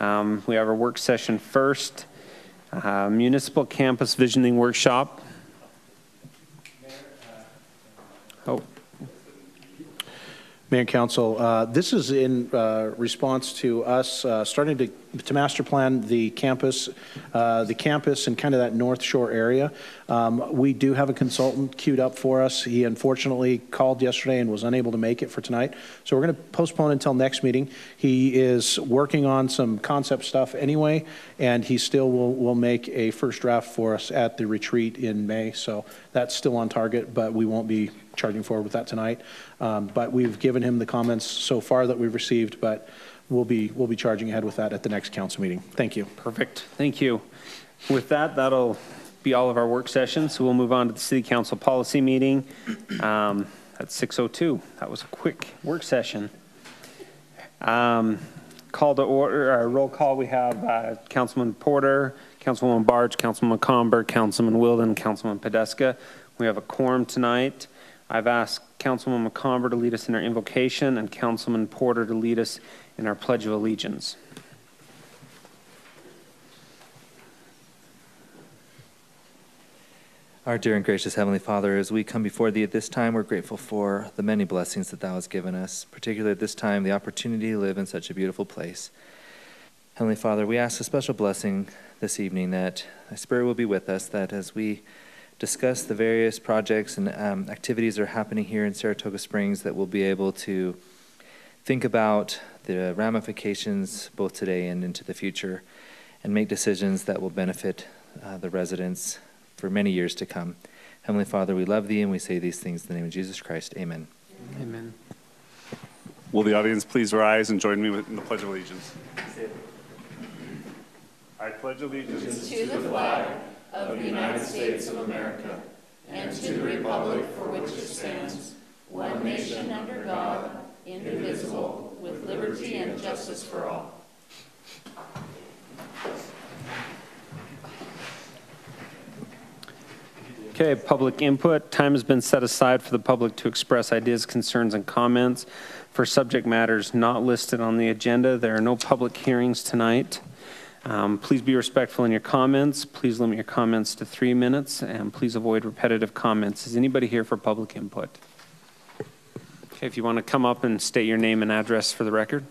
We have our work session first. Municipal Campus Visioning Workshop. Mayor and Council, this is in response to us starting to master plan the campus and kind of that North Shore area. We do have a consultant queued up for us. He unfortunately called yesterday and was unable to make it for tonight. So we're going to postpone until next meeting. He is working on some concept stuff anyway, and he still will make a first draft for us at the retreat in May. So that's still on target, but we won't be charging forward with that tonight. But we've given him the comments so far that we've received, but we'll be charging ahead with that at the next council meeting. Thank you. Perfect. Thank you. With that, that'll be all of our work sessions. So we'll move on to the City Council policy meeting at 6:02. That was a quick work session. Call to order, roll call. We have Councilman Porter, Councilwoman Barge, Councilman Comber, Councilman Wilden, Councilman Podeska. We have a quorum tonight. I've asked Councilwoman McComber to lead us in our invocation and Councilman Porter to lead us in our Pledge of Allegiance. Our dear and gracious Heavenly Father, as we come before Thee at this time, we're grateful for the many blessings that Thou hast given us, particularly at this time, the opportunity to live in such a beautiful place. Heavenly Father, we ask a special blessing this evening that Thy Spirit will be with us, that as we discuss the various projects and activities that are happening here in Saratoga Springs, that we'll be able to think about the ramifications both today and into the future and make decisions that will benefit the residents for many years to come. Heavenly Father, we love Thee and we say these things in the name of Jesus Christ. Amen. Amen. Will the audience please rise and join me in the Pledge of Allegiance? I pledge allegiance to the flag of the United States of America and to the republic for which it stands, one nation under God, indivisible, with liberty and justice for all. Okay, public input. Time has been set aside for the public to express ideas, concerns, and comments for subject matters not listed on the agenda. There are no public hearings tonight. Please be respectful in your comments. Please limit your comments to 3 minutes, and please avoid repetitive comments. Is anybody here for public input? Okay, if you want to come up and state your name and address for the record.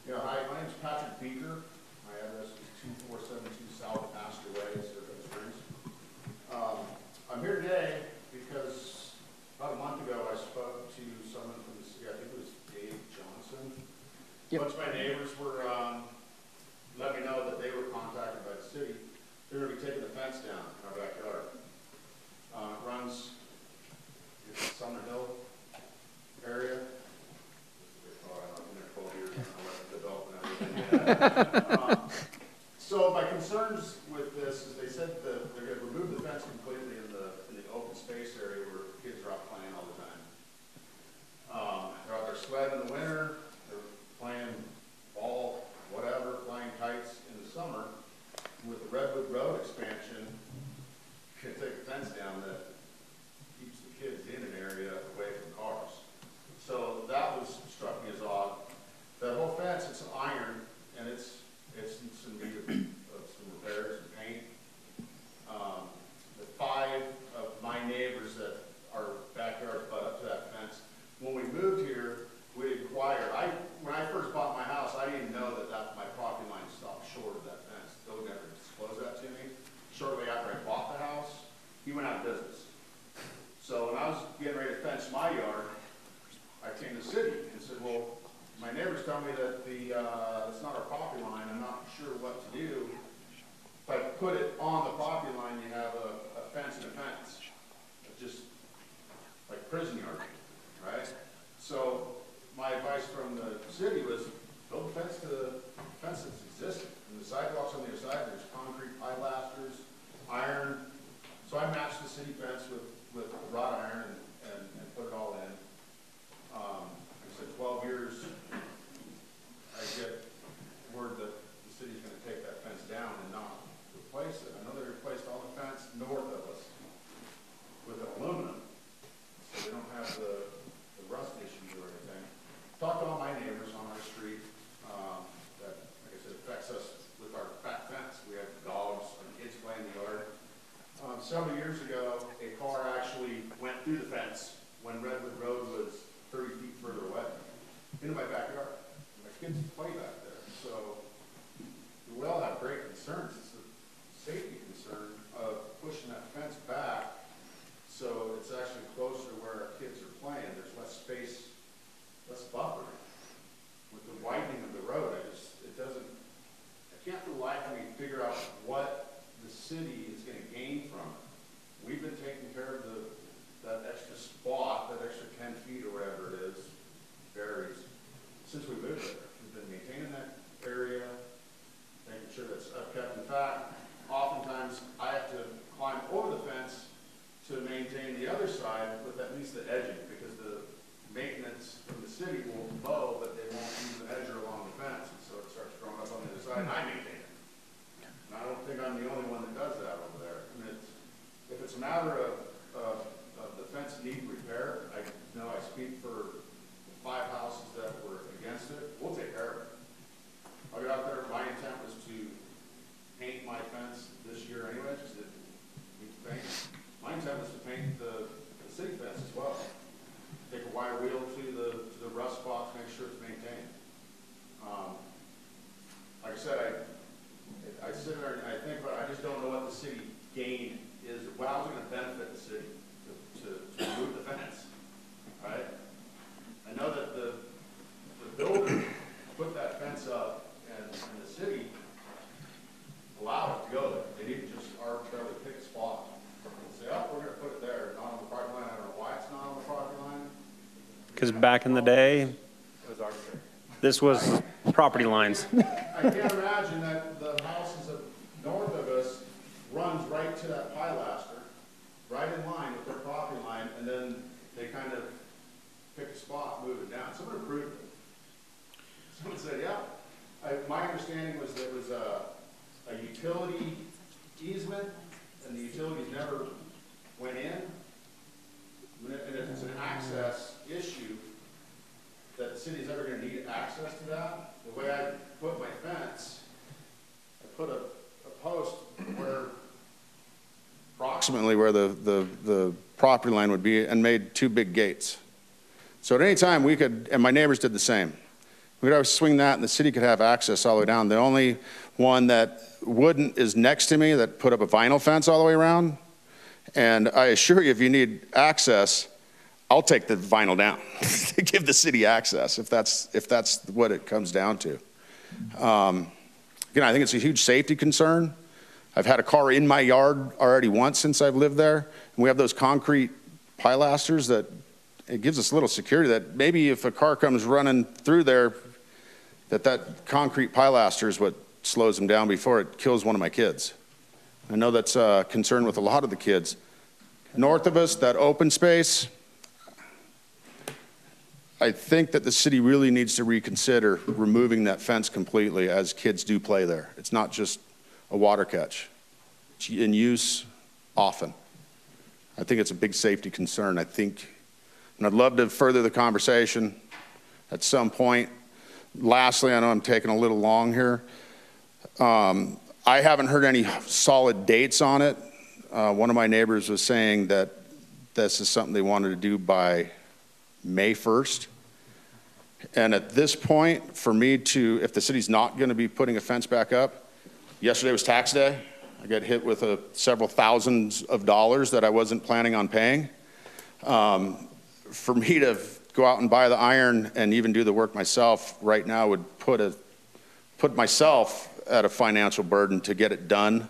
Yeah, hi, my name's Patrick Beaker. My address is 2472 South Pasture Way, Saratoga Springs. I'm here today because about a month ago I spoke to someone from the city, I think it was Dave Johnson. Yep. A bunch of my neighbors were let me know that they were contacted by the city. They're going to be taking the fence down in our backyard. It runs in the Summer Hill area. I've been there 12 years and I let it develop and everything. So my concerns with this is they said that they're going to remove the fence completely in the open space area where kids are out playing all the time. They're out there sweating in the winter. They're playing ball, whatever, flying kites in the summer. With the Redwood Road expansion, you can take a fence down that keeps the kids in an area away from cars. So that struck me as odd. That whole fence, it's iron, and it's in some need of some repairs and paint. The 5 of my neighbors that our backyards butt up to that fence, when we moved here, we inquired. When I first bought my house, I didn't know that my property line stopped short of that fence. They'll never disclose that to me. Shortly after I bought the house, he went out of business. So when I was getting ready to fence my yard, I came to the city and said, well, my neighbors tell me that it's not our property line. I'm not sure what to do. If I put it on the property line, you have a fence and a fence. It's just like prison yard, right? So my advice from the city was build a fence to the fence that's existing. And the sidewalks on the other side, there's concrete pilasters, iron. So I matched the city fence with wrought iron and put it all in. I said 12 years, I get word that the city's going to take that fence down and not replace it. I know they replaced all the fence north of us with aluminum, so they don't have the rust issues or anything. Talked to all my neighbors. kids play back there. So we all have great concerns. It's a safety concern of pushing that fence back so it's actually closer to where our kids are playing. There's less space, less buffering. With the widening of the road, I can't for the life of me figure out what the city is going to gain from it. We've been taking care of that extra spot, that extra 10 feet or whatever it is, varies, since we moved there. We've been maintaining that area, making sure that's upkept. In fact, oftentimes I have to climb over the fence to maintain the other side with at least the edging, because the maintenance from the city will mow, but they won't use the edger along the fence, and so it starts growing up on the other side, and I maintain it. And I don't think I'm the only one that does that over there. And if it's a matter of the fence needing repair, I know I speak for the 5 houses that were against it. We'll take care of it. I'll get out there. My intent was to paint my fence this year anyway, just to need to paint. My intent was to paint the city fence as well. Take a wire wheel to the rust spot to make sure it's maintained. Like I said, I sit there and I think, but I just don't know what the city gain is. How is it going to benefit the city to remove the fence, right? I know that the builder put that fence up, and the city allowed it to go there. They didn't just arbitrarily pick a spot and say, oh, we're going to put it there, not on the property line. I don't know why it's not on the property line. Because back in the day, this was property lines. I can't imagine that the houses north of us runs right to that pilaster, right in line with their property line, and then they kind of pick a spot, move it down. Someone approved it. Someone said, yeah. My understanding was there was a utility easement, and the utilities never went in. And if it's an access issue, that the city's ever going to need access to that, the way I put my fence, I put a post where approximately where the property line would be, and made 2 big gates. So at any time we could, and my neighbors did the same. We could always swing that, and the city could have access all the way down. The only one that wouldn't is next to me, that put up a vinyl fence all the way around. And I assure you, if you need access, I'll take the vinyl down to give the city access, if that's what it comes down to. Again, I think it's a huge safety concern. I've had a car in my yard already once since I've lived there, and we have those concrete pilasters that it gives us a little security that maybe if a car comes running through there, that concrete pilaster is what slows them down before it kills one of my kids. I know that's a concern with a lot of the kids. North of us, that open space, I think that the city really needs to reconsider removing that fence completely, as kids do play there. It's not just a water catch. It's in use often. I think it's a big safety concern. I think, and I'd love to further the conversation at some point. Lastly, I know I'm taking a little long here. I haven't heard any solid dates on it. One of my neighbors was saying that this is something they wanted to do by May 1st. And at this point, for me to, if the city's not going to be putting a fence back up, yesterday was tax day. I got hit with several thousands of dollars that I wasn't planning on paying. For me to go out and buy the iron and even do the work myself right now would put myself at a financial burden to get it done.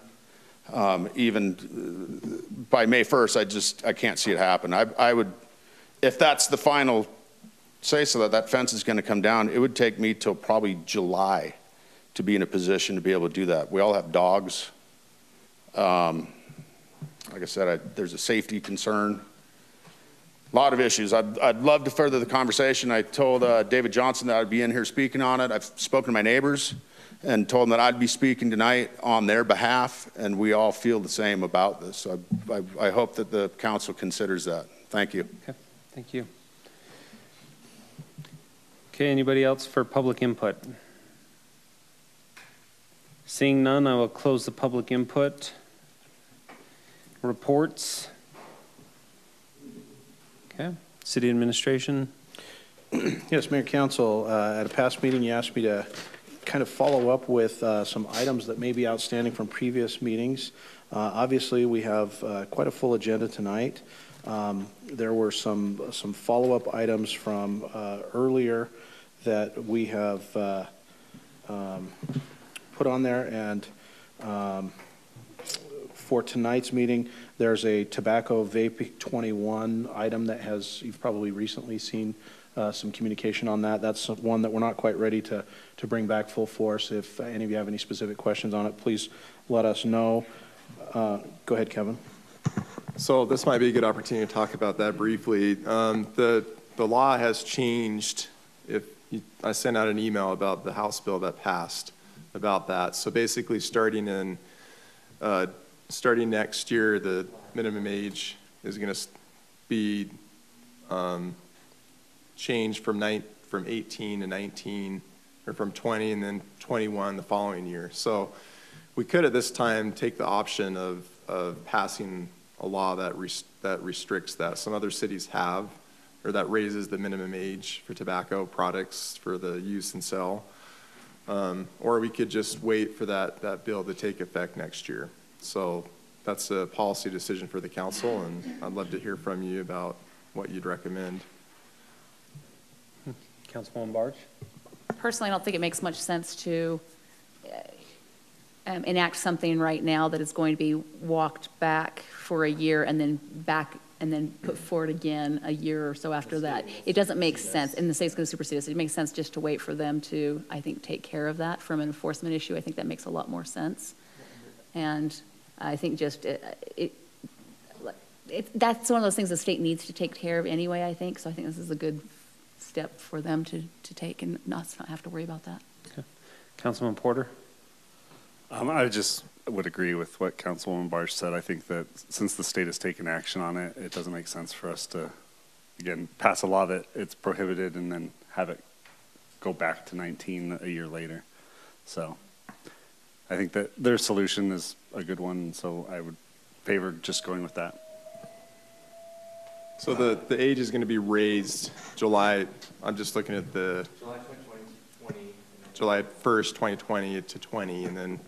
Even by May 1st, I can't see it happen. I would, if that's the final say so that fence is going to come down, it would take me till probably July to be in a position to be able to do that. We all have dogs. Like I said, there's a safety concern. A lot of issues. I'd love to further the conversation. I told David Johnson that I'd be in here speaking on it. I've spoken to my neighbors and told them that I'd be speaking tonight on their behalf, and we all feel the same about this. So I hope that the council considers that. Thank you. Okay, thank you. Okay, anybody else for public input? Seeing none, I will close the public input. Reports. Okay, city administration. Yes, Mayor Council, at a past meeting, you asked me to kind of follow up with some items that may be outstanding from previous meetings. Obviously, we have quite a full agenda tonight. There were some follow-up items from earlier that we have put on there, and for tonight's meeting, there's a tobacco vape 21 item that you've probably recently seen some communication on that. That's one that we're not quite ready to bring back full force. If any of you have any specific questions on it, please let us know. Go ahead, Kevin. So this might be a good opportunity to talk about that briefly. The law has changed. I sent out an email about the House bill that passed about that. So basically, starting next year, the minimum age is going to be changed from 18 to 19, or from 20 and then 21 the following year. So we could at this time take the option of passing a law that restricts that. Some other cities have, or that raises the minimum age for tobacco products for the use and sell. Or we could just wait for that bill to take effect next year. So that's a policy decision for the council, and I'd love to hear from you about what you'd recommend. Councilwoman Barge? Personally, I don't think it makes much sense to enact something right now that is going to be walked back for a year and then put forward again a year or so after that. It doesn't make sense, and the state's going to supersede us. It makes sense just to wait for them to, I think, take care of that from an enforcement issue. I think that makes a lot more sense. And I think just that's one of those things the state needs to take care of anyway, I think. So I think this is a good step for them to take and not have to worry about that. Okay. Councilman Porter? I just would agree with what Councilwoman Barge said. I think that since the state has taken action on it, it doesn't make sense for us to, again, pass a law that it's prohibited and then have it go back to 19 a year later. So I think that their solution is a good one, so I would favor just going with that. So the age is going to be raised July, I'm just looking at the July 1st, 2020 to 20, and then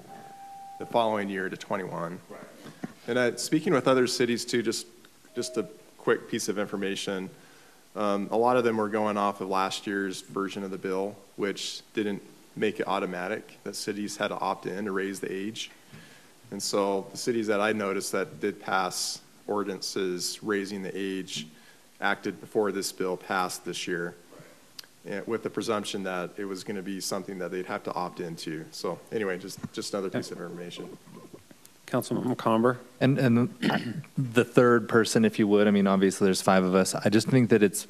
the following year to 21. Right. And speaking with other cities too, just a quick piece of information. A lot of them were going off of last year's version of the bill, which didn't make it automatic, that cities had to opt in to raise the age. And so the cities that I noticed that did pass ordinances raising the age acted before this bill passed this year, and with the presumption that it was going to be something that they'd have to opt into. So anyway, just another piece of information. Councilman McComber? And the third person, if you would, I mean, obviously there's 5 of us. I just think that it's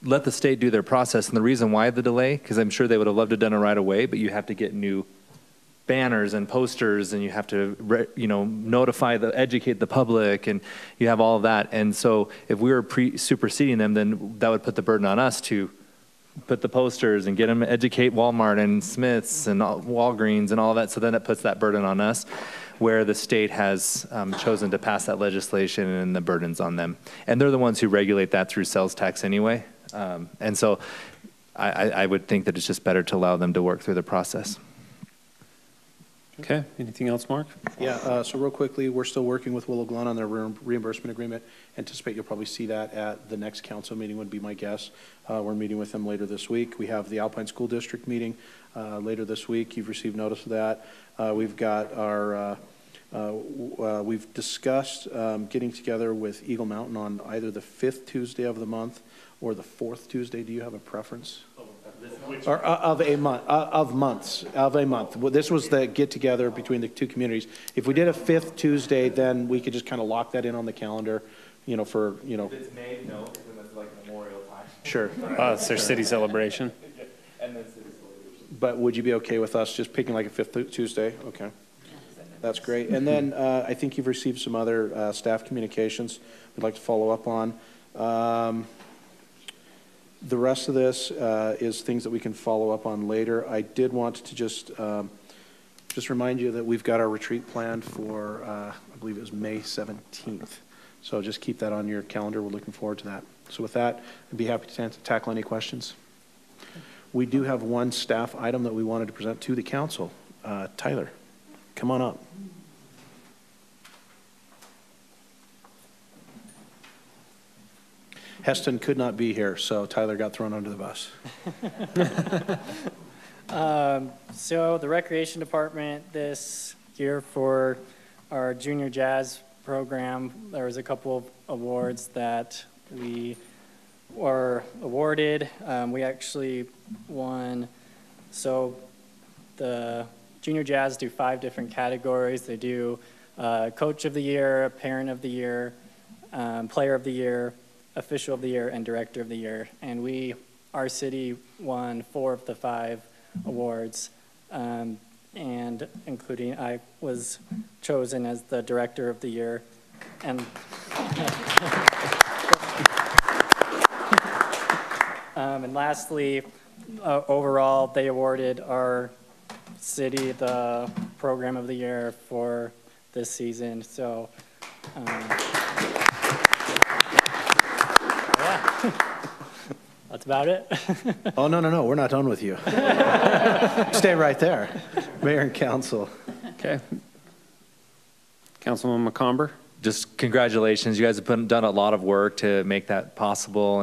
let the state do their process. And the reason why the delay, because I'm sure they would have loved to have done it right away, but you have to get new banners and posters, and you have to, educate the public, and you have all of that. And so if we were superseding them, then that would put the burden on us to put the posters and get them, educate Walmart and Smith's and Walgreens and all that. So then it puts that burden on us, where the state has chosen to pass that legislation, and the burden's on them. And they're the ones who regulate that through sales tax anyway. And so I would think that it's just better to allow them to work through the process. Okay, anything else, Mark? Yeah, so real quickly, we're still working with Willow Glen on their reimbursement agreement. Anticipate you'll probably see that at the next council meeting, would be my guess. We're meeting with them later this week. We have the Alpine School District meeting later this week. You've received notice of that. We've got our, we've discussed getting together with Eagle Mountain on either the 5th Tuesday of the month or the 4th Tuesday. Do you have a preference? Or of a month, of a month. Well, this was the get together between the two communities. If we did a 5th Tuesday, then we could just kind of lock that in on the calendar, for. If it's May, no, because it's like Memorial time. Sure. It's their city celebration. And then city celebration. But would you be okay with us just picking like a 5th Tuesday? Okay. That's great. And then I think you've received some other staff communications we'd like to follow up on. The rest of this is things that we can follow up on later. I did want to just remind you that we've got our retreat planned for, I believe it was May 17th. So just keep that on your calendar. We're looking forward to that. So with that, I'd be happy to tackle any questions. We do have one staff item that we wanted to present to the council. Tyler, come on up. Heston could not be here, so Tyler got thrown under the bus. So the recreation department this year for our junior jazz program, there was a couple of awards that we were awarded. We actually won. So the junior jazz do 5 different categories. They do coach of the year, parent of the year, player of the year, official of the year, and director of the year. And our city won 4 of the 5 awards, and including I was chosen as the director of the year. And and lastly, overall, they awarded our city the program of the year for this season. So yeah, that's about it. Oh, no, we're not done with you. Stay right there. Mayor and council. Okay. Councilman McComber? Just congratulations. You guys have done a lot of work to make that possible,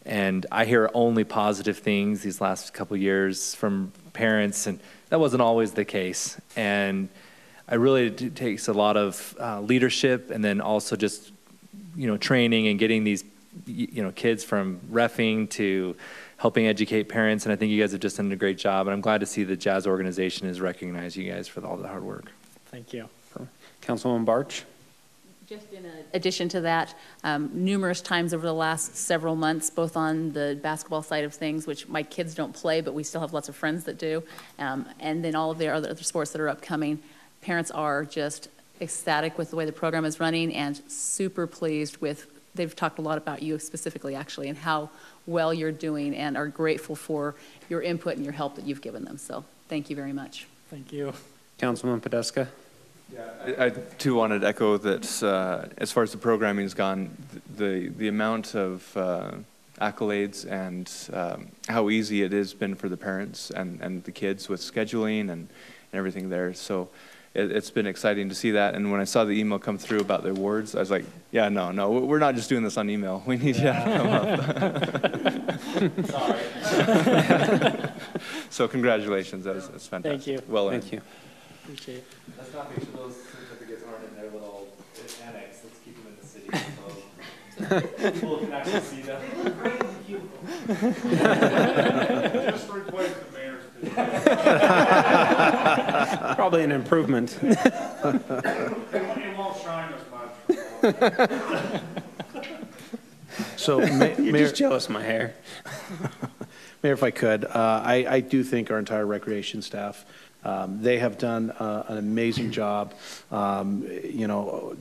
and I hear only positive things these last couple of years from parents, and that wasn't always the case. And it really takes a lot of leadership, and then also just training and getting these kids from reffing to helping educate parents. And I think you guys have just done a great job, and I'm glad to see the Jazz organization has recognized you guys for all the hard work. Thank you. Councilwoman Barch? Just in addition to that, numerous times over the last several months, both on the basketball side of things, which my kids don't play, but we still have lots of friends that do, and then all of the other sports that are upcoming, parents are just ecstatic with the way the program is running and super pleased with, they've talked a lot about you specifically, actually, and how well you're doing, and are grateful for your input and your help that you've given them. So thank you very much. Thank you. Councilman Podeska? Yeah, I too wanted to echo that as far as the programming has gone, the amount of accolades and how easy it has been for the parents and the kids with scheduling and everything there. So it's been exciting to see that. And when I saw the email come through about the awards, I was like, yeah, no, we're not just doing this on email. We need you to come up. Sorry. So congratulations, that's fantastic. Thank you. Well earned. Thank you. Appreciate it. Let's not make sure those certificates aren't in their little annex. Let's keep them in the city so people can actually see them. Just replace the mayor's position. Probably an improvement. It won't shine as much. So, You're Mayor, just jealous of my hair. Mayor, if I could, I do think our entire recreation staff, they have done an amazing job.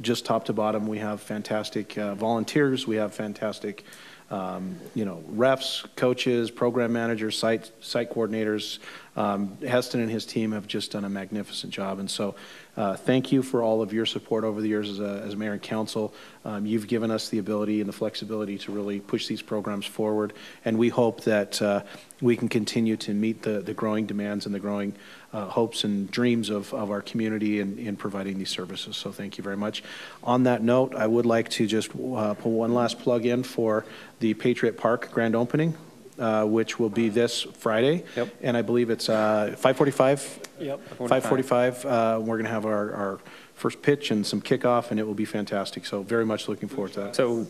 Just top to bottom, we have fantastic volunteers. We have fantastic, refs, coaches, program managers, site coordinators. Heston and his team have just done a magnificent job. And so thank you for all of your support over the years as mayor and council. You've given us the ability and the flexibility to really push these programs forward. And we hope that we can continue to meet the growing demands and the growing hopes and dreams of our community in providing these services. So thank you very much. On that note, I would like to just put one last plug in for the Patriot Park grand opening, which will be this Friday. Yep. And I believe it's 5:45. Yep. 5:45. We're going to have our first pitch and some kickoff, and it will be fantastic. So very much looking forward to that. So,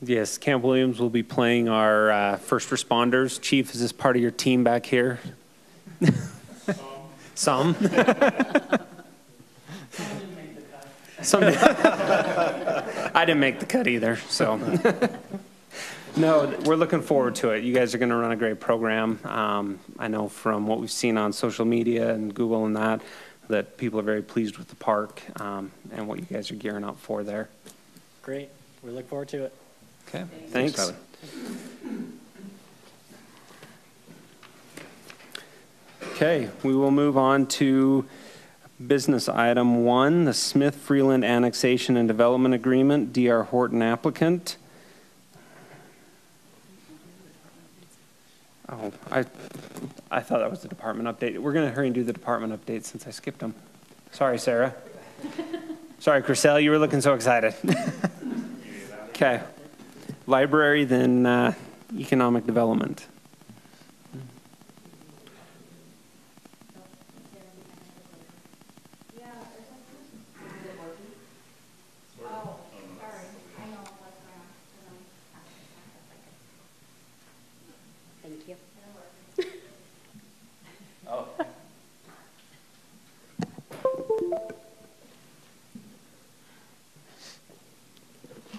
yes, Camp Williams will be playing our first responders. Chief, is this part of your team back here? Some. Some. I didn't make the cut either, so. No, we're looking forward to it. You guys are going to run a great program. I know from what we've seen on social media and Google and that people are very pleased with the park and what you guys are gearing up for there. Great. We look forward to it. Okay, thanks. Tyler. Okay, we will move on to business item 1, the Smith Freeland Annexation and Development Agreement, D.R. Horton applicant. Oh, I thought that was the department update. We're going to hurry and do the department update since I skipped them. Sorry, Sarah. Sorry, Chriselle, you were looking so excited. Okay. Library, then economic development. Thank you.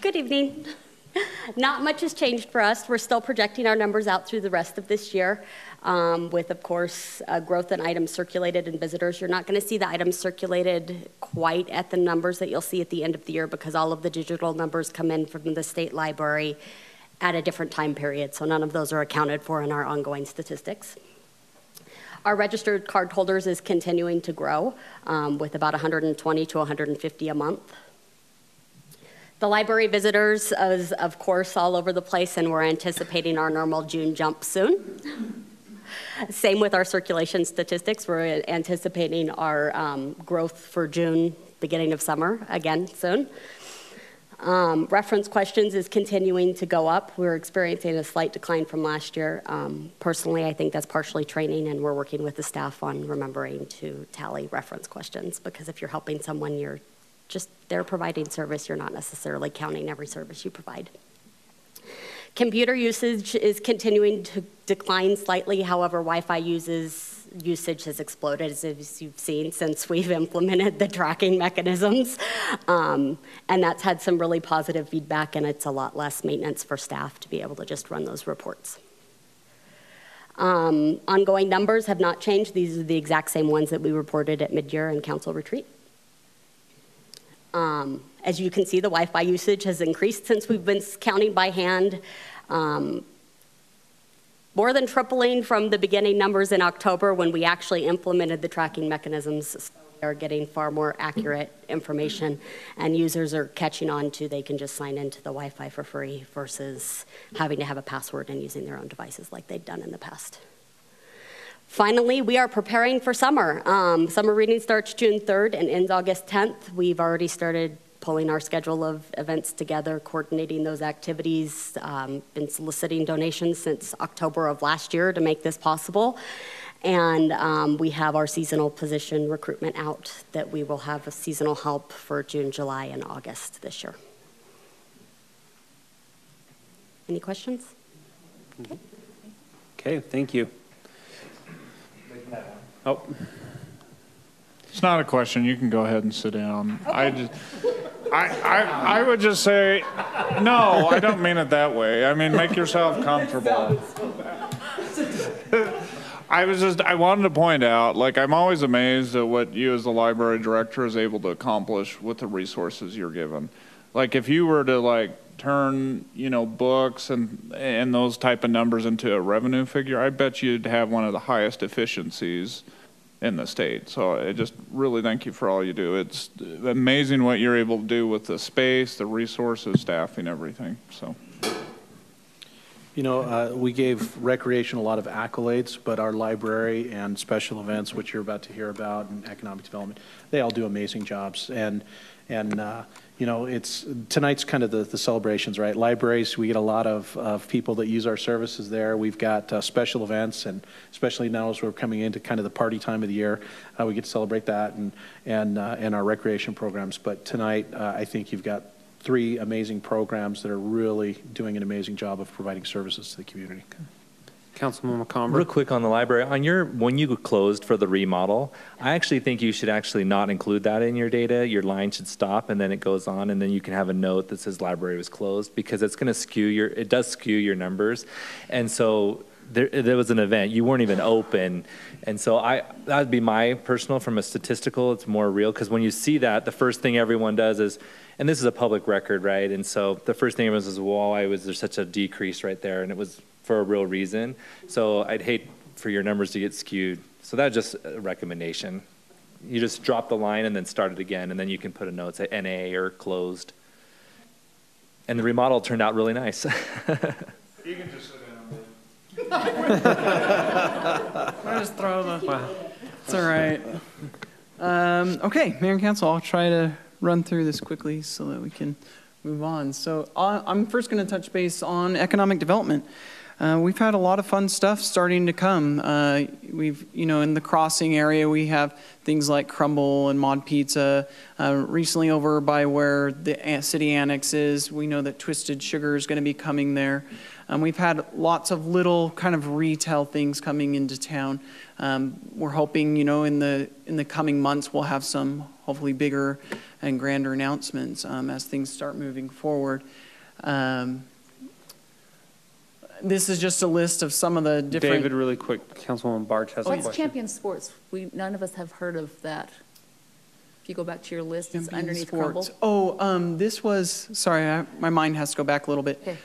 Good evening. Not much has changed for us. We're still projecting our numbers out through the rest of this year with, of course, growth in items circulated and visitors. You're not going to see the items circulated quite at the numbers that you'll see at the end of the year because all of the digital numbers come in from the state library at a different time period, so none of those are accounted for in our ongoing statistics. Our registered card holders is continuing to grow with about 120 to 150 a month. The library visitors is, of course, all over the place, and we're anticipating our normal June jump soon. Same with our circulation statistics. We're anticipating our growth for June, beginning of summer, again soon. Reference questions is continuing to go up. We're experiencing a slight decline from last year. Personally, I think that's partially training, and we're working with the staff on remembering to tally reference questions, because if you're helping someone, you're just they're providing service, you're not necessarily counting every service you provide. Computer usage is continuing to decline slightly. However, Wi-Fi usage has exploded, as you've seen, since we've implemented the tracking mechanisms. And that's had some really positive feedback, and it's a lot less maintenance for staff to be able to just run those reports. Ongoing numbers have not changed. These are the exact same ones that we reported at mid-year and council retreat. As you can see, the Wi-Fi usage has increased since we've been counting by hand, more than tripling from the beginning numbers in October when we actually implemented the tracking mechanisms. So we are getting far more accurate information, and users are catching on to they can just sign into the Wi-Fi for free versus having to have a password and using their own devices like they've done in the past. Finally, we are preparing for summer. Summer reading starts June 3rd and ends August 10th. We've already started pulling our schedule of events together, coordinating those activities, been soliciting donations since October of last year to make this possible. And we have our seasonal position recruitment out that we will have a seasonal help for June, July, and August this year. Any questions? Okay, thank you. Oh. It's not a question. You can go ahead and sit down. Okay. I would just say, no, I don't mean it that way. I mean, make yourself comfortable. I wanted to point out, like, I'm always amazed at what you as the library director is able to accomplish with the resources you're given. Like, if you were to, like, turn, books and those type of numbers into a revenue figure, I bet you'd have one of the highest efficiencies in the state. So I just really thank you for all you do. It's amazing what you're able to do with the space, the resources, staffing, everything. So. We gave recreation a lot of accolades, but our library and special events, which you're about to hear about, and economic development, they all do amazing jobs. And it's tonight's kind of the celebrations, right? Libraries, we get a lot of people that use our services there. We've got special events, and especially now as we're coming into kind of the party time of the year, we get to celebrate that and our recreation programs. But tonight, I think you've got 3 amazing programs that are really doing an amazing job of providing services to the community. Councilman McComber. Real quick on the library, when you closed for the remodel, I actually think you should actually not include that in your data. Your line should stop, and then it goes on, and then you can have a note that says library was closed, because it's going to it does skew your numbers. And so there was an event, you weren't even open. And so that'd be my personal, from a statistical, it's more real, because when you see that, the first thing everyone does is, and this is a public record, right? And so the first thing everyone says, well, why was there such a decrease right there? And it was for a real reason. So I'd hate for your numbers to get skewed. So that's just a recommendation. You just drop the line and then start it again, and then you can put a note, say NA or closed. And the remodel turned out really nice. You can just sit down. I just throw the. It's all right. Okay, Mayor and Council, I'll try to run through this quickly so that we can move on. So I'm first going to touch base on economic development. We've had a lot of fun stuff starting to come. We've, in the crossing area, we have things like Crumble and Mod Pizza. Recently over by where the city annex is, we know that Twisted Sugar is going to be coming there. We've had lots of little kind of retail things coming into town. We're hoping, in the coming months, we'll have some hopefully bigger and grander announcements as things start moving forward. This is just a list of some of the different. David, really quick, Councilwoman Barch has a question. What's Champion Sports? None of us have heard of that. If you go back to your list, it's underneath Crumble. Oh, this was, sorry, my mind has to go back a little bit. Okay.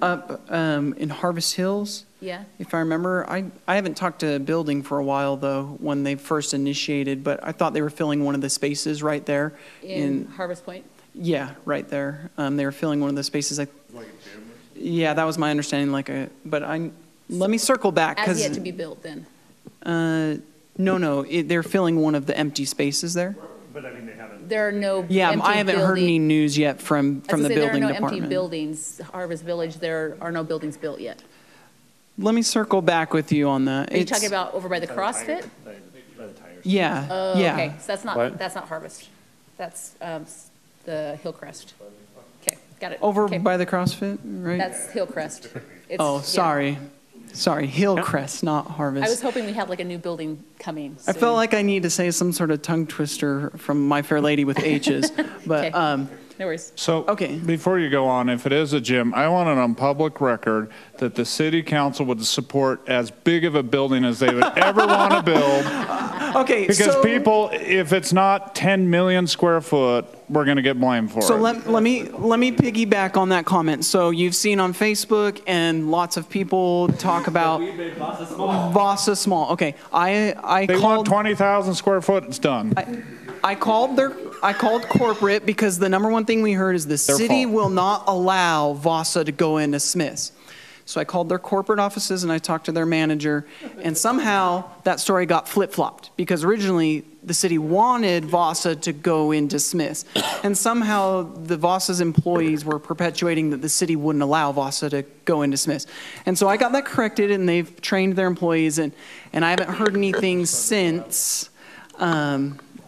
Up in Harvest Hills. Yeah. If I remember, I haven't talked to Building for a while though, when they first initiated, but I thought they were filling one of the spaces right there. In Harvest Point? Yeah, right there. They were filling one of the spaces. Like a gym? Yeah, that was my understanding. Let me circle back. As yet to be built then? No, they're filling one of the empty spaces there. But I mean, they haven't. There are no Yeah, empty I haven't heard any news yet from the building There are no department. empty buildings. Harvest Village, there are no buildings built yet. Let me circle back with you on that. Are you talking about over by the CrossFit? Yeah. Oh, yeah. okay. So What? that's not Harvest. That's the Hillcrest. Okay, got it. Over Okay. by the CrossFit, right? That's Hillcrest. It's- Oh, yeah. sorry. Sorry, Hillcrest, not Harvest. I was hoping we had like a new building coming. I felt like I need to say some sort of tongue twister from My Fair Lady with H's, but Okay. No worries. So, Okay. before you go on, if it is a gym, I want it on public record that the city council would support as big of a building as they would ever want to build. okay, Because so, people, if it's not 10 million square foot, we're going to get blamed for So it. let me piggyback on that comment. So you've seen on Facebook and lots of people talk about Vasa Small. Okay, I They called want 20,000 square foot, it's done. I called corporate because the number one thing we heard is the city fault. will not allow Vasa to go into Smith's. So I called their corporate offices and I talked to their manager, and somehow that story got flip-flopped because originally the city wanted Vasa to go into Smith's, and somehow the Vasa's employees were perpetuating that the city wouldn't allow Vasa to go into Smith's. And so I got that corrected, and they've trained their employees, and I haven't heard anything since.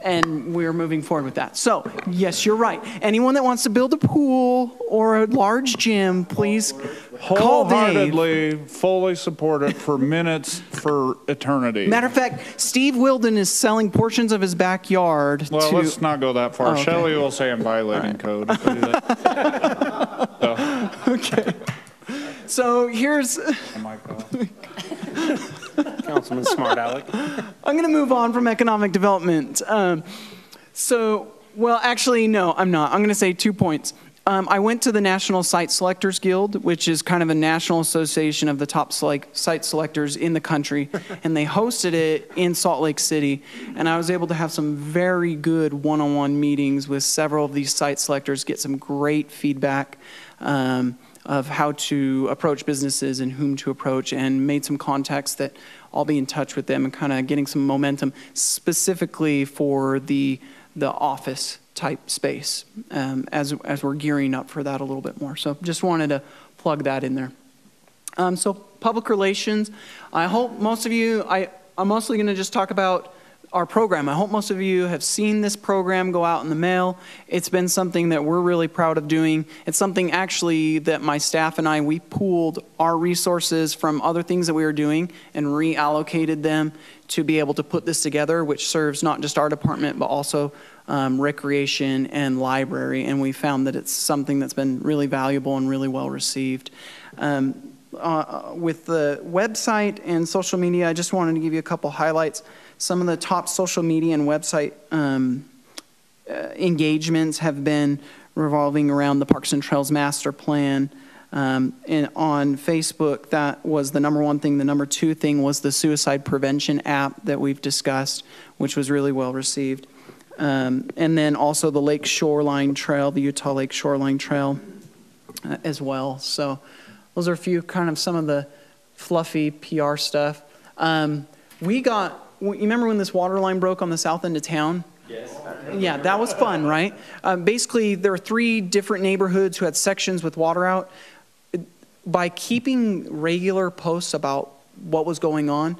And we're moving forward with that. So, yes, you're right. Anyone that wants to build a pool or a large gym, please call Dave. Wholeheartedly, fully support it for minutes, for eternity. Matter of fact, Steve Wilden is selling portions of his backyard Well, to... let's not go that far. Oh, okay. Shelley will say I'm violating code. if I do that. So, Okay. So, here's... Councilman Smart Aleck. I'm going to move on from economic development. Well, actually, no, I'm not. I'm going to say 2 points. I went to the National Site Selectors Guild, which is kind of a national association of the top site selectors in the country, and they hosted it in Salt Lake City, and I was able to have some very good one-on-one meetings with several of these site selectors, get some great feedback of how to approach businesses and whom to approach, and made some contacts that I'll be in touch with them and kind of getting some momentum specifically for the office type space as we're gearing up for that a little bit more. So just wanted to plug that in there. So public relations, I hope most of you, I'm mostly going to just talk about our program. I hope most of you have seen this program go out in the mail. It's been something that we're really proud of doing. It's something actually that my staff and I, we pooled our resources from other things that we were doing and reallocated them to be able to put this together, which serves not just our department, but also recreation and library. And we found that it's something that's been really valuable and really well received. With the website and social media, I just wanted to give you a couple highlights. Some of the top social media and website engagements have been revolving around the Parks and Trails Master Plan. And on Facebook, that was the number one thing. The number two thing was the suicide prevention app that we've discussed, which was really well received. And then also the Lake Shoreline Trail, the Utah Lake Shoreline Trail as well. So those are a few kind of some of the fluffy PR stuff. You remember when this water line broke on the south end of town? Yes. Yeah, that was fun, right? Basically, there were 3 different neighborhoods who had sections with water out. By keeping regular posts about what was going on,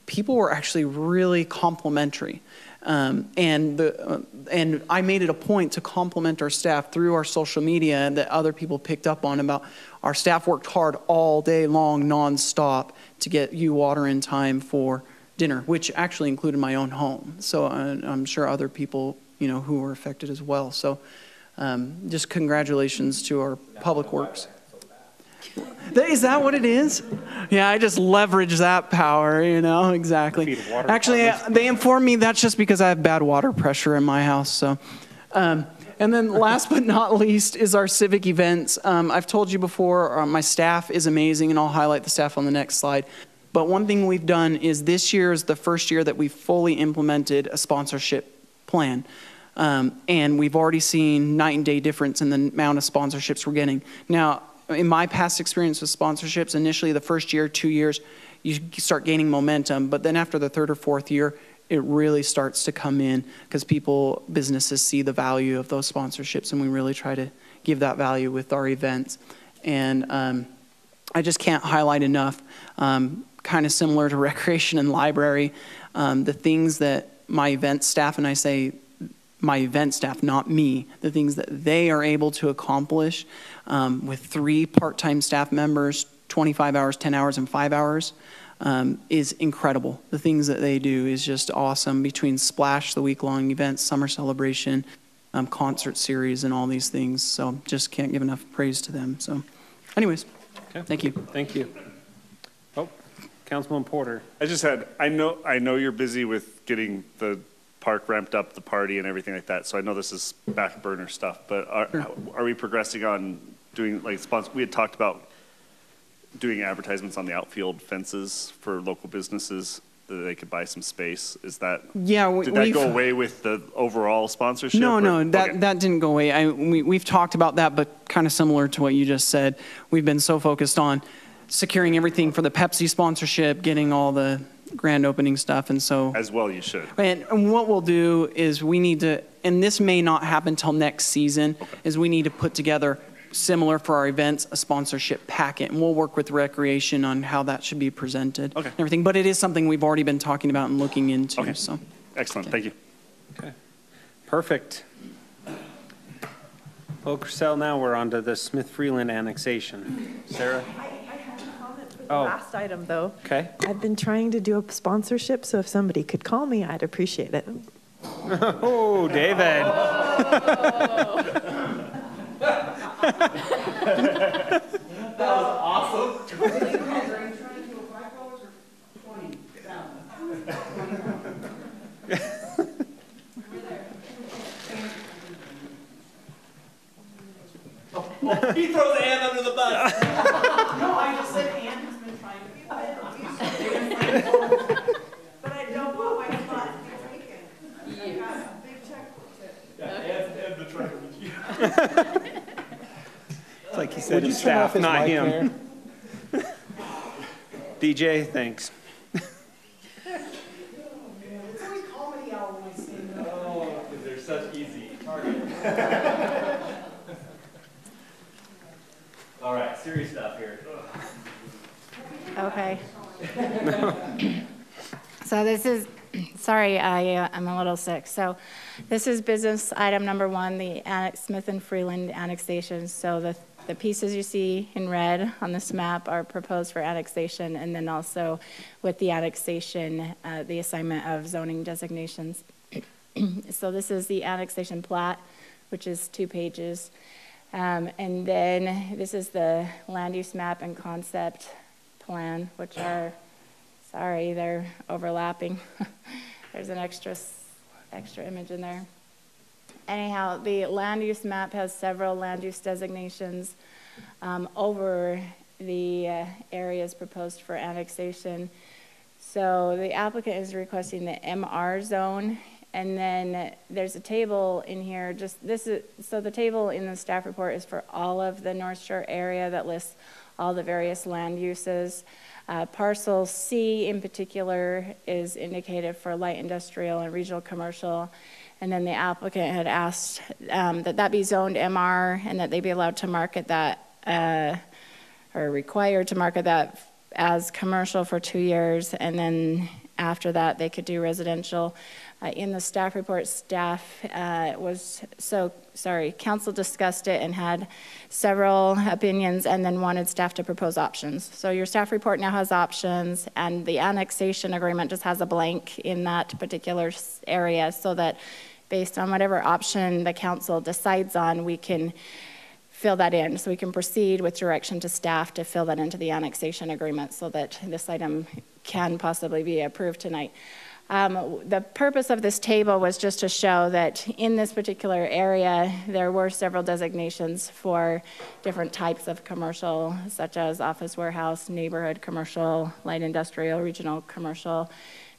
people were actually really complimentary. And I made it a point to compliment our staff through our social media, and that other people picked up on about our staff worked hard all day long, nonstop, to get you water in time for dinner, which actually included my own home. So I'm sure other people, who were affected as well. So just congratulations to our public works. Is that what it is? Yeah, I just leverage that power, exactly. Actually, they informed me that's just because I have bad water pressure in my house. So, and then last but not least is our civic events. I've told you before, my staff is amazing, and I'll highlight the staff on the next slide. But one thing we've done is this year is the first year that we fully implemented a sponsorship plan. And we've already seen night and day difference in the amount of sponsorships we're getting. Now, in my past experience with sponsorships, initially the first year, 2 years, you start gaining momentum. But then after the 3rd or 4th year, it really starts to come in because businesses see the value of those sponsorships, and we really try to give that value with our events. And I just can't highlight enough, kind of similar to recreation and library, the things that my event staff, and I say my event staff, not me, the things that they are able to accomplish with 3 part-time staff members, 25 hours, 10 hours, and 5 hours, is incredible. The things that they do is just awesome between Splash, the week-long event, summer celebration, concert series, and all these things. So just can't give enough praise to them. So anyways, okay. Thank you. Thank you. Oh, Councilman Porter. I know you're busy with getting the park ramped up, the party and everything like that. So I know this is back burner stuff, but are we progressing on doing we had talked about doing advertisements on the outfield fences for local businesses that they could buy some space. Is that, did that go away with the overall sponsorship? No, that didn't go away. We've talked about that, but kind of similar to what you just said. We've been so focused on securing everything for the Pepsi sponsorship, getting all the grand opening stuff, and so as well you should. And what we'll do is we need to, and this may not happen till next season, is we need to put together similar for our events a sponsorship packet, and we'll work with recreation on how that should be presented and everything. But it is something we've already been talking about and looking into. Okay. So excellent. Thank you. Okay, perfect. Well, Chriselle, now we're on to the Smith-Freeland annexation. Sarah? The last item, though. Okay. I've been trying to do a sponsorship, so if somebody could call me, I'd appreciate it. Oh, David. That was awesome. He throws Ann under the bus. No, I just said Ann has been trying to be but I don't want my spot to be taken. I got a big check to Ann's the treasurer. It's like he said his staff, not him. DJ, thanks. It's always comedy hour when I say that. Oh, because they're such easy targets. All right, serious stuff here. Okay. So this is, sorry, I'm a little sick. So this is business item number 1, the Smith and Freeland annexation. So the pieces you see in red on this map are proposed for annexation, and then also with the annexation, the assignment of zoning designations. So this is the annexation plat, which is 2 pages. And then this is the land use map and concept plan, which are, sorry, they're overlapping. There's an extra image in there. Anyhow, the land use map has several land use designations over the areas proposed for annexation. So the applicant is requesting the MR zone. And then there's a table in here, so the table in the staff report is for all of the North Shore area that lists all the various land uses. Parcel C in particular is indicated for light industrial and regional commercial. And then the applicant had asked that be zoned MR and that they be allowed to market that or required to market that as commercial for 2 years. And then after that, they could do residential. In the staff report, council discussed it and had several opinions and then wanted staff to propose options. So your staff report now has options, and the annexation agreement just has a blank in that particular area, so that based on whatever option the council decides on, we can fill that in. So we can proceed with direction to staff to fill that into the annexation agreement so that this item can possibly be approved tonight. The purpose of this table was just to show that in this particular area, there were several designations for different types of commercial, such as office warehouse, neighborhood commercial, light industrial, regional commercial,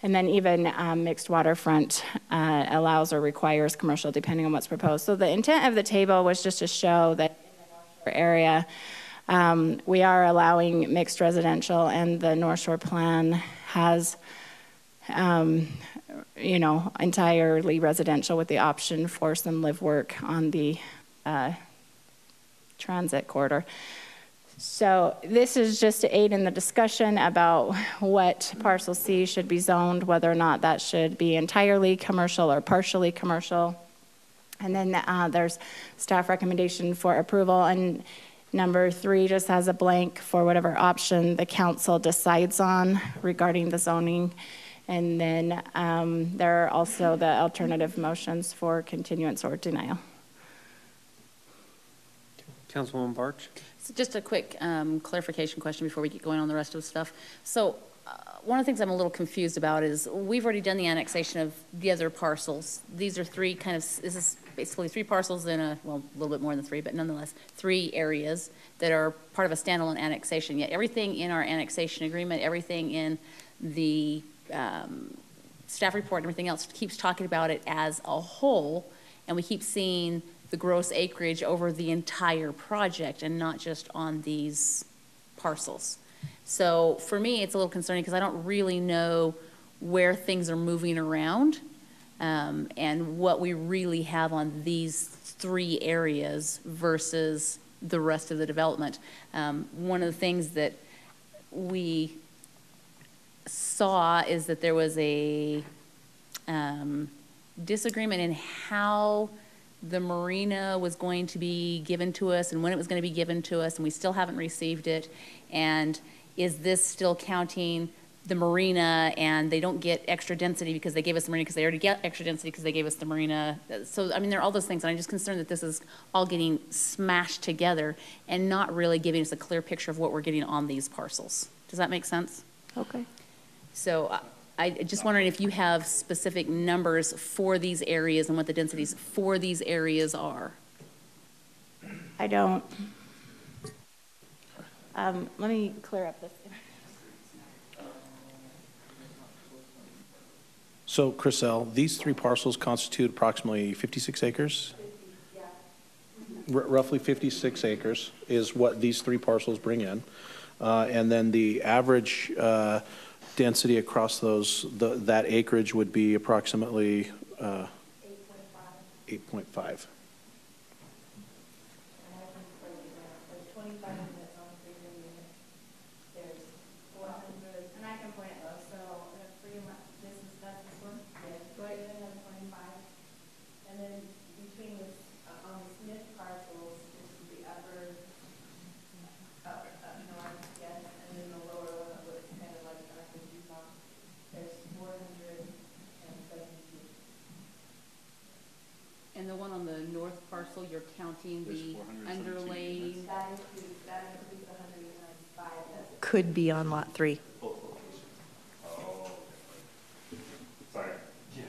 and then even mixed waterfront allows or requires commercial depending on what's proposed. So the intent of the table was just to show that in the North Shore area, we are allowing mixed residential, and the North Shore plan has entirely residential with the option for some live work on the transit corridor. So this is just to aid in the discussion about what parcel C should be zoned, whether or not that should be entirely commercial or partially commercial. And then there's staff recommendation for approval, and number 3 just has a blank for whatever option the council decides on regarding the zoning. And then there are also the alternative motions for continuance or denial. Councilwoman Barch? So just a quick clarification question before we get going on the rest of the stuff. So one of the things I'm a little confused about is we've already done the annexation of the other parcels. These are this is basically 3 parcels in a little bit more than 3, but nonetheless 3 areas that are part of a standalone annexation. Yet everything in our annexation agreement, everything in the staff report and everything else keeps talking about it as a whole, and we keep seeing the gross acreage over the entire project and not just on these parcels. So for me, it's a little concerning because I don't really know where things are moving around and what we really have on these 3 areas versus the rest of the development. One of the things that we saw is that there was a disagreement in how the marina was going to be given to us and when it was going to be given to us, and we still haven't received it. And is this still counting the marina, and they don't get extra density because they gave us the marina, because they already get extra density because they gave us the marina? So I mean, there are all those things, and I'm just concerned that this is all getting smashed together and not really giving us a clear picture of what we're getting on these parcels. Does that make sense? Okay. So I just wondering if you have specific numbers for these areas and what the densities for these areas are. I don't. Let me clear up this. So, Chriselle, these 3 parcels constitute approximately 56 acres? Yeah. Roughly 56 acres is what these 3 parcels bring in. And then the average density across that acreage would be approximately 8.5. And the one on the north parcel, you're counting the underlaying? That includes 195 that could be on lot 3. Sorry.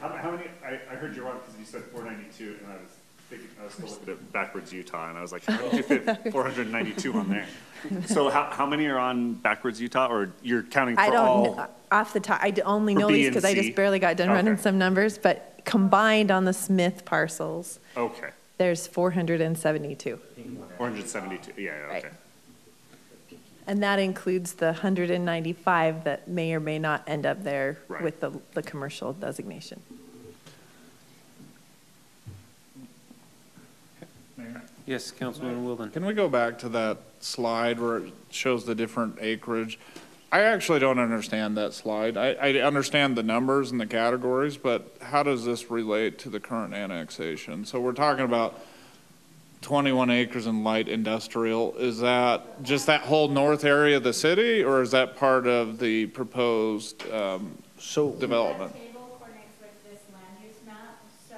How many, I heard you wrong because you said 492, and I was thinking, I was still looking at backwards Utah, and I was like, how did you fit 492 on there? So how many are on backwards Utah, or you're counting for all? Know, off the top, I only know these because I just barely got done running some numbers, but combined on the Smith parcels, Okay. there's 472. 472, yeah, okay. Right. And that includes the 195 that may or may not end up there with the commercial designation. Mayor? Yes, Councilman Wilden. Can we go back to that slide where it shows the different acreage? I actually don't understand that slide. I understand the numbers and the categories, but how does this relate to the current annexation? So we're talking about 21 acres in light industrial. Is that just that whole north area of the city, or is that part of the proposed development? That table coordinates with this land use map. So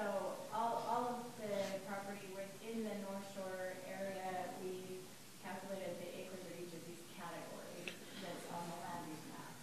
all of the property within the North Shore area, we calculated the acres of each of these categories that's on the land use map.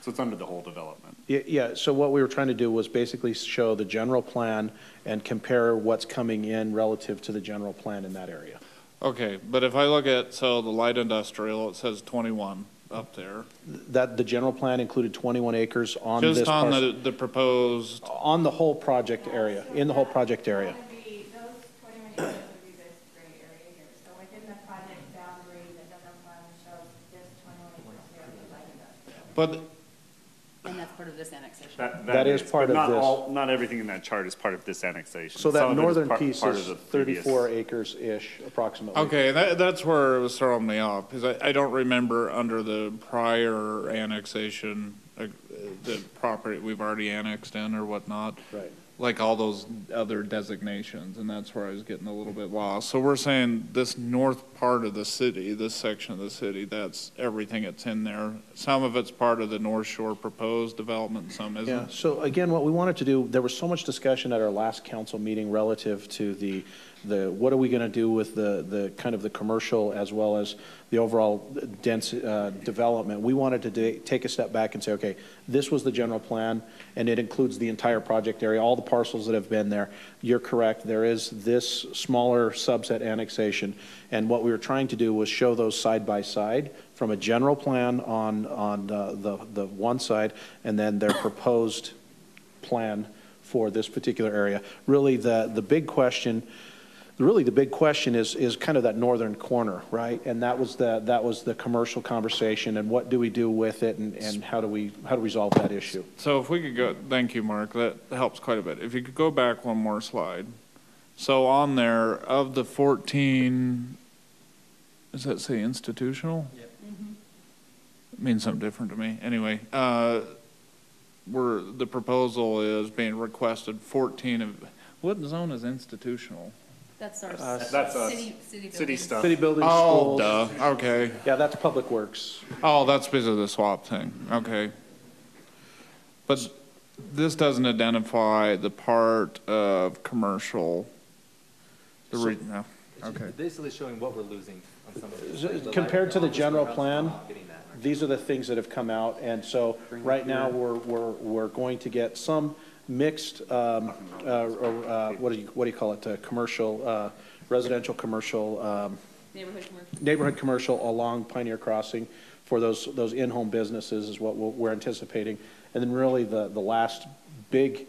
So it's under the whole development. Yeah, so what we were trying to do was basically show the general plan and compare what's coming in relative to the general plan in that area. Okay, but if I look at, so the light industrial, it says 21 up there. That, the general plan included 21 acres on this Just on parcel. the proposed. On the whole project area, in the whole project area. Those 21 acres would be this gray area here. So within the project boundary, the general plan shows this 21 acres here in the light industrial. But And that's part of this annexation. That is part of this. Not everything in that chart is part of this annexation. So Some that of it is northern part piece of is the previous- 34 acres-ish approximately. okay, that's where it was throwing me off, because I don't remember under the prior annexation, the property we've already annexed in or whatnot. Right. Like all those other designations, and that's where I was getting a little bit lost. So we're saying this north part of the city, this section of the city, that's everything that's in there. Some of it's part of the North Shore proposed development, some isn't. Yeah, so again, what we wanted to do, there was so much discussion at our last council meeting relative to the what are we going to do with the kind of the commercial as well as the overall dense development. We wanted to take a step back and say, okay, this was the general plan, and it includes the entire project area, all the parcels that have been there. You're correct, there is this smaller subset annexation, and what we were trying to do was show those side by side from a general plan on the one side, and then their proposed plan for this particular area. Really, the big question. Really, the big question is kind of that northern corner, right? And that was the commercial conversation, and what do we do with it, and how do we resolve that issue? So if we could go, thank you, Mark, that helps quite a bit. If you could go back one more slide. So on there, of the 14, does that say institutional? Yep. It means something different to me. Anyway, where the proposal is being requested 14 of, what zone is institutional? That's our That's city stuff. City buildings, Oh, schools. duh, okay. Yeah, that's Public Works. Oh, that's because of the swap thing, okay. But this doesn't identify the part of commercial, no, okay. Basically showing what we're losing on some of these. Compared to the general plan, these are the things that have come out, and so right now we're going to get some mixed, what do you call it? Commercial, residential commercial, neighborhood commercial along Pioneer Crossing for those in-home businesses is what we're anticipating, and then really the last big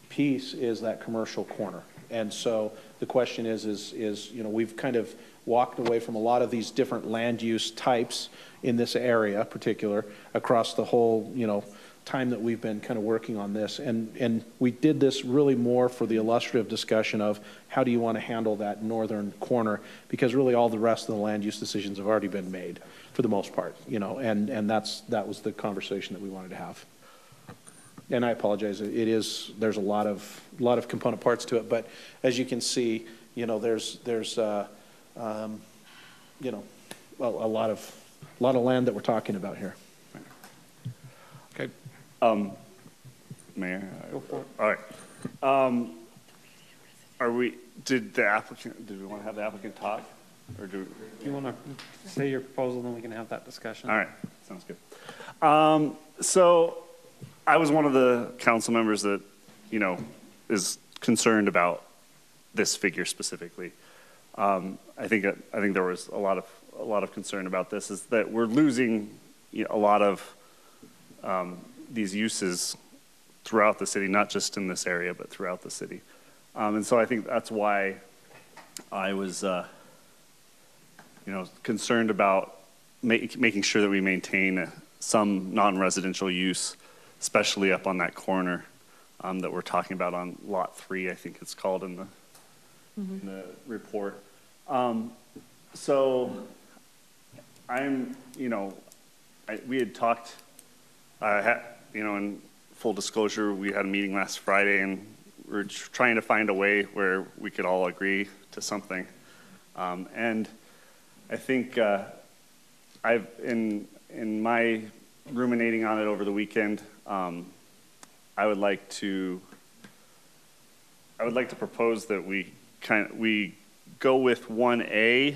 piece is that commercial corner. And so the question is you know, we've kind of walked away from a lot of these different land use types in this area, particular across the whole, you know, time that we've been kind of working on this, and we did this really more for the illustrative discussion of how do you want to handle that northern corner, because really all the rest of the land use decisions have already been made for the most part, you know, and that was the conversation that we wanted to have. And I apologize, there's a lot of component parts to it, but as you can see, you know, there's you know, a lot of land that we're talking about here. Okay. Mayor? Go for it. All right. Did we want to have the applicant talk? Or do you want to say your proposal, then we can have that discussion? All right, sounds good. So I was one of the council members that, you know, is concerned about this figure specifically. I think there was a lot of concern about this, is that we're losing, you know, a lot of these uses throughout the city, not just in this area, but throughout the city. And so I think that's why I was, you know, concerned about making sure that we maintain some non-residential use, especially up on that corner that we're talking about on Lot 3, I think it's called in the report. So I'm, we had talked, in full disclosure, we had a meeting last Friday, and we're trying to find a way where we could all agree to something. And I think I've, in my ruminating on it over the weekend, I would like to propose that we go with 1A,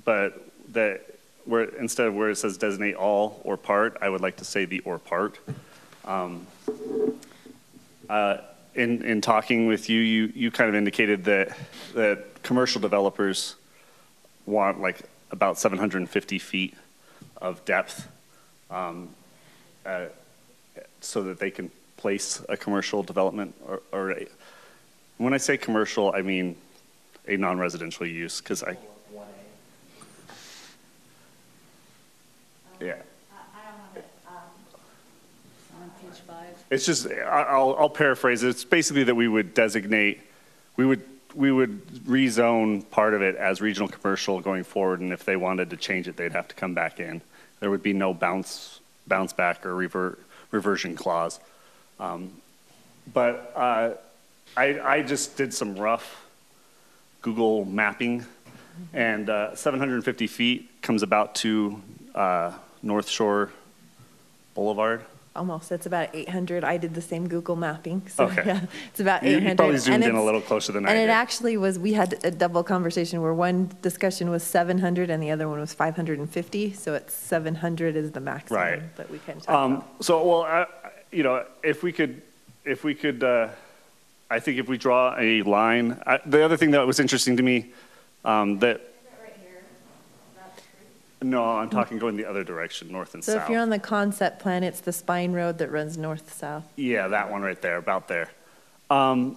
but that instead of where it says designate all or part, I would like to say the or part. In talking with you, you kind of indicated that commercial developers want like about 750 feet of depth so that they can place a commercial development or when I say commercial, I mean a non-residential use, because yeah. It's just, I'll paraphrase it. It's basically that we would designate, we would rezone part of it as regional commercial going forward, and if they wanted to change it, they'd have to come back in. There would be no bounce back or reversion clause. But I just did some rough Google mapping, and 750 feet comes about to North Shore Boulevard. Almost. It's about 800. I did the same Google mapping. So okay. Yeah, it's about 800. You probably zoomed in a little closer than I did. And it actually was, we had a double conversation where one discussion was 700 and the other one was 550. So it's 700 is the maximum that we can talk about. So, well, if we could, I think if we draw a line, the other thing that was interesting to me, no, I'm talking going the other direction, north and south. So if you're on the concept plan, it's the spine road that runs north-south. Yeah, that one right there, about there. In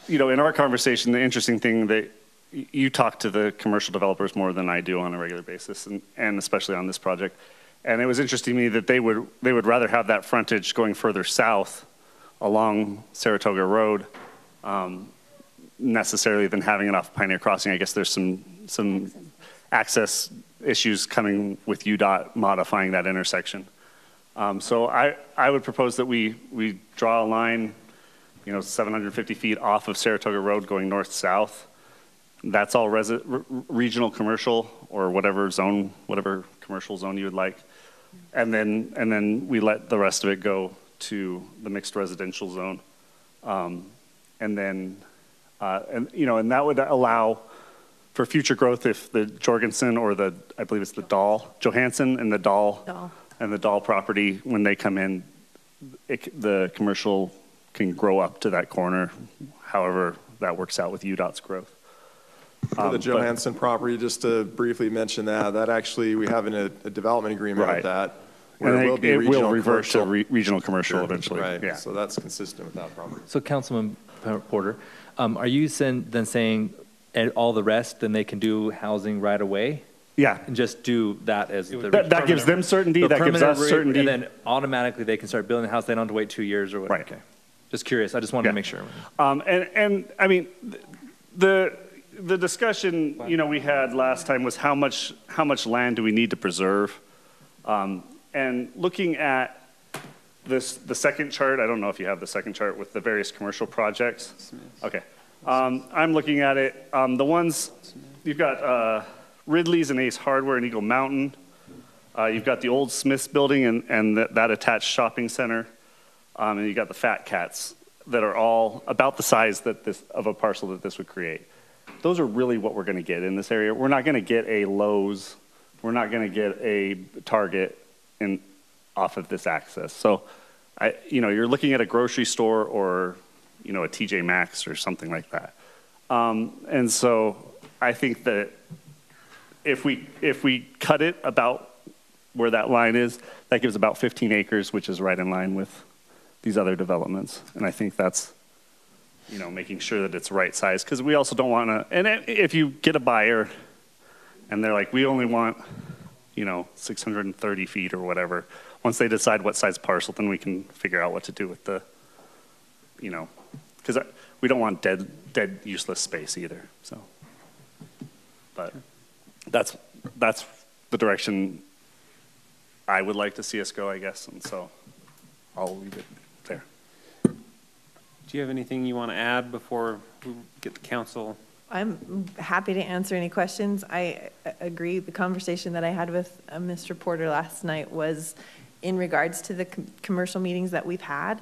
our conversation, the interesting thing that you talk to the commercial developers more than I do on a regular basis, and especially on this project. And it was interesting to me that they would rather have that frontage going further south along Saratoga Road necessarily than having it off Pioneer Crossing. I guess there's some access issues coming with UDOT modifying that intersection. So I would propose that we draw a line, 750 feet off of Saratoga Road going north-south. That's all regional commercial or whatever commercial zone you would like. And then we let the rest of it go to the mixed residential zone. And that would allow for future growth if the Jorgensen or I believe it's the Dahl, Johansson and the Dahl and the Dahl property, when they come in, the commercial can grow up to that corner, however that works out with UDOT's growth. For the Johansson property, just to briefly mention that actually we have a development agreement with that. Where and it will revert to regional commercial eventually. Right, yeah. So that's consistent with that property. So Councilman Porter, are you then saying all the rest, then they can do housing right away? Yeah. And just do that as that gives them certainty, that gives us certainty. And then automatically they can start building the house. They don't have to wait 2 years or whatever. Right. Okay. Just curious. I just wanted to make sure. And I mean, the discussion, we had last time was how much land do we need to preserve? And looking at the second chart, I don't know if you have the second chart with the various commercial projects. Okay. I'm looking at it. The ones, you've got Ridley's and Ace Hardware and Eagle Mountain. You've got the old Smith's building and that attached shopping center. And you got the Fat Cats that are all about the size of a parcel that this would create. Those are really what we're going to get in this area. We're not going to get a Lowe's. We're not going to get a Target off of this access. So, you're looking at a grocery store or, a TJ Maxx or something like that. And so I think that if we cut it about where that line is, that gives about 15 acres, which is right in line with these other developments. And I think that's, making sure that it's right size, because we also don't want to, and if you get a buyer And they're like, we only want, 630 feet or whatever. Once they decide what size parcel, then we can figure out what to do with the, because we don't want dead, useless space either. So, but that's the direction I would like to see us go, I guess. And so I'll leave it there. Do you have anything you want to add before we get the council? I'm happy to answer any questions. I agree. The conversation that I had with Mr. Porter last night was in regards to the commercial meetings that we've had.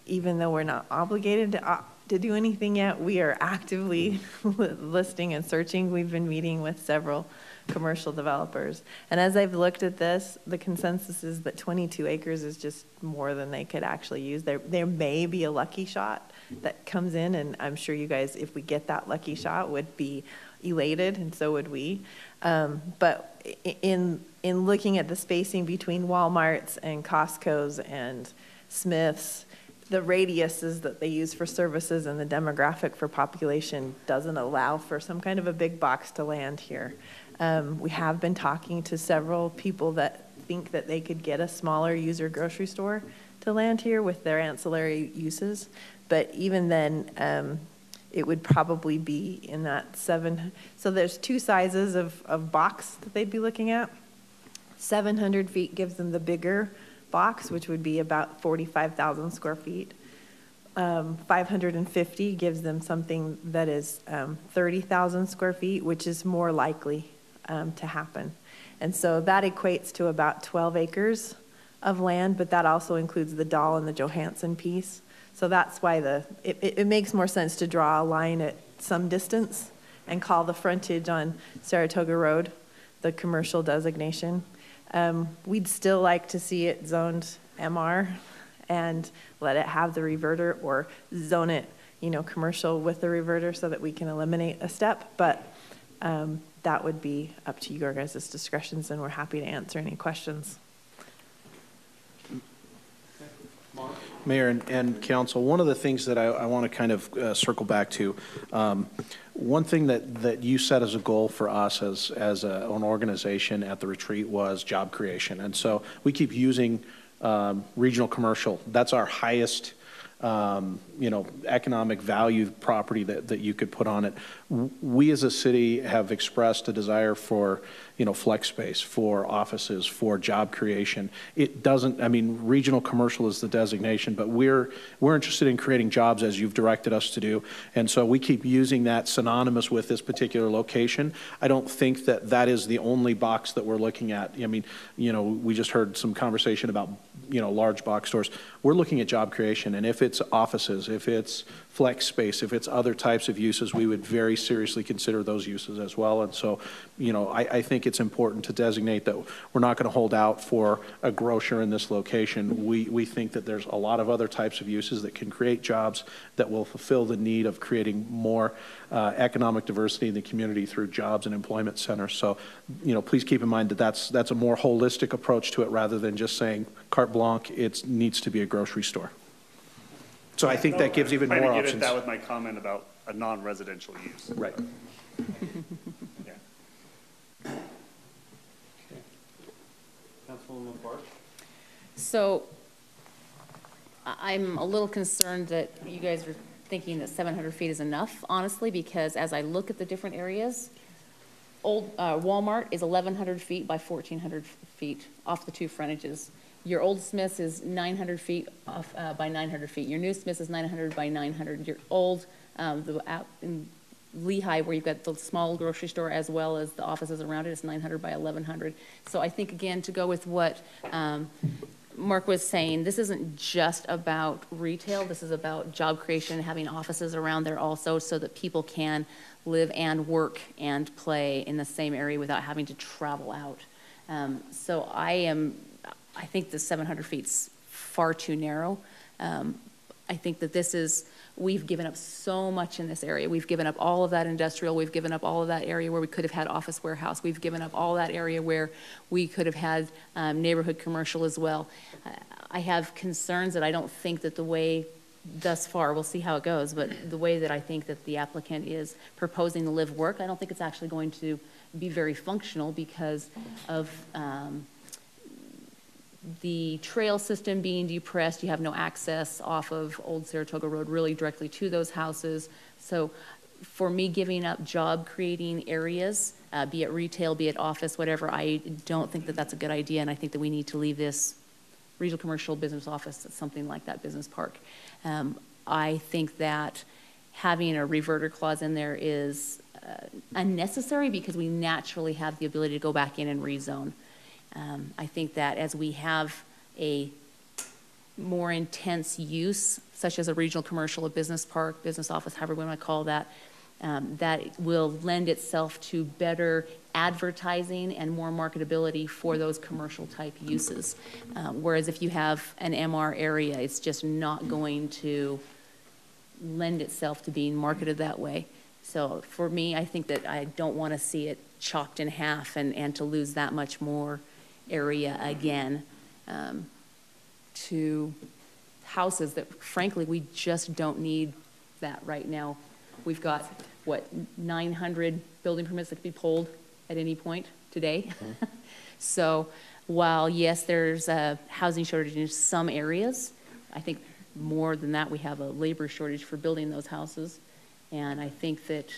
Even though we're not obligated to do anything yet, we are actively listing and searching. We've been meeting with several commercial developers. And as I've looked at this, the consensus is that 22 acres is just more than they could actually use. There may be a lucky shot that comes in, and I'm sure you guys, if we get that lucky shot, would be elated, and so would we. But in looking at the spacing between Walmarts and Costco's and Smith's, the radiuses that they use for services and the demographic for population doesn't allow for some kind of a big box to land here. We have been talking to several people that think that they could get a smaller user grocery store to land here with their ancillary uses. But even then, it would probably be in that 7. So there's 2 sizes of box that they'd be looking at. 700 feet gives them the bigger box, which would be about 45,000 square feet. 550 gives them something that is 30,000 square feet, which is more likely to happen. And so that equates to about 12 acres of land, but that also includes the Dahl and the Johansson piece. So that's why it makes more sense to draw a line at some distance and call the frontage on Saratoga Road the commercial designation. We'd still like to see it zoned MR and let it have the reverter, or zone it, commercial with the reverter so that we can eliminate a step. But that would be up to your guys' discretions, and we're happy to answer any questions. Mayor and council, one of the things that I want to kind of circle back to, one thing that you set as a goal for us as an organization at the retreat was job creation. And so we keep using regional commercial. That's our highest economic value property that you could put on it. We as a city have expressed a desire for, flex space, for offices, for job creation. It doesn't, regional commercial is the designation, but we're interested in creating jobs as you've directed us to do. And so we keep using that synonymous with this particular location. I don't think that is the only box that we're looking at. We just heard some conversation about, large box stores. We're looking at job creation, and if it's offices, if it's flex space, if it's other types of uses, we would very seriously consider those uses as well. And so, I think it's important to designate that we're not going to hold out for a grocer in this location. We think that there's a lot of other types of uses that can create jobs that will fulfill the need of creating more economic diversity in the community through jobs and employment centers. So, please keep in mind that that's a more holistic approach to it rather than just saying carte blanche, it needs to be a grocery store. So I think that gives even more options. I get at that with my comment about a non-residential use. Right. Yeah. Okay. Councilwoman Barth? So I'm a little concerned that you guys are thinking that 700 feet is enough, honestly, because as I look at the different areas, old Walmart is 1,100 feet by 1,400 feet off the 2 frontages. Your old Smith's is 900 feet off, by 900 feet. Your new Smith's is 900 by 900. Your old, in Lehigh, where you've got the small grocery store as well as the offices around it, is 900 by 1,100. So I think, again, to go with what Mark was saying, this isn't just about retail. This is about job creation, having offices around there also so that people can live and work and play in the same area without having to travel out. So I think the 700 feet's far too narrow. I think that we've given up so much in this area. We've given up all of that industrial. We've given up all of that area where we could have had office warehouse. We've given up all that area where we could have had neighborhood commercial as well. I have concerns that I don't think that the way thus far, we'll see how it goes, but the way that I think that the applicant is proposing to live work, I don't think it's actually going to be very functional because of the trail system being depressed. You have no access off of Old Saratoga Road really directly to those houses. So for me, giving up job creating areas, be it retail, be it office, whatever, I don't think that that's a good idea. And I think that we need to leave this regional commercial business office at something like that business park. I think that having a reverter clause in there is unnecessary because we naturally have the ability to go back in and rezone. I think that as we have a more intense use, such as a regional commercial, a business park, business office, however we want to call that, that will lend itself to better advertising and more marketability for those commercial type uses. Whereas if you have an MR area, it's just not going to lend itself to being marketed that way. So for me, I think that I don't want to see it chopped in half and to lose that much more area again to houses that frankly we just don't need that right now. We've got what, 900 building permits that could be pulled at any point today. So while yes, there's a housing shortage in some areas, I think more than that we have a labor shortage for building those houses. And I think that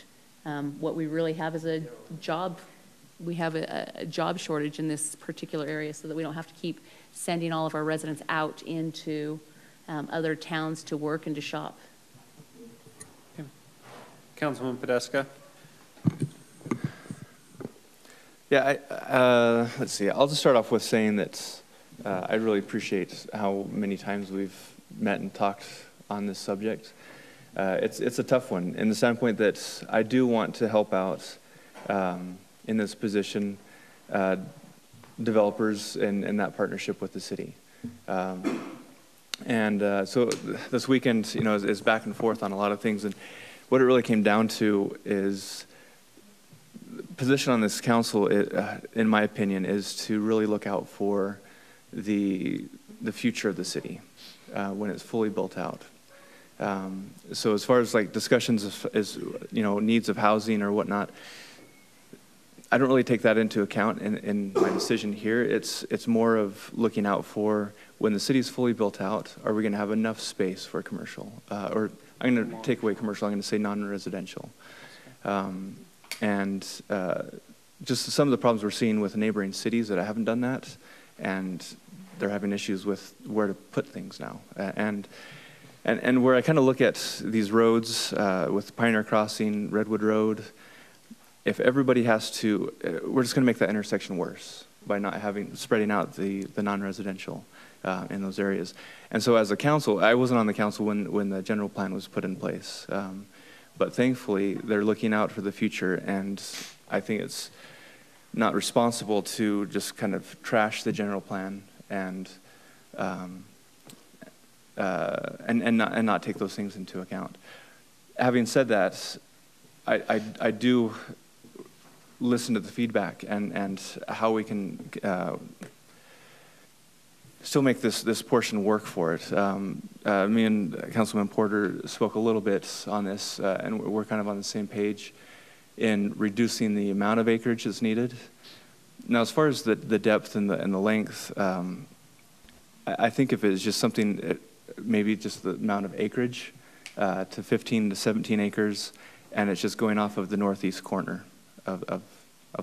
what we really have is a job. We have a job shortage in this particular area so that we don't have to keep sending all of our residents out into other towns to work and to shop. Okay. Councilman Podeska. Yeah, let's see. I'll just start off with saying that I really appreciate how many times we've met and talked on this subject. It's a tough one in the standpoint that I do want to help out in this position developers and that partnership with the city. So this weekend, is back and forth on a lot of things, and what it really came down to is position on this council, in my opinion, is to really look out for the future of the city when it's fully built out. So as far as like discussions as needs of housing or whatnot, I don't really take that into account in my decision here. It's more of looking out for when the city's fully built out, are we going to have enough space for commercial? Or I'm going to take away commercial, I'm going to say non-residential. Just some of the problems we're seeing with neighboring cities that haven't done that, and they're having issues with where to put things now. And where I kind of look at these roads with Pioneer Crossing, Redwood Road, if everybody has to, we're just going to make that intersection worse by not spreading out the non-residential in those areas. And so as a council, I wasn't on the council when the general plan was put in place. But thankfully, they're looking out for the future, and I think it's not responsible to just kind of trash the general plan and not take those things into account. Having said that, I do listen to the feedback and how we can still make this portion work for it. Me and Councilman Porter spoke a little bit on this, and we're kind of on the same page in reducing the amount of acreage that's needed. Now, as far as the depth and the length, I think if it's just something, maybe just the amount of acreage to 15 to 17 acres, and it's just going off of the northeast corner of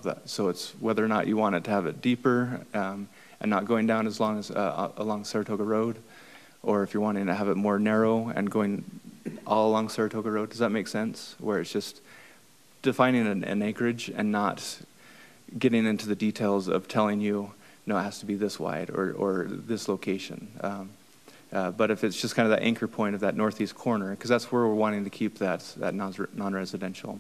that. So it's whether or not you want it to have it deeper and not going down as long as along Saratoga Road, or if you're wanting to have it more narrow and going all along Saratoga Road. Does that make sense? Where it's just defining an acreage and not getting into the details of telling you, no, it has to be this wide or this location. But if it's just kind of that anchor point of that northeast corner, because that's where we're wanting to keep that non-residential.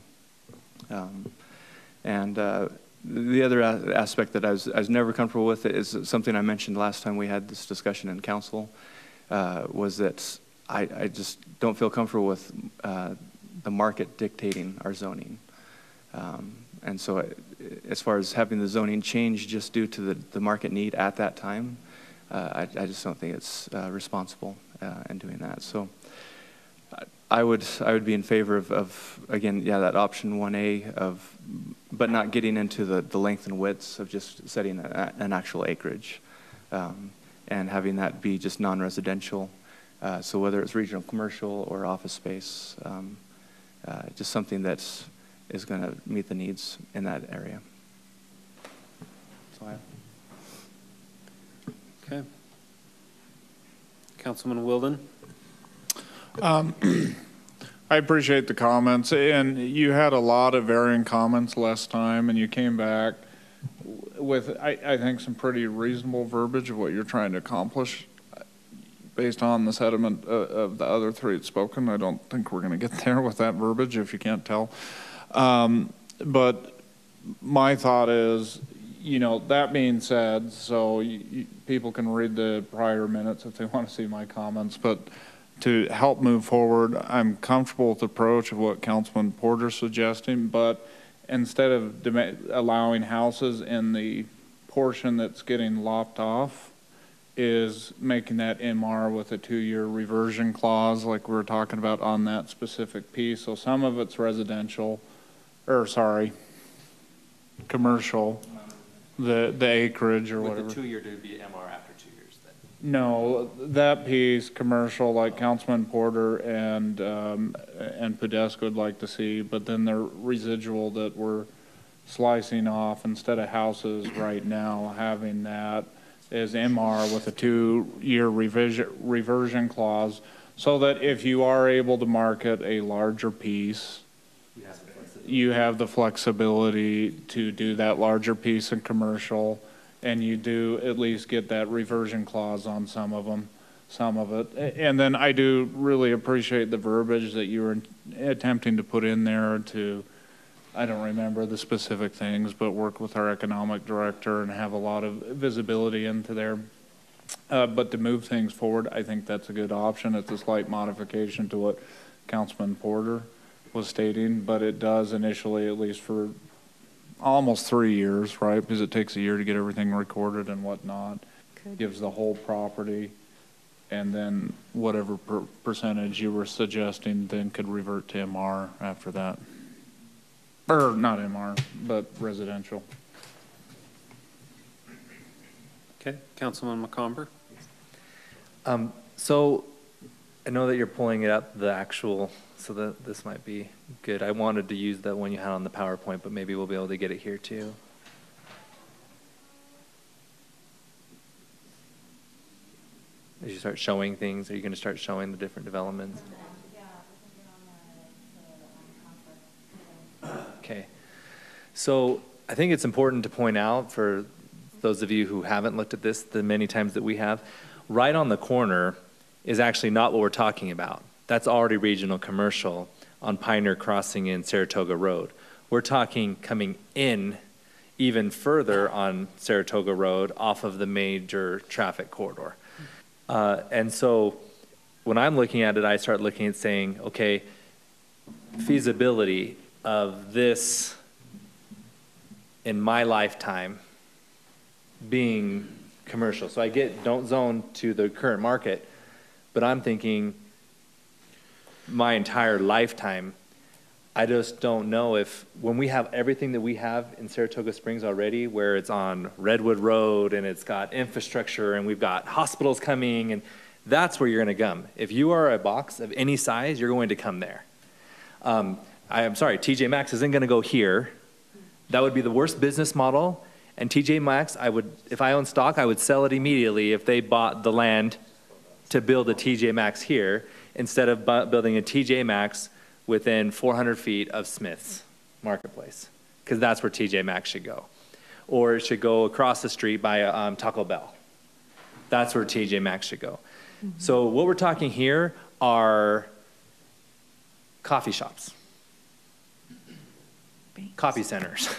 The other aspect that I was never comfortable with is something I mentioned last time we had this discussion in council, was that I just don't feel comfortable with the market dictating our zoning. And so as far as having the zoning change just due to the market need at that time, I just don't think it's responsible in doing that. So I would be in favor of again, yeah, that option 1A of, but not getting into the length and widths of just setting an actual acreage, and having that be just non-residential. So whether it's regional commercial or office space, just something that is going to meet the needs in that area. So Okay. Councilman Wilden? I appreciate the comments, and you had a lot of varying comments last time, and you came back with, I think, some pretty reasonable verbiage of what you're trying to accomplish. Based on the sentiment of the other three that's spoken, I don't think we're going to get there with that verbiage, if you can't tell. But my thought is, you know, that being said, so people can read the prior minutes if they want to see my comments, but to help move forward, I'm comfortable with the approach of what Councilman Porter's suggesting, but instead of allowing houses in the portion that's getting lopped off, is making that MR with a 2-year reversion clause like we were talking about on that specific piece. So some of it's residential, or sorry, commercial, the acreage or whatever. With the 2-year to be MR after 2 years then? No, that piece, commercial, like Councilman Porter and Podesta would like to see, but then the residual that we're slicing off instead of houses right now, having that is MR with a 2-year reversion clause, so that if you are able to market a larger piece, you have the flexibility to do that larger piece in commercial, and you do at least get that reversion clause on some of them, some of it. And then I do really appreciate the verbiage that you were attempting to put in there to, I don't remember the specific things, but work with our economic director and have a lot of visibility into there. But to move things forward, I think that's a good option. It's a slight modification to what Councilman Porter was stating, but it does initially, at least for almost 3 years, right? Because it takes a year to get everything recorded and whatnot. Gives the whole property, and then whatever percentage you were suggesting then could revert to MR after that. Or not MR, but residential. Okay, Councilman McComber? So I know that you're pulling it up, the actual, so that this might be good. I wanted to use that one you had on the PowerPoint, but maybe we'll be able to get it here too. As you start showing things, are you going to start showing the different developments? Okay. So I think it's important to point out for those of you who haven't looked at this the many times that we have, right on the corner is actually not what we're talking about. That's already regional commercial on Pioneer Crossing in Saratoga Road. We're talking coming in even further on Saratoga Road off of the major traffic corridor. And so when I'm looking at it, I start looking at saying, okay, feasibility of this in my lifetime being commercial. So I get, don't zone to the current market, but I'm thinking my entire lifetime, I just don't know if, when we have everything that we have in Saratoga Springs already, where it's on Redwood Road and it's got infrastructure and we've got hospitals coming, and that's where you're going to come. If you are a box of any size, you're going to come there. I'm sorry, TJ Maxx isn't going to go here. That would be the worst business model. And TJ Maxx, I would, if I owned stock, I would sell it immediately if they bought the land to build a TJ Maxx here, instead of building a TJ Maxx within 400 feet of Smith's Marketplace, because that's where TJ Maxx should go. Or it should go across the street by Taco Bell. That's where TJ Maxx should go. Mm-hmm. So what we're talking here are coffee shops, coffee centers,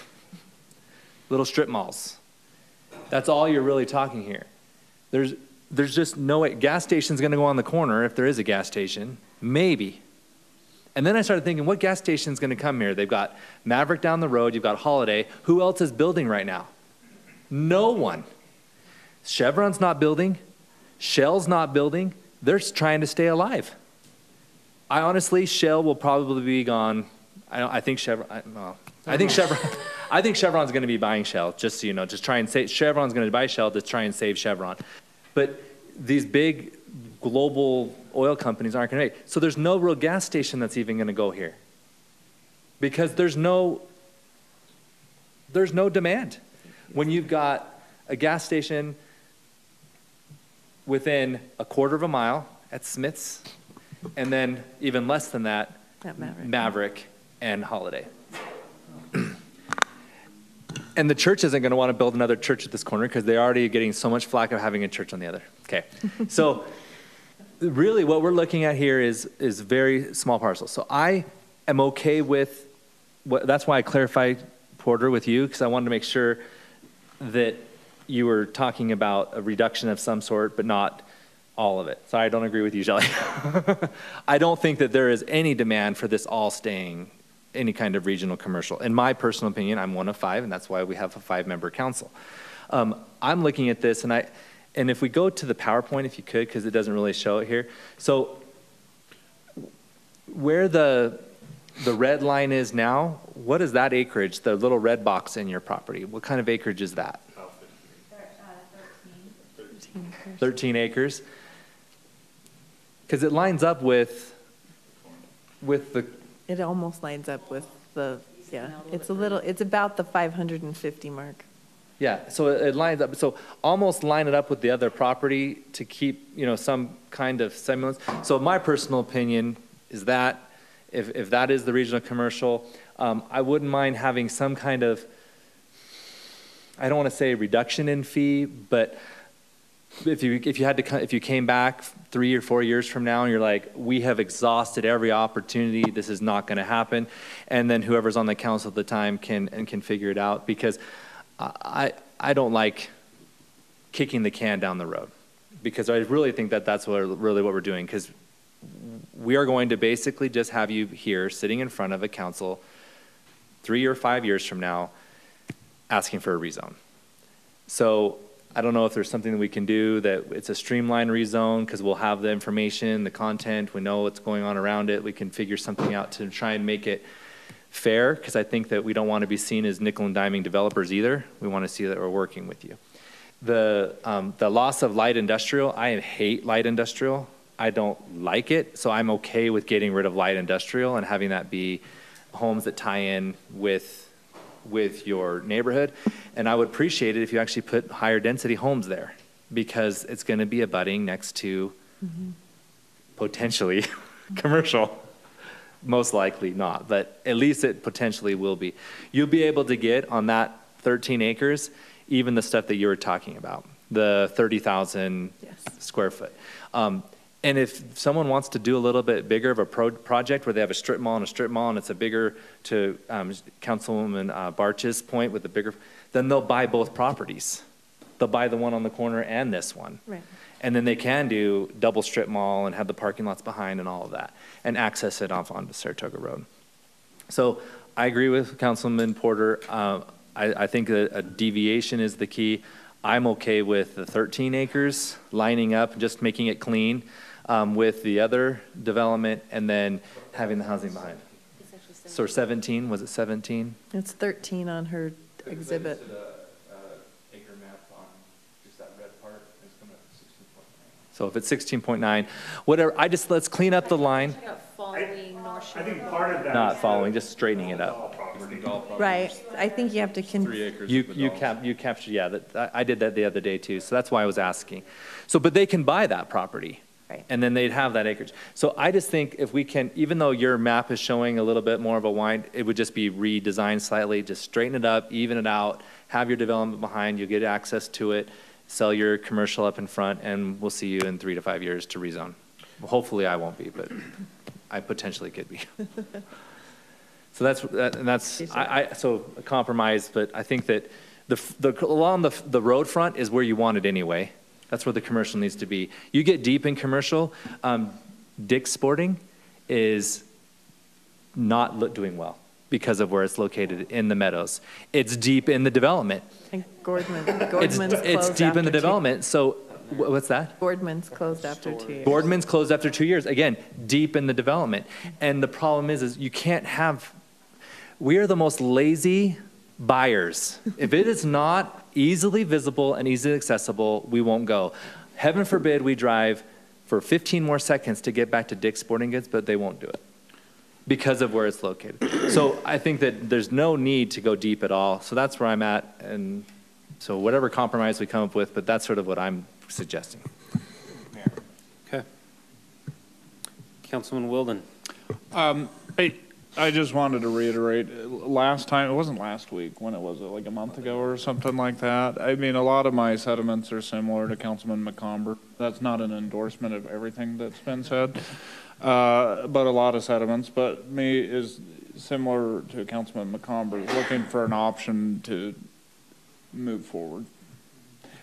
little strip malls. That's all you're really talking here. There's just no way. Gas station's going to go on the corner if there is a gas station, maybe. And then I started thinking, what gas station's going to come here? They've got Maverick down the road. You've got Holiday. Who else is building right now? No one. Chevron's not building. Shell's not building. They're trying to stay alive. I honestly, Shell will probably be gone. I think Chevron, I think Chevron's going to be buying Shell, just so you know, just try and say, Chevron's going to buy Shell to try and save Chevron. But these big global oil companies aren't going to make. So there's no real gas station that's even going to go here. Because there's no demand. When you've got a gas station within a quarter of a mile at Smith's, and then even less than that, At Maverick and Holiday. And the church isn't going to want to build another church at this corner because they're already getting so much flack of having a church on the other. Okay, so really what we're looking at here is very small parcels. So I am okay with, that's why I clarified, Porter, with you, because I wanted to make sure that you were talking about a reduction of some sort, but not all of it. Sorry, I don't agree with you, Shelley. I don't think that there is any demand for this all staying any kind of regional commercial. In my personal opinion, I'm one of 5, and that's why we have a 5-member council. I'm looking at this, and if we go to the PowerPoint, if you could, because it doesn't really show it here. So where the red line is now, what is that acreage, the little red box in your property? What kind of acreage is that? 13 acres. Because it lines up with the... It almost lines up with the, it's about the 550 mark. Yeah, so it lines up. So almost line it up with the other property to keep, some kind of semblance. So my personal opinion is that if that is the regional commercial, I wouldn't mind having some kind of, I don't want to say reduction in fee, but if you came back 3 or 4 years from now and you're like, we have exhausted every opportunity, this is not going to happen, and then whoever's on the council at the time can figure it out, because I don't like kicking the can down the road, because I really think that that's really what we're doing, because we are going to basically just have you here sitting in front of a council 3 or 5 years from now asking for a rezone. So I don't know if there's something that we can do that it's a streamlined rezone, because we'll have the information, the content, we know what's going on around it. We can figure something out to try and make it fair, because I think that we don't want to be seen as nickel and diming developers either. We want to see that we're working with you. The loss of light industrial, I hate light industrial. I don't like it, so I'm okay with getting rid of light industrial and having that be homes that tie in with your neighborhood. And I would appreciate it if you actually put higher density homes there, because it's going to be abutting next to potentially commercial. Most likely not, but at least it potentially will be. You'll be able to get on that 13 acres, even the stuff that you were talking about, the 30,000 square foot. And if someone wants to do a little bit bigger of a project where they have a strip mall and it's a bigger, to Councilwoman Barch's point with the bigger, then they'll buy both properties. They'll buy the one on the corner and this one. Right. And then they can do double strip mall and have the parking lots behind and all of that, and access it off onto Saratoga Road. So I agree with Councilman Porter. I think that a deviation is the key. I'm okay with the 13 acres lining up, just making it clean with the other development, and then having the housing behind. So 17, was it 17? It's 13 on her exhibit. Acre map on just that red part. It's coming up to 16.9. So if it's 16.9, whatever, let's clean up the line. I think part of that Not following, just straightening it up. Right. I think you have to. 3 acres. You captured, yeah, I did that the other day too, so that's why I was asking. So, but they can buy that property. Right. And then they'd have that acreage. So I just think if we can, even though your map is showing a little bit more of a wind, it would just be redesigned slightly, just straighten it up, even it out, have your development behind, you'll get access to it, sell your commercial up in front, and we'll see you in 3 to 5 years to rezone. Well, hopefully I won't be, but I potentially could be. So so a compromise, but I think that along the road front is where you want it anyway. That's where the commercial needs to be. You get deep in commercial, Dick's Sporting is not doing well because of where it's located in the meadows. It's deep in the development. And Gordman's It's deep in the development. So What's that? Boardman's closed after 2 years. Boardman's closed after 2 years. Again, deep in the development. And the problem is you can't have, we are the most lazy buyers. If it is not easily visible and easily accessible, we won't go. Heaven forbid we drive for 15 more seconds to get back to Dick's Sporting Goods, but they won't do it because of where it's located. So I think that there's no need to go deep at all. So that's where I'm at. And so whatever compromise we come up with, but that's sort of what I'm suggesting. Okay. Councilman Wilden. I just wanted to reiterate, last time, it wasn't last week, when it was, like a month ago or something like that? I mean, a lot of my sentiments are similar to Councilman McComber. That's not an endorsement of everything that's been said, but a lot of sentiments. But me is similar to Councilman McComber, looking for an option to move forward.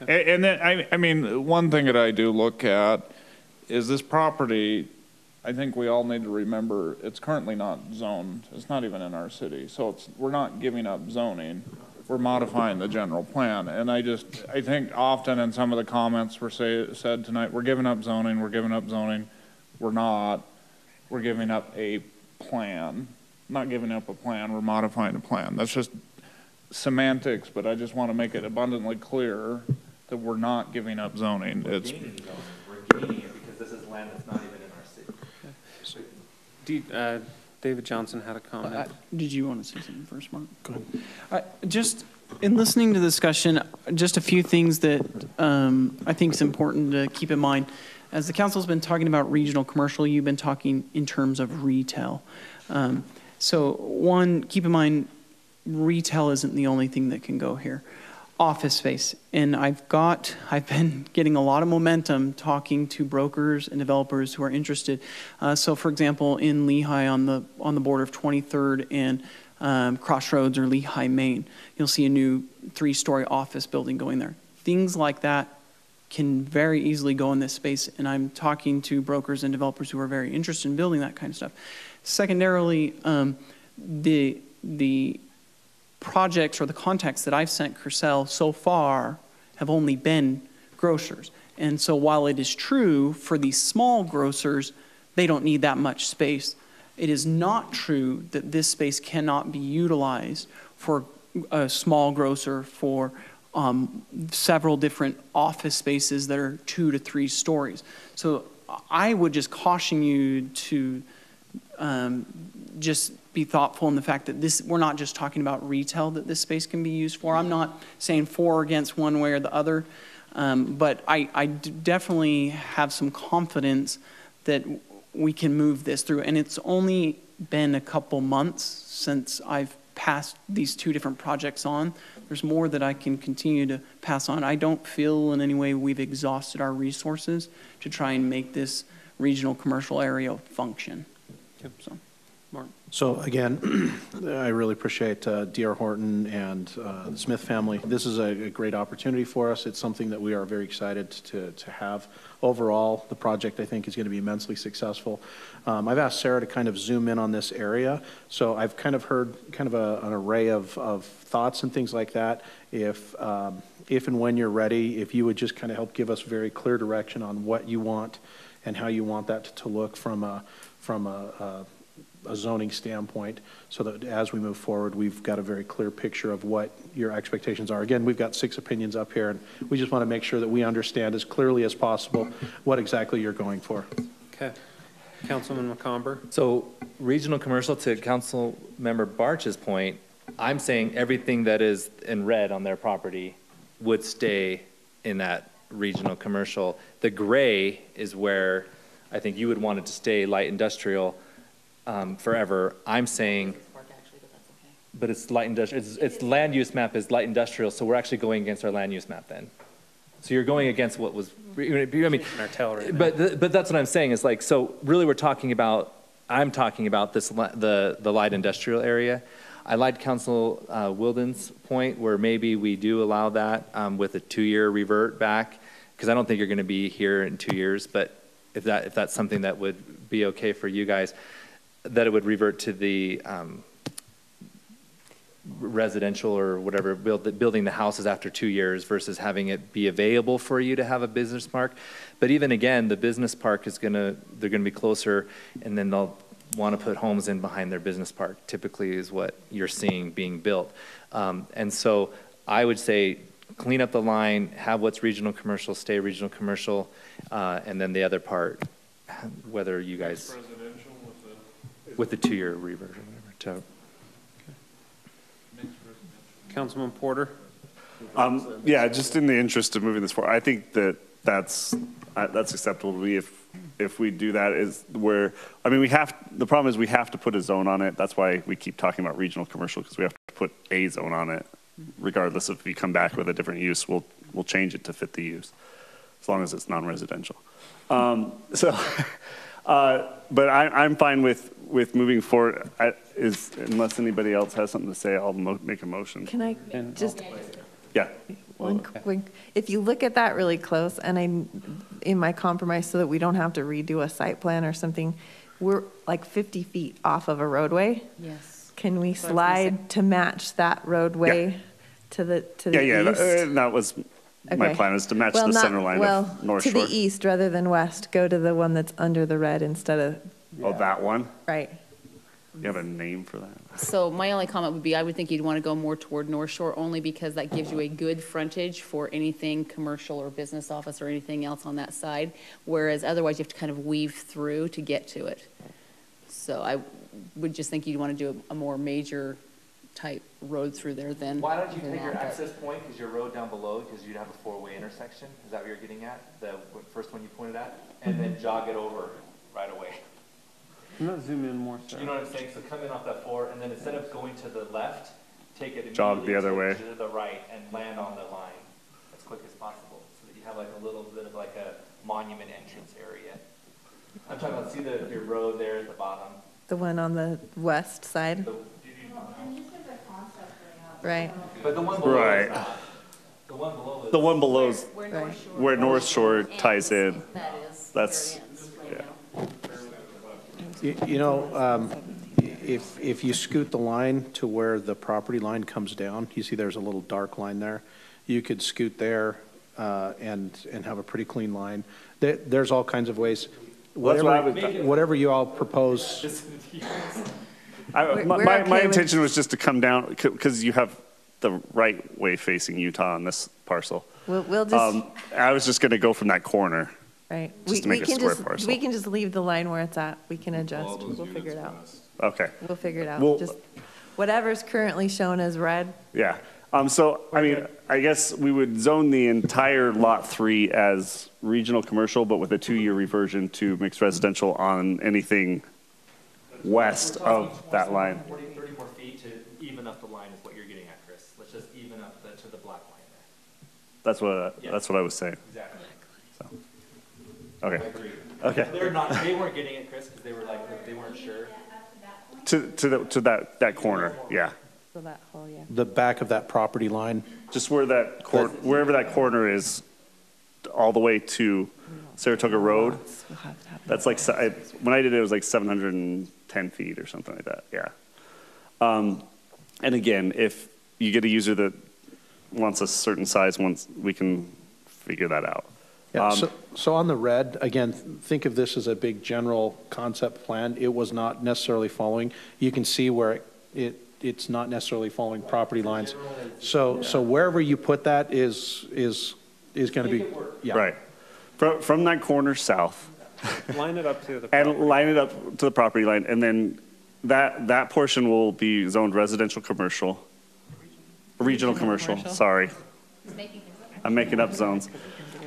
And then, I mean, one thing that I do look at is this property. I think we all need to remember it's currently not zoned. It's not even in our city. So we're not giving up zoning. We're modifying the general plan. And I think often in some of the comments were said tonight, we're giving up zoning, we're giving up zoning. We're not. We're giving up a plan. Not giving up a plan, we're modifying a plan. That's just semantics, but I just want to make it abundantly clear that we're not giving up zoning. We're gaining it because this is land that's not even in our city. David Johnson had a comment. Did you want to say something first, Mark? Go ahead. Just in listening to the discussion, just a few things that I think is important to keep in mind. As the council's been talking about regional commercial, you've been talking in terms of retail. So one, keep in mind, retail isn't the only thing that can go here. Office space, and I've been getting a lot of momentum talking to brokers and developers who are interested. So, for example, in Lehigh on the border of 23rd and Crossroads or Lehigh, Maine, you'll see a new 3-story office building going there. Things like that can very easily go in this space, and I'm talking to brokers and developers who are very interested in building that kind of stuff. Secondarily, the projects or the contacts that I've sent Crissell so far have only been grocers. And so while it is true for these small grocers, they don't need that much space, it is not true that this space cannot be utilized for a small grocer for several different office spaces that are 2 to 3 stories. So I would just caution you to just be thoughtful in the fact that we're not just talking about retail that this space can be used for. I'm not saying for or against one way or the other, but I definitely have some confidence that we can move this through. And it's only been a couple months since I've passed these 2 different projects on. There's more that I can continue to pass on. I don't feel in any way we've exhausted our resources to try and make this regional commercial area function. So, Mark. So again, I really appreciate D.R. Horton and the Smith family. This is a great opportunity for us. It's something that we are very excited to have. Overall, the project, I think, is going to be immensely successful. I've asked Sarah to kind of zoom in on this area. So I've kind of heard kind of an array of thoughts and things like that. If and when you're ready, if you would just kind of help give us very clear direction on what you want and how you want that to look from a zoning standpoint, so that as we move forward, we've got a very clear picture of what your expectations are. Again, we've got 6 opinions up here, and we just want to make sure that we understand as clearly as possible what exactly you're going for. Okay. Councilman McComber. So regional commercial, to Council Member Barch's point, I'm saying everything that is in red on their property would stay in that regional commercial. The gray is where I think you would want it to stay light industrial forever. I'm saying, but it's light industrial. Its land use map is light industrial, so we're actually going against our land use map then. So you're going against what was, I mean, but that's what I'm saying is like, so really we're talking about, I'm talking about this, the light industrial area. I liked Council Wilden's point where maybe we do allow that with a 2-year revert back, because I don't think you're going to be here in 2 years, but if that's something that would be okay for you guys, that it would revert to the residential or whatever, building the houses after 2 years versus having it be available for you to have a business park. But even again, the business park is they're gonna be closer, and then they'll want to put homes in behind their business park, typically is what you're seeing being built. And so I would say clean up the line, have what's regional commercial, stay regional commercial, and then the other part, whether you guys, with the 2-year reversion, whatever. Councilman Porter? Yeah, just in the interest of moving this forward, I think that's acceptable to me if we do that. Is where, I mean, the problem is we have to put a zone on it. That's why we keep talking about regional commercial, because we have to put a zone on it. Regardless if we come back with a different use, we'll change it to fit the use, as long as it's non-residential. But I'm fine with moving forward. Unless anybody else has something to say, I'll make a motion. Can I just? Yeah. One quick, if you look at that really close, and in my compromise, so that we don't have to redo a site plan or something, we're like 50 feet off of a roadway. Yes. Can we slide to match that roadway to the east? That was my plan, is to match the center line of North Shore. To the east rather than west, go to the one that's under the red instead of. Oh, that one? Right. You have a name for that? So my only comment would be, I would think you'd want to go more toward North Shore, only because that gives you a good frontage for anything commercial or business office or anything else on that side, whereas otherwise you have to kind of weave through to get to it. So I would just think you'd want to do a more major type road through there than. Why don't you take your access point, because your road down below, because you'd have a 4-way intersection, is that what you're getting at? The first one you pointed at? And then jog it over right away. I'm not zoom in more, sir. You know what I'm saying? So come in off that 4, and then instead of going to the left, take it jog the other way to the right and land on the line as quick as possible, so that you have like a little bit of like a monument entrance area. I'm talking about, see your road there at the bottom? The one on the west side? Right. But the one below is not. The one below is where North Shore ties in. That's, yeah. If you scoot the line to where the property line comes down, you see there's a little dark line there. You could scoot there and have a pretty clean line. There's all kinds of ways. Whatever you all propose. My intention was just to come down, because you have the right way facing Utah on this parcel. We'll just. I was just going to go from that corner. Right. Just to make a square parcel. We can just leave the line where it's at. We can adjust. We'll figure it out. Okay. We'll figure it out. Just whatever's currently shown as red. Yeah. So, I mean, I guess we would zone the entire Lot 3 as regional commercial, but with a 2-year reversion to mixed residential on anything west of that line. 30 more feet to even up the line is what you're getting at, Chris. Let's just even up to the black line there. That's what I was saying. Exactly. So, okay. I agree. Okay. They weren't getting it, Chris, because they were like, they weren't sure. To that corner, yeah. So that whole, yeah. The back of that property line. Just where wherever that corner is, all the way to Saratoga Road. That's like, when I did it, it was like 710 feet or something like that, yeah. And again, if you get a user that wants a certain size, we can figure that out. Yeah, so on the red, again, think of this as a big general concept plan. It was not necessarily following. You can see where it's not necessarily following property lines. So wherever you put that is going to be, yeah. Right. From that corner south. Line it up to the property. And line it up to the property line, and then that portion will be zoned residential commercial. Regional commercial, sorry. I'm making up zones.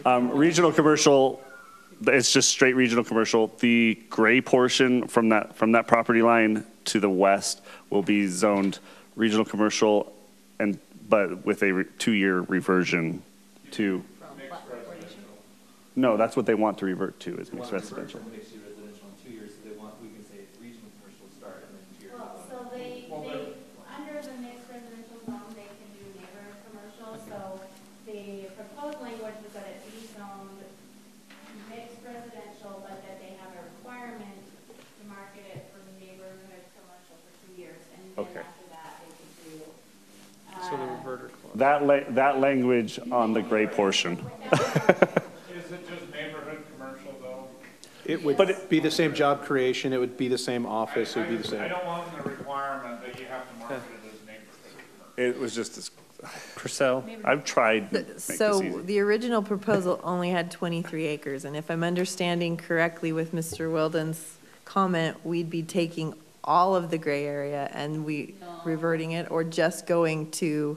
Regional commercial, it's just straight regional commercial. The gray portion from that property line to the west will be zoned regional commercial, but with a 2-year reversion to. No, that's what they want to revert to, is mixed residential. Mixed residential in 2 years, so we can say regional commercial start and then 2 years. Well, so they under the mixed residential zone, they can do neighborhood commercial. So the proposed language was that it be zoned mixed residential, but that they have a requirement to market it for neighborhood commercial for 2 years, and then after that they can do that language on the gray portion. Is it just neighborhood commercial though? It would be the same job creation, it would be the same office, it would be the I same. don't want the requirement that you have to market it as neighborhood. It was just as, Purcell? I've tried to make this So easy. the original proposal only had 23 acres, and if I'm understanding correctly with Mr. Wilden's comment, we'd be taking all of the gray area and reverting it, or just going to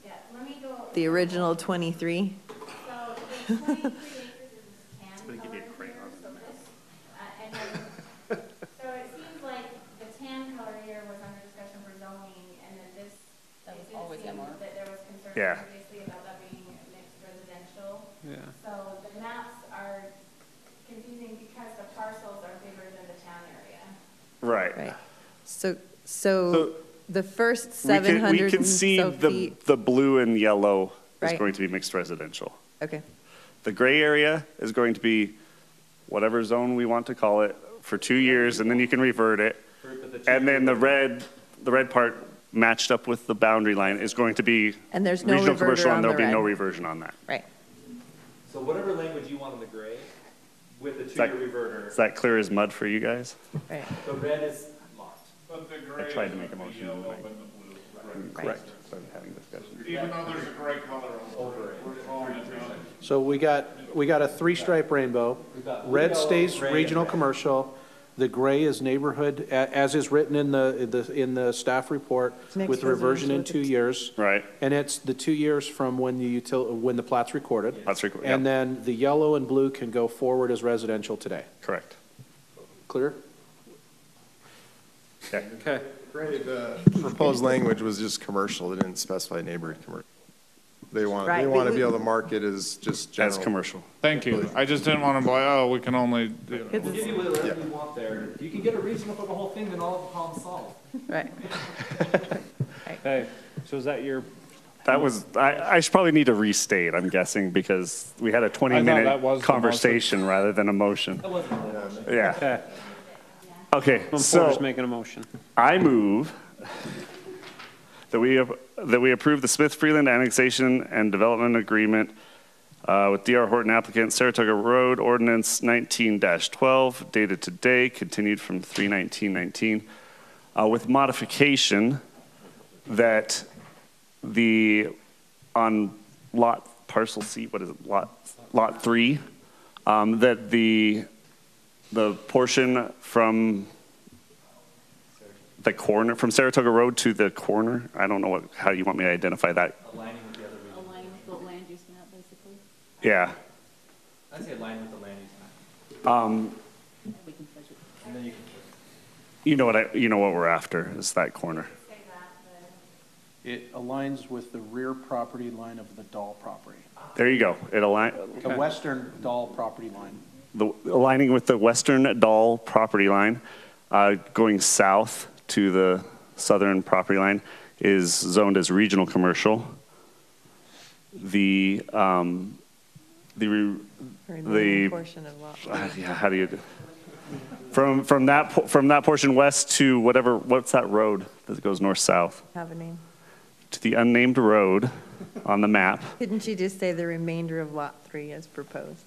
Yeah, let me go. the original 23? So the 23 acres is tan color here, so this, and then, so it seems like the tan color here was under discussion for zoning, and then this, it did seem that there was concern Yeah. previously about that being mixed residential. Yeah. So the maps are confusing because the parcels are bigger than the town area. Right. So the first We 700 can and see so feet, the blue and yellow is Right. going to be mixed residential. okay. The gray area is going to be whatever zone we want to call it for 2 years, and then you can revert it. And then the red part matched up with the boundary line is going to be And there's no regional reverter commercial, on and the there'll be no red. reversion on that. Right. So whatever language you want in the gray, with the that- two-year reverter, Is that clear as mud for you guys? Right. the red is locked. But the gray. I tried to is make a the motion yellow tonight. and the blue. Correct. So I'm having discussion. Even though there's a gray color over it, we're calling it yellow. So we got a three-stripe rainbow. Red stays regional commercial. The gray is neighborhood, as is written in the staff report, Mixed with reversion in residential. 2 years. Right. And it's the 2 years from when when the plat's recorded. That's recorded, And yeah. then the yellow and blue can go forward as residential today. Correct. Clear? Okay. Okay. Granted, the proposed language was just commercial, they didn't specify neighborhood commercial. They want Right, to but be able to market as just general. As commercial. Thank you. I just didn't want to be like, oh, we can only do. We'll give you whatever you want there. If you can get a regional for the whole thing, then all of the problems solved. Right. Okay, so is that your, That was, I should probably need to restate, I'm guessing, because we had a I thought that 20-minute was the conversation rather than a motion. That wasn't Yeah. okay, Okay, Porter's so making a motion. I move that we approve the Smith-Freeland annexation and development agreement with D.R. Horton applicant, Saratoga Road Ordinance 19-12, dated today, continued from 3/19/19, with modification that on parcel C, what is it, lot 3, that the portion from the corner, from Saratoga Road to the corner, I don't know how you want me to identify that. Aligning with the other region. Align with the land use map, basically. Yeah. I'd say align with the land use map. We can fudge it. And then you can. You know what we're after, is that corner. It aligns with the rear property line of the Dahl property, There you go. It the western Dahl property line. aligning with the western Dahl property line, going south to the southern property line is zoned as regional commercial. The Remaining portion of lot. yeah, how do you from that portion west to what's that road that goes north south Have a name. to the unnamed road on the map. Couldn't you just say the remainder of lot 3 as proposed?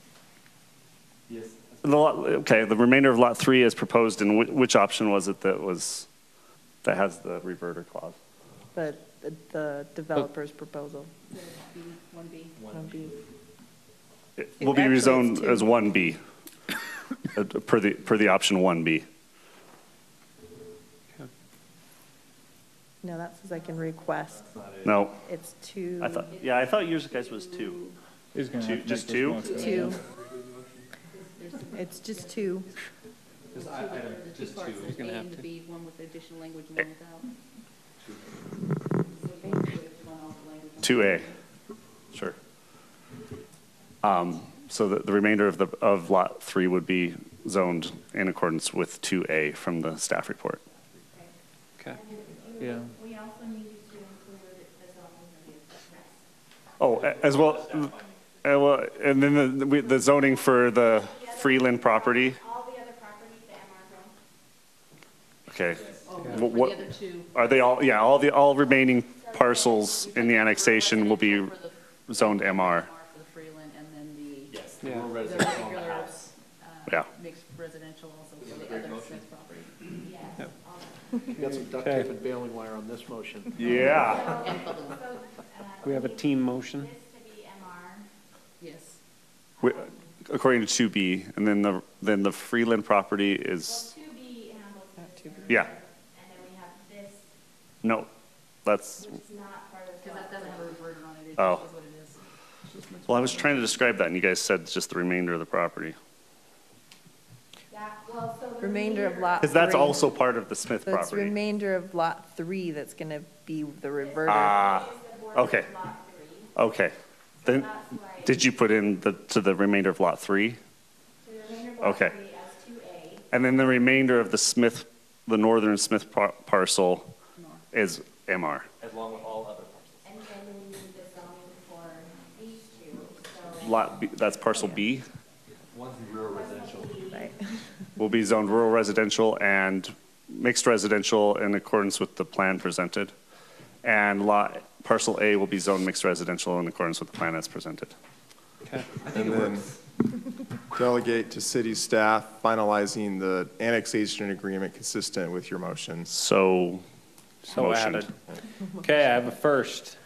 Yes. The remainder of lot 3 is proposed, and which option was it that has the reverter clause? The developer's proposal. The B, 1B. 1B. It will be Actually, it's rezoned 2. as 1B, per the option 1B. No, that says I can request. No, It's 2. I thought yours guys was 2. He's gonna have to Just make two? this motion. 2. It's just 2. The two parts, the A and the B, one with the additional language and one without. So basically, if you want all the language. 2A, sure. So the remainder of lot 3 would be zoned in accordance with 2A from the staff report. Okay, yeah. We also need you to include the zoning of the rest. Oh, as well, and then the zoning for the Freeland property. All the other properties, the MR zone. Okay. Oh, What for the other two. are they all? Yeah, all remaining So parcels in the annexation will be zoned MR. For the Freeland, and then the. Yes. Yeah. The regular, Yeah. mixed reresidential also for the other Smith property. Yes. We got some duct tape and baling wire on this motion. Yeah. And public, We have a team motion. This to be MR. yes. We- According to 2B, and then the Freeland property is, Well, 2B handles this, yeah, and then we have this, no, that's, which is not part of the. Because that doesn't have a reverter on it, it Oh. is what it is. It's just mixed well, I was trying to describe that, and you guys said just the remainder of the property. Yeah, well, so. the Remainder of lot Because that's 3. also part of the Smith So it's property. remainder of lot 3 that's going to be the reverter. Ah, is the border okay, of lot 3. okay. Then, That's why. did you put in to the remainder of lot 3? So the remainder of lot Okay. 3 as 2A. And then the remainder of the northern Smith parcel is MR. Along with all other parcels. And then we need the zoning for these two, so. Lot B, that's parcel B, One's rural residential. Right. will be zoned rural residential and mixed residential in accordance with the plan presented. And parcel A will be zoned mixed residential in accordance with the plan as presented. Okay. And then delegate to city staff finalizing the annexation agreement consistent with your motion. So motioned. Added. Okay, I have a first.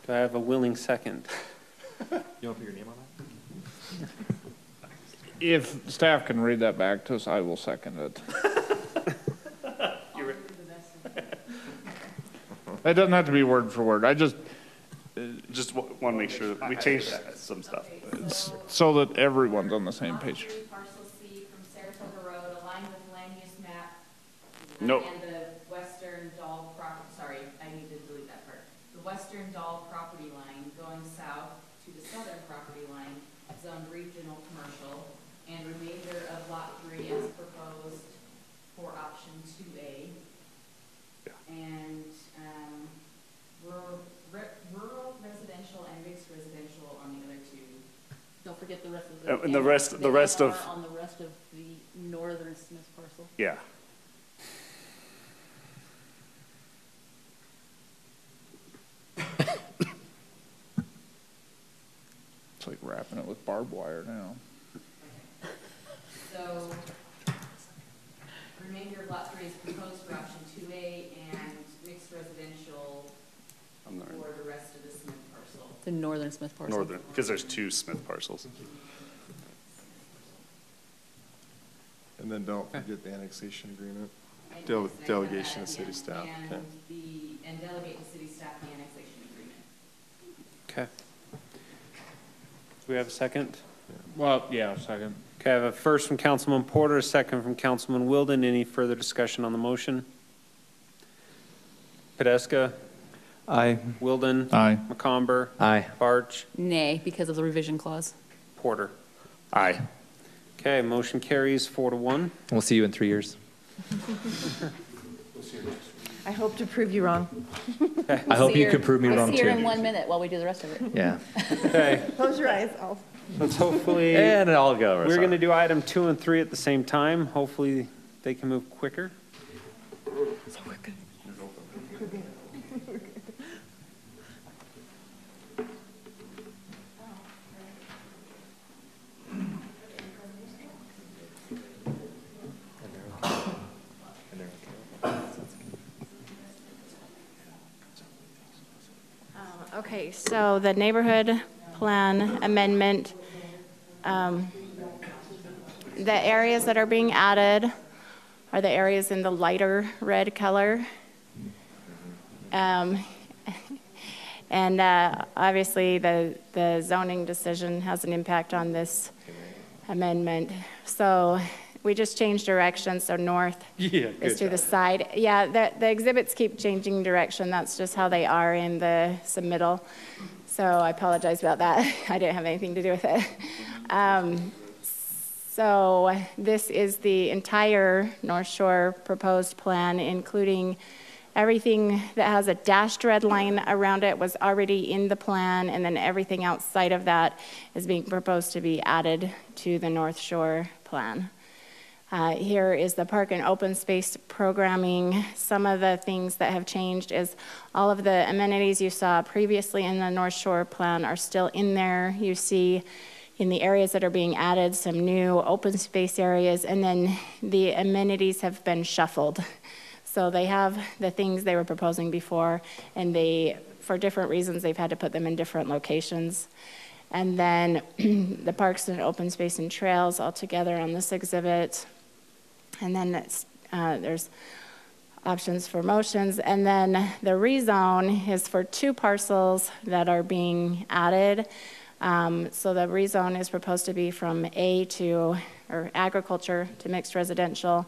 Do I have a willing second? You want to put your name on that? If staff can read that back to us, I will second it. It doesn't have to be word for word. I just, want to make sure that we changed some stuff. so that everyone's on the same page. Lot 3, parcel C from Saratoga Road, aligned with land use map. Nope. And the western Dahl property, sorry, I need to delete that part. The western Dahl property line going south to the southern property line, zoned regional commercial, and remainder of lot 3 as proposed for option 2A. And, rural residential and mixed residential on the other two. Don't forget the rest of the. And the rest of- MR on the rest of the northern Smith parcel. Yeah. It's like wrapping it with barbed wire now. So, remainder of lot 3 is proposed for option 2A and mixed residential I'm not- for the rest of the Smith parcel. The northern Smith parcel. Northern, because there's 2 Smith parcels. And then don't forget the annexation agreement. And Deal yes, with I've done delegation that to city again. staff. Okay. And delegate to city staff the annexation agreement. Okay. Do we have a second? Well, yeah, second. Okay, I have a first from Councilman Porter, a second from Councilman Wilden. Any further discussion on the motion? Podeska? Aye. Wilden? Aye. McComber? Aye. Barch? Nay, because of the revision clause. Porter? Aye. Okay, motion carries 4-1. We'll see you in 3 years. I hope to prove you wrong. I hope you can prove me wrong We'll see her in too. 1 minute while we do the rest of it. Yeah. Okay, Close your eyes. let's hopefully, And I'll go. we're going to do item 2 and 3 at the same time. Hopefully, they can move quicker. Okay, so the neighborhood plan amendment, the areas that are being added are the areas in the lighter red color. And obviously, the zoning decision has an impact on this amendment. So we just changed direction, so north is to the side. Yeah, the exhibits keep changing direction. That's just how they are in the submittal. So I apologize about that. I didn't have anything to do with it. So this is the entire North Shore proposed plan, including everything that has a dashed red line around it was already in the plan, and then everything outside of that is being proposed to be added to the North Shore plan. Here is the park and open space programming. Some of the things that have changed is all of the amenities you saw previously in the North Shore plan are still in there. You see in the areas that are being added some new open space areas, and then the amenities have been shuffled. So they have the things they were proposing before, and for different reasons, they've had to put them in different locations. And then the parks and open space and trails all together on this exhibit. And then there's options for motions. And then the rezone is for 2 parcels that are being added. So the rezone is proposed to be from or agriculture to mixed residential.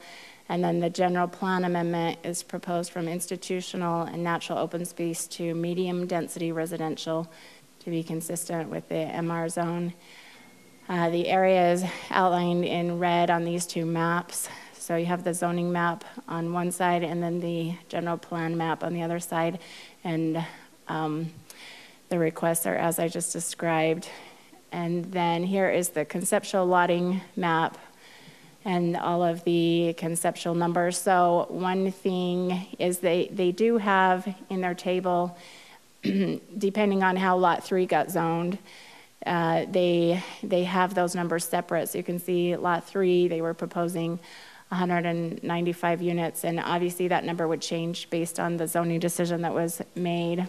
And then the general plan amendment is proposed from institutional and natural open space to medium density residential to be consistent with the MR zone. The area is outlined in red on these 2 maps. So you have the zoning map on one side and then the general plan map on the other side. And the requests are as I just described. And then here is the conceptual lotting map and all of the conceptual numbers. So one thing is they do have in their table, depending on how lot 3 got zoned, they have those numbers separate. So you can see lot 3, they were proposing 195 units, and obviously that number would change based on the zoning decision that was made.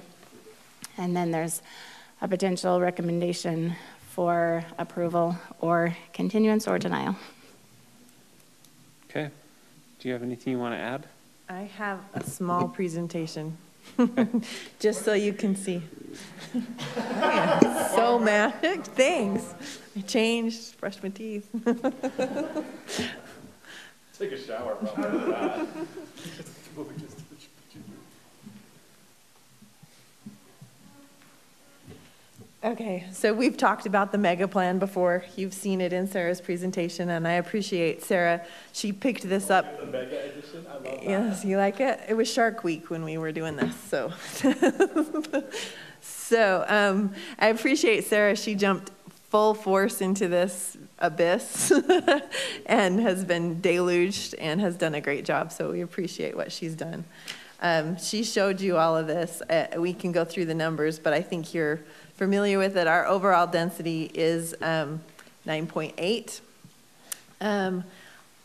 And then there's a potential recommendation for approval or continuance or denial. Okay. Do you have anything you want to add? I have a small presentation, just so you can see. So mad. Thanks. I changed, brushed my teeth. Take a shower. Okay, so we've talked about the mega plan before. You've seen it in Sarah's presentation, and I appreciate Sarah. She picked this up. The mega edition, I love that. Yes, you like it? It was Shark Week when we were doing this, so. I appreciate Sarah. She jumped full force into this abyss and has been deluged and has done a great job, so we appreciate what she's done. She showed you all of this. We can go through the numbers, but I think you're familiar with it. Our overall density is 9.8.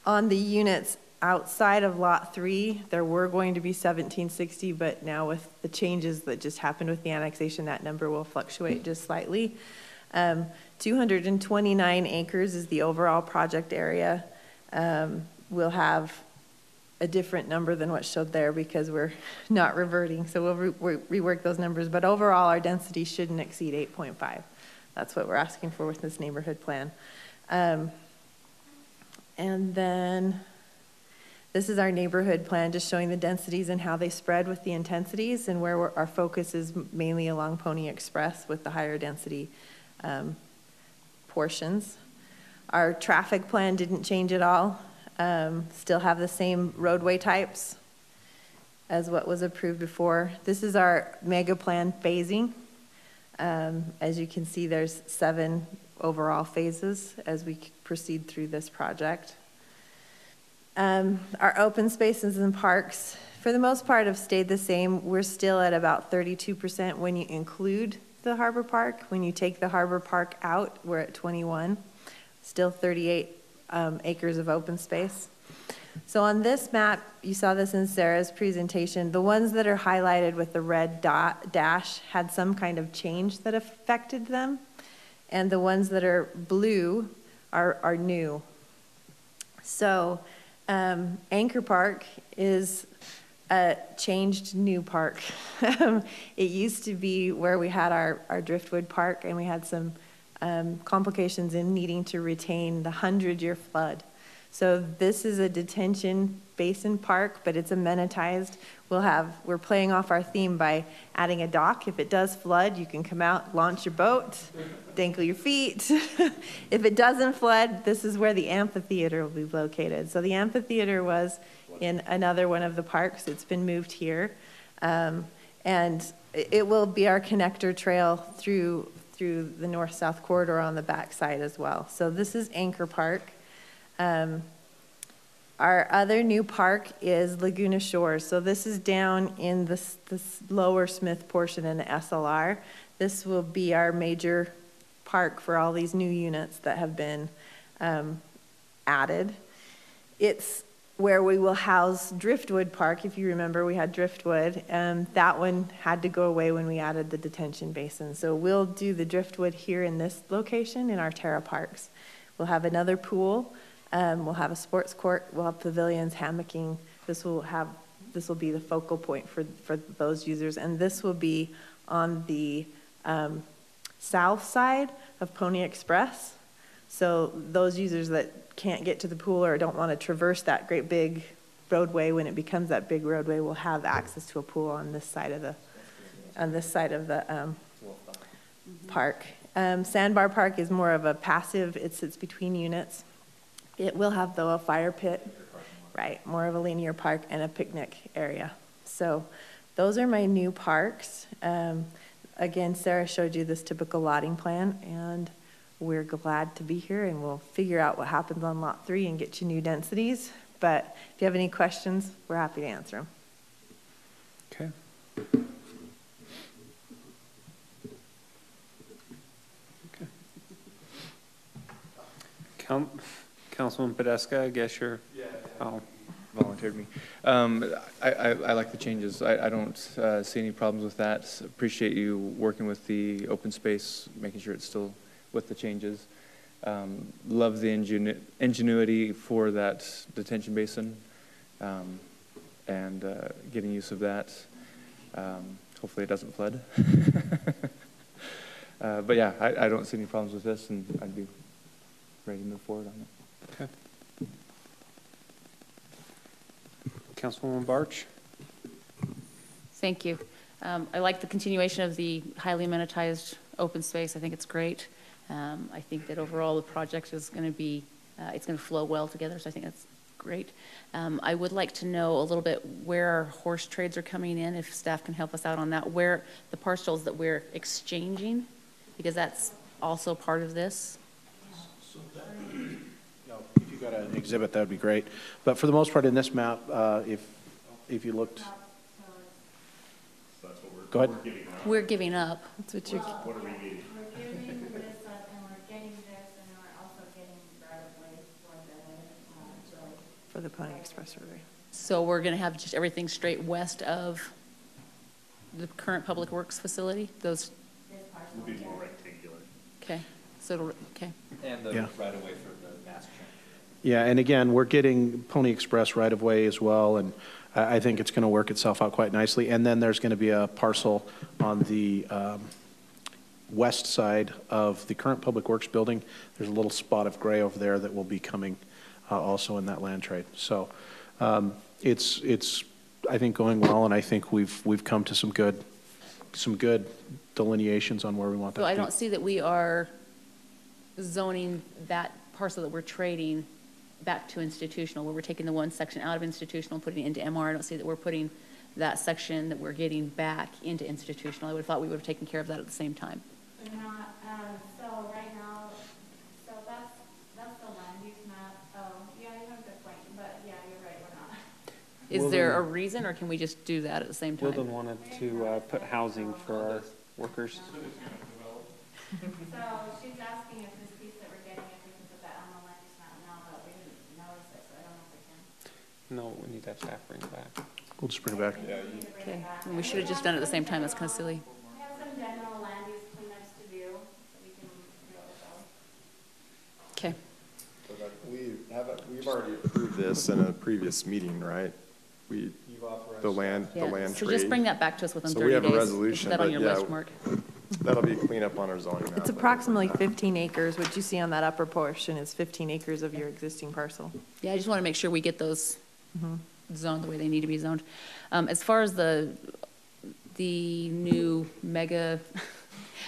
On the units outside of lot 3, there were going to be 1760, but now with the changes that just happened with the annexation, that number will fluctuate just slightly. 229 acres is the overall project area. We'll have a different number than what's showed there because we're not reverting, so we'll rework those numbers. But overall, our density shouldn't exceed 8.5. That's what we're asking for with this neighborhood plan. And then this is our neighborhood plan, just showing the densities and how they spread with the intensities, and where our focus is mainly along Pony Express with the higher density portions. Our traffic plan didn't change at all. Still have the same roadway types as what was approved before. This is our mega plan phasing. As you can see, there's 7 overall phases as we proceed through this project. Our open spaces and parks, for the most part, have stayed the same. We're still at about 32% when you include the Harbor Park. When you take the Harbor Park out, we're at 21. Still 38 acres of open space. So on this map, you saw this in Sarah's presentation, the ones that are highlighted with the red dash had some kind of change that affected them, and the ones that are blue are new. So Anchor Park is a changed new park. It used to be where we had our Driftwood Park, and we had some complications in needing to retain the 100-year flood. So this is a detention basin park, but it's amenitized. We're playing off our theme by adding a dock. If it does flood, you can come out, launch your boat, dangle your feet. If it doesn't flood, this is where the amphitheater will be located. So the amphitheater was in another one of the parks. It's been moved here. And it will be our connector trail through the north-south corridor on the back side as well. So this is Anchor Park. Our other new park is Laguna Shores. So this is down in this lower Smith portion in the SLR. This will be our major park for all these new units that have been added. It's where we will house Driftwood Park. If you remember, we had Driftwood. That one had to go away when we added the detention basin. So we'll do the Driftwood here in this location in our Terra Parks. We'll have another pool. We'll have a sports court. We'll have pavilions, hammocking. This will be the focal point for those users. And this will be on the south side of Pony Express. So those users that can't get to the pool or don't want to traverse that great big roadway, when it becomes that big roadway, will have access to a pool on this side of the park. Sandbar Park is more of a passive. It sits between units. It will have, though, a fire pit, right? More of a linear park and a picnic area. So those are my new parks. Again, Sarah showed you this typical lotting plan, and we're glad to be here, and we'll figure out what happens on Lot 3 and get you new densities. But if you have any questions, we're happy to answer them. Okay. Councilman Podeska, I guess you're. Yeah. Oh. Volunteered me. I like the changes. I don't see any problems with that. Appreciate you working with the open space, making sure it's still with the changes. Love the ingenuity for that detention basin and getting use of that. Hopefully it doesn't flood. But yeah, I don't see any problems with this, and I'd be ready to move forward on it. Okay. Councilwoman Barch. Thank you. I like the continuation of the highly amenitized open space. I think it's great. I think that overall the project is going to be, it's going to flow well together, so I think that's great. I would like to know a little bit where our horse trades are coming in, if staff can help us out on that, where the parcels that we're exchanging, because that's also part of this. If you got an exhibit, that would be great. But for the most part in this map, if you looked, go ahead. We're giving up. That's what you're. What are we getting? We're giving this up, and we're getting this, and we're also getting right of way For the Pony Express Roadway. So we're going to have just everything straight west of the current Public Works facility? Those. Will be more rectangular. Okay. So it'll, okay. And the Yeah. right of way for the mass transit. Yeah, and again, we're getting Pony Express right of way as well, and I think it's going to work itself out quite nicely. And then there's going to be a parcel on the west side of the current Public Works building. There's a little spot of gray over there that will be coming also in that land trade. So it's I think going well, and I think we've come to some good delineations on where we want that So to I be. don't see that we are zoning that parcel that we're trading back to institutional, where we're taking the one section out of institutional and putting it into MR. I don't see that we're putting that section that we're getting back into institutional. I would have thought we would have taken care of that at the same time. We're not, so right now, so that's the land use map. Oh, yeah, you have a good point, but yeah, you're right, we're not. Is there a reason, or can we just do that at the same time? Wilden wanted to put housing for our workers. So she's asking if this piece that we're getting, if we can put that on the land use map now, but we didn't notice it, so I don't know if we can. No, we need to have staff bring it back. We'll just bring it back. Okay, and we should have just done it at the same time. That's kind of silly. We have some general land use cleanups to do, so we can do it with those. Okay. We've already approved this in a previous meeting, right? The land So trade. just bring that back to us within 30 days. So we have a Put resolution, that on but your yeah, list, Mark. that'll be cleanup on our zoning map. It's approximately 15 acres. What you see on that upper portion is 15 acres of your existing parcel. Yeah, I just want to make sure we get those zoned the way they need to be zoned. As far as the new mega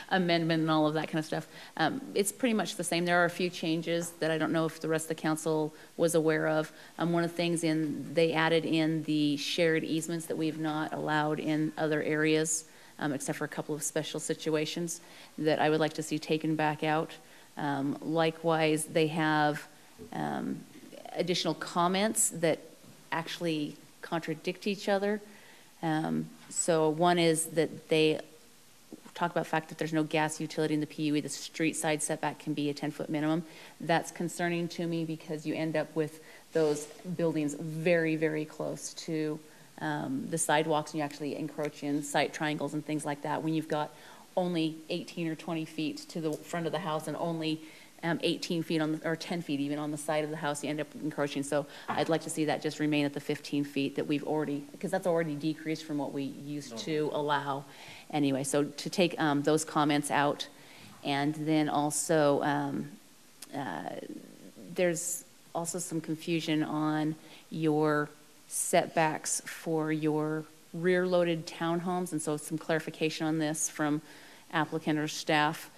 amendment and all of that kind of stuff, it's pretty much the same. There are a few changes that I don't know if the rest of the council was aware of. One of the things they added in the shared easements that we've not allowed in other areas, except for a couple of special situations that I would like to see taken back out. Likewise, they have additional comments that actually contradict each other. So one is that they talk about the fact that there's no gas utility in the PUE, the street side setback can be a 10-foot minimum. That's concerning to me because you end up with those buildings very, very close to the sidewalks, and you actually encroach in site triangles and things like that when you've got only 18 or 20 feet to the front of the house and only 18 feet on or 10 feet even on the side of the house, you end up encroaching. So I'd like to see that just remain at the 15 feet that we've already, because that's already decreased from what we used to allow anyway. So to take those comments out, and then also there's also some confusion on your setbacks for your rear-loaded townhomes, and so some clarification on this from applicant or staff.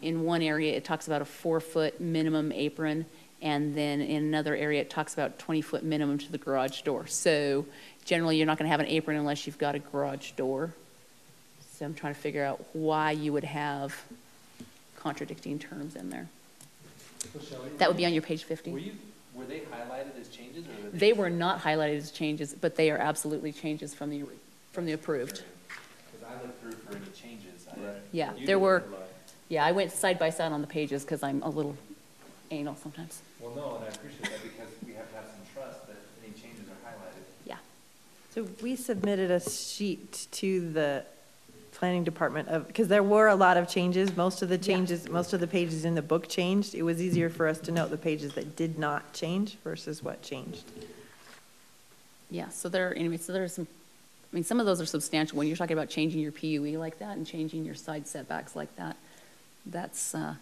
In one area, it talks about a 4-foot minimum apron, and then in another area, it talks about 20-foot minimum to the garage door. So generally, you're not going to have an apron unless you've got a garage door. So I'm trying to figure out why you would have contradicting terms in there. That would be on your page 50. Were they highlighted as changes? Or They were not highlighted as changes, but they are absolutely changes from the approved. Because I looked through for any changes. Yeah, there were. Yeah, I went side by side on the pages because I'm a little anal sometimes. Well, no, and I appreciate that because we have to have some trust that any changes are highlighted. Yeah. So we submitted a sheet to the planning department of, because there were a lot of changes. Most of the changes, most of the pages in the book changed. It was easier for us to note the pages that did not change versus what changed. Yeah, so there, anyway, so there's some, I mean, some of those are substantial. When you're talking about changing your PUE like that and changing your side setbacks like that, that's a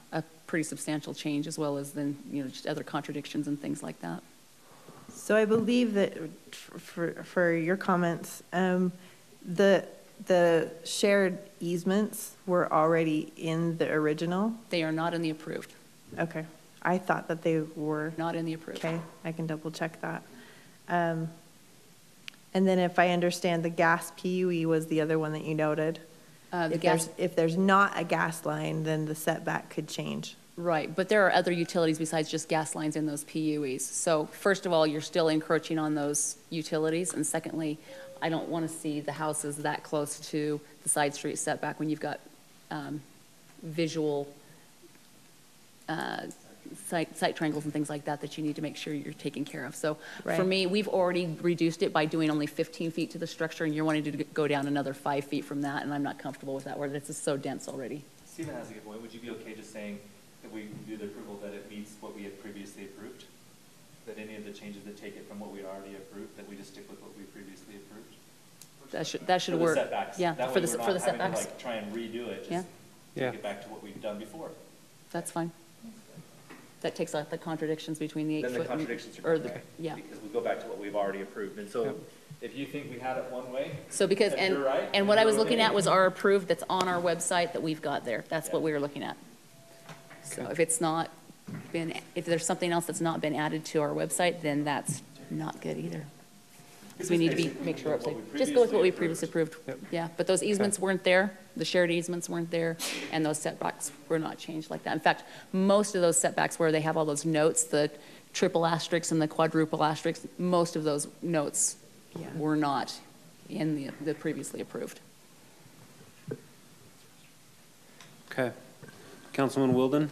pretty substantial change, as well as then, you know, just other contradictions and things like that. So I believe that for your comments, the shared easements were already in the original? They are not in the approved. Okay. I thought that they were. Not in the approved. Okay, I can double check that. And then if I understand, the gas PUE was the other one that you noted. If there's not a gas line, then the setback could change. Right, but there are other utilities besides just gas lines in those PUEs. So first of all, you're still encroaching on those utilities, and secondly, I don't want to see the houses that close to the side street setback when you've got visual site triangles and things like that that you need to make sure you're taking care of. So for me, we've already reduced it by doing only 15 feet to the structure, and you're wanting to go down another 5 feet from that, and I'm not comfortable with that, where this is so dense already. Stephen has a good point. Would you be okay just saying that we do the approval that it meets what we had previously approved? That any of the changes that take it from what we already approved, that we just stick with what we previously approved? That should work. For the setbacks. Yeah, that for way the we're not setbacks. having to like try and redo it. Just take it back to what we've done before. That's fine. That takes out the contradictions between the 8 foot. Then the contradictions are gone away. Yeah. Because we go back to what we've already approved. And so if you think we had it one way, So because, and you're right, and what I was looking at was our approved that's on our website that we've got there. That's what we were looking at. So if it's not been, if there's something else that's not been added to our website, then that's not good either. Because we need to make sure, just go with what we previously approved. Yeah, but those easements weren't there, the shared easements weren't there, and those setbacks were not changed like that. In fact, most of those setbacks where they have all those notes, the triple asterisks and the quadruple asterisks, most of those notes were not in the previously approved. Okay. Councilman Wilden?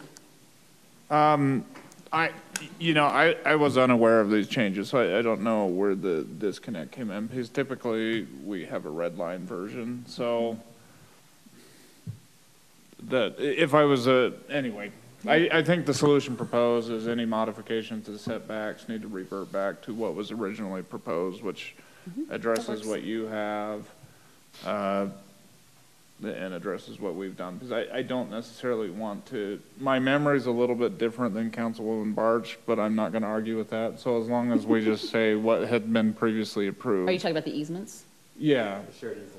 I was unaware of these changes, so I don't know where the disconnect came in, because typically we have a red line version, so that if I was anyway, I think the solution proposed is any modifications to the setbacks need to revert back to what was originally proposed, which addresses what you have, and addresses what we've done, because I don't necessarily want to, my memory is a little bit different than Councilwoman Barch, but I'm not going to argue with that. So as long as we just say what had been previously approved. Are you talking about the easements? Yeah,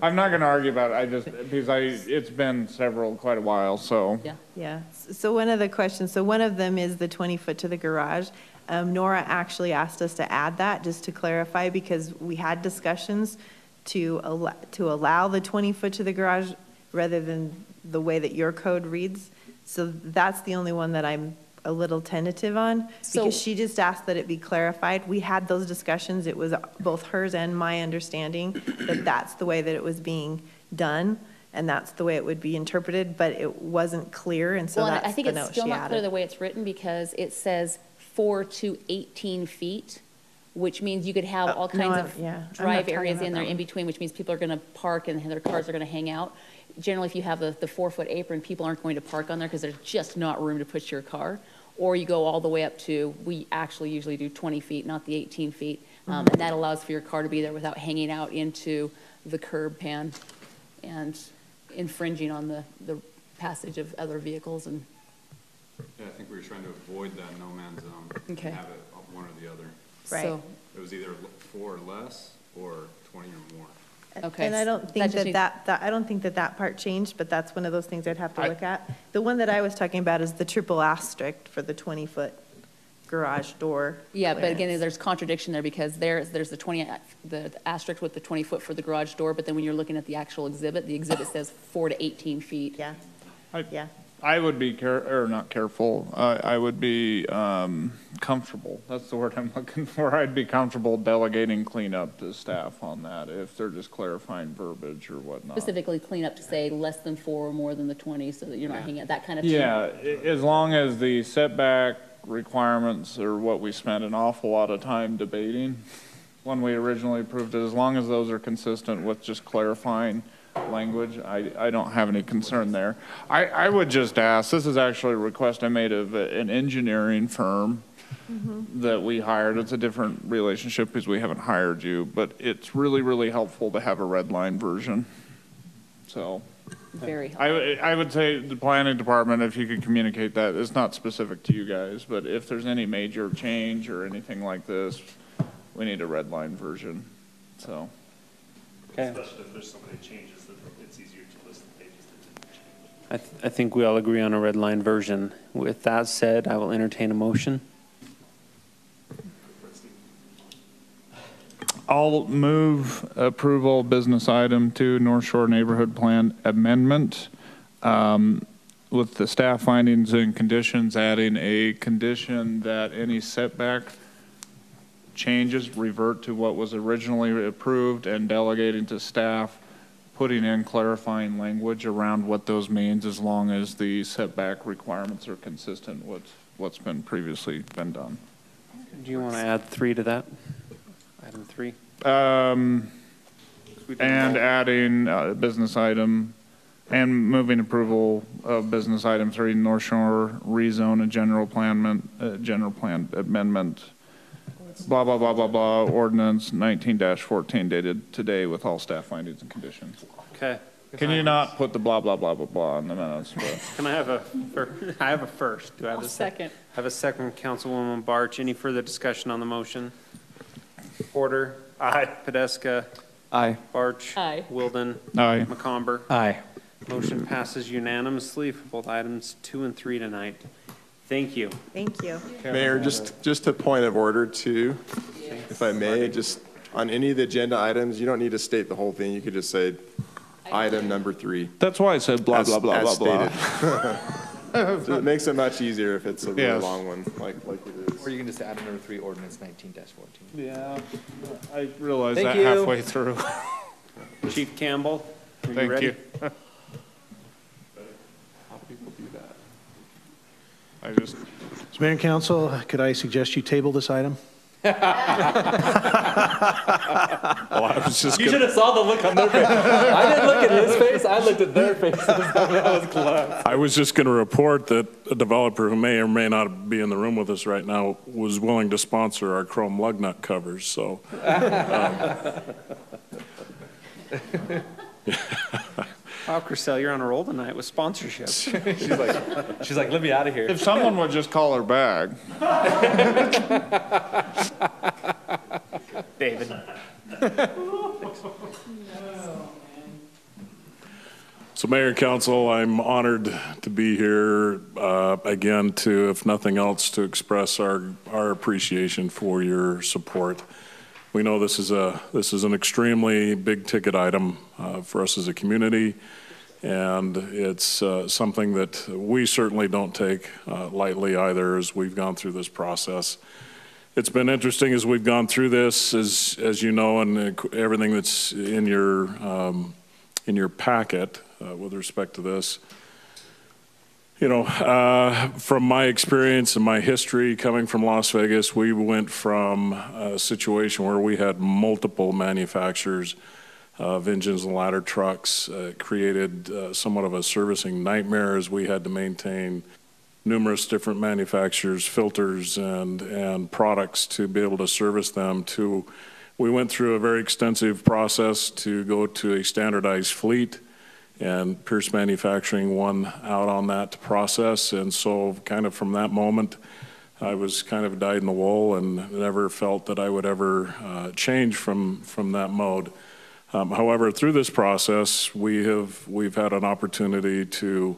I'm not going to argue about it. Because it's been quite a while, so. Yeah. So one of the questions, so one of them is the 20 foot to the garage. Nora actually asked us to add that, just to clarify, because we had discussions to allow the 20 foot to the garage rather than the way that your code reads. So that's the only one that I'm a little tentative on, because she just asked that it be clarified. We had those discussions. It was both hers and my understanding that that's the way that it was being done, and that's the way it would be interpreted, but it wasn't clear, and so that's I think the it's note still she not clear added. the way it's written, because it says 4 to 18 feet, which means you could have all no, kinds of yeah, I'm not drive talking areas about in there that in one. between, which means people are going to park and their cars are going to hang out. Generally, if you have the 4-foot apron, people aren't going to park on there because there's just not room to put your car. Or you go all the way up to, we actually usually do 20 feet, not the 18 feet. And that allows for your car to be there without hanging out into the curb pan and infringing on the passage of other vehicles. And Yeah, I think we were trying to avoid that no man's zone. Okay. And have it one or the other. Right. So, It was either 4 or less, or 20 or more. okay. And I don't think just that I don't think that part changed, but that's one of those things I'd have to I- look at. The one that I was talking about is the triple asterisk for the 20-foot garage door. Yeah, but again, clearance. there's contradiction there, because there's the asterisk with the 20-foot for the garage door, but then when you're looking at the actual exhibit, the exhibit says 4 to 18 feet. Yeah, yeah. I would be not careful. I would be comfortable. That's the word I'm looking for. I'd be comfortable delegating cleanup to staff on that if they're just clarifying verbiage or whatnot. Specifically clean up to say less than 4 or more than the 20, so that you're not hanging out, that kind of. Yeah, as long as the setback requirements are what we spent an awful lot of time debating when we originally approved it, as long as those are consistent with just clarifying language, I don't have any concern there. I would just ask, this is actually a request I made of an engineering firm that we hired. It's a different relationship because we haven't hired you, but it's really, really helpful to have a red line version. So Very helpful. I would say the planning department, if you could communicate that, it's not specific to you guys, but if there's any major change or anything like this, we need a red line version, so. Okay. Especially if there's so many changes that it's easier to list the pages that didn't change. I think we all agree on a red line version. With that said, I will entertain a motion. I'll move approval of business item 2, North Shore Neighborhood Plan Amendment, with the staff findings and conditions, adding a condition that any setback changes revert to what was originally approved, and delegating to staff, putting in clarifying language around what those means, as long as the setback requirements are consistent with what's been previously been done. Do you want to add 3 to that? Item 3? And adding business item, and moving approval of business item 3, North Shore rezone and general plan amendment, blah, blah, blah, blah, blah, ordinance 19-14 dated today with all staff findings and conditions. Okay. Can you not put the blah, blah, blah, blah, blah in the minutes? But Can I have a first? Do I have a second? I have a second, Councilwoman Barch. Any further discussion on the motion? Porter? Aye. Podeska? Aye. Barch? Aye. Wilden? Aye. McComber? Aye. Motion passes unanimously for both items 2 and 3 tonight. Thank you. Thank you. Mayor, just a point of order too, if I may, just on any of the agenda items, you don't need to state the whole thing. You could just say item number 3. that's why I said blah, blah, blah, blah, as blah. stated. So it makes it much easier if it's a really Yes. long one, like it is. Or you can just add number 3, ordinance 19-14. Yeah, I realized Thank that you. halfway through. Chief Campbell, are you Thank ready? you. How do people do that? I just, So, Mayor and Council, could I suggest you table this item? You should have saw the look on their face. I didn't look at his face. I looked at their faces. That was close. I was just going to report that a developer who may or may not be in the room with us right now was willing to sponsor our chrome lug nut covers, so. Wow, Chriselle, you're on a roll tonight with sponsorships. She's like, let me out of here. if someone would just call her bag. David. So Mayor and Council, I'm honored to be here again to, if nothing else, to express our appreciation for your support. We know this is an extremely big ticket item for us as a community, And it's something that we certainly don't take lightly either as we've gone through this process. It's been interesting as we've gone through this, as you know, and everything that's in your packet with respect to this. You know, from my experience and my history coming from Las Vegas, we went from a situation where we had multiple manufacturers of engines and ladder trucks. Created somewhat of a servicing nightmare as we had to maintain numerous different manufacturers, filters, and products to be able to service them. We went through a very extensive process to go to a standardized fleet, and Pierce Manufacturing won out on that process. And so kind of from that moment, I was kind of dyed in the wool and never felt that I would ever change from that mode. However, through this process, we've had an opportunity to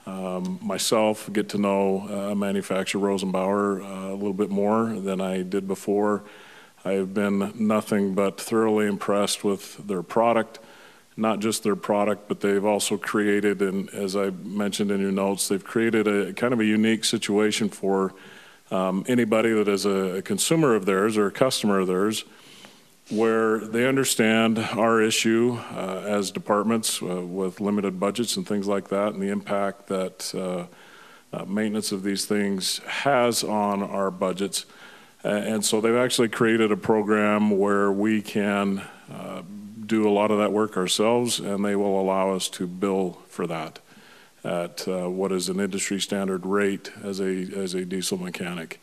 myself get to know manufacturer Rosenbauer a little bit more than I did before. I have been nothing but thoroughly impressed with their product. Not just their product, but they've also created, and as I mentioned in your notes, they've created a kind of a unique situation for anybody that is a consumer of theirs or a customer of theirs, where they understand our issue as departments with limited budgets and things like that, and the impact that maintenance of these things has on our budgets. And so they've actually created a program where we can do a lot of that work ourselves, and they will allow us to bill for that at what is an industry standard rate as a diesel mechanic.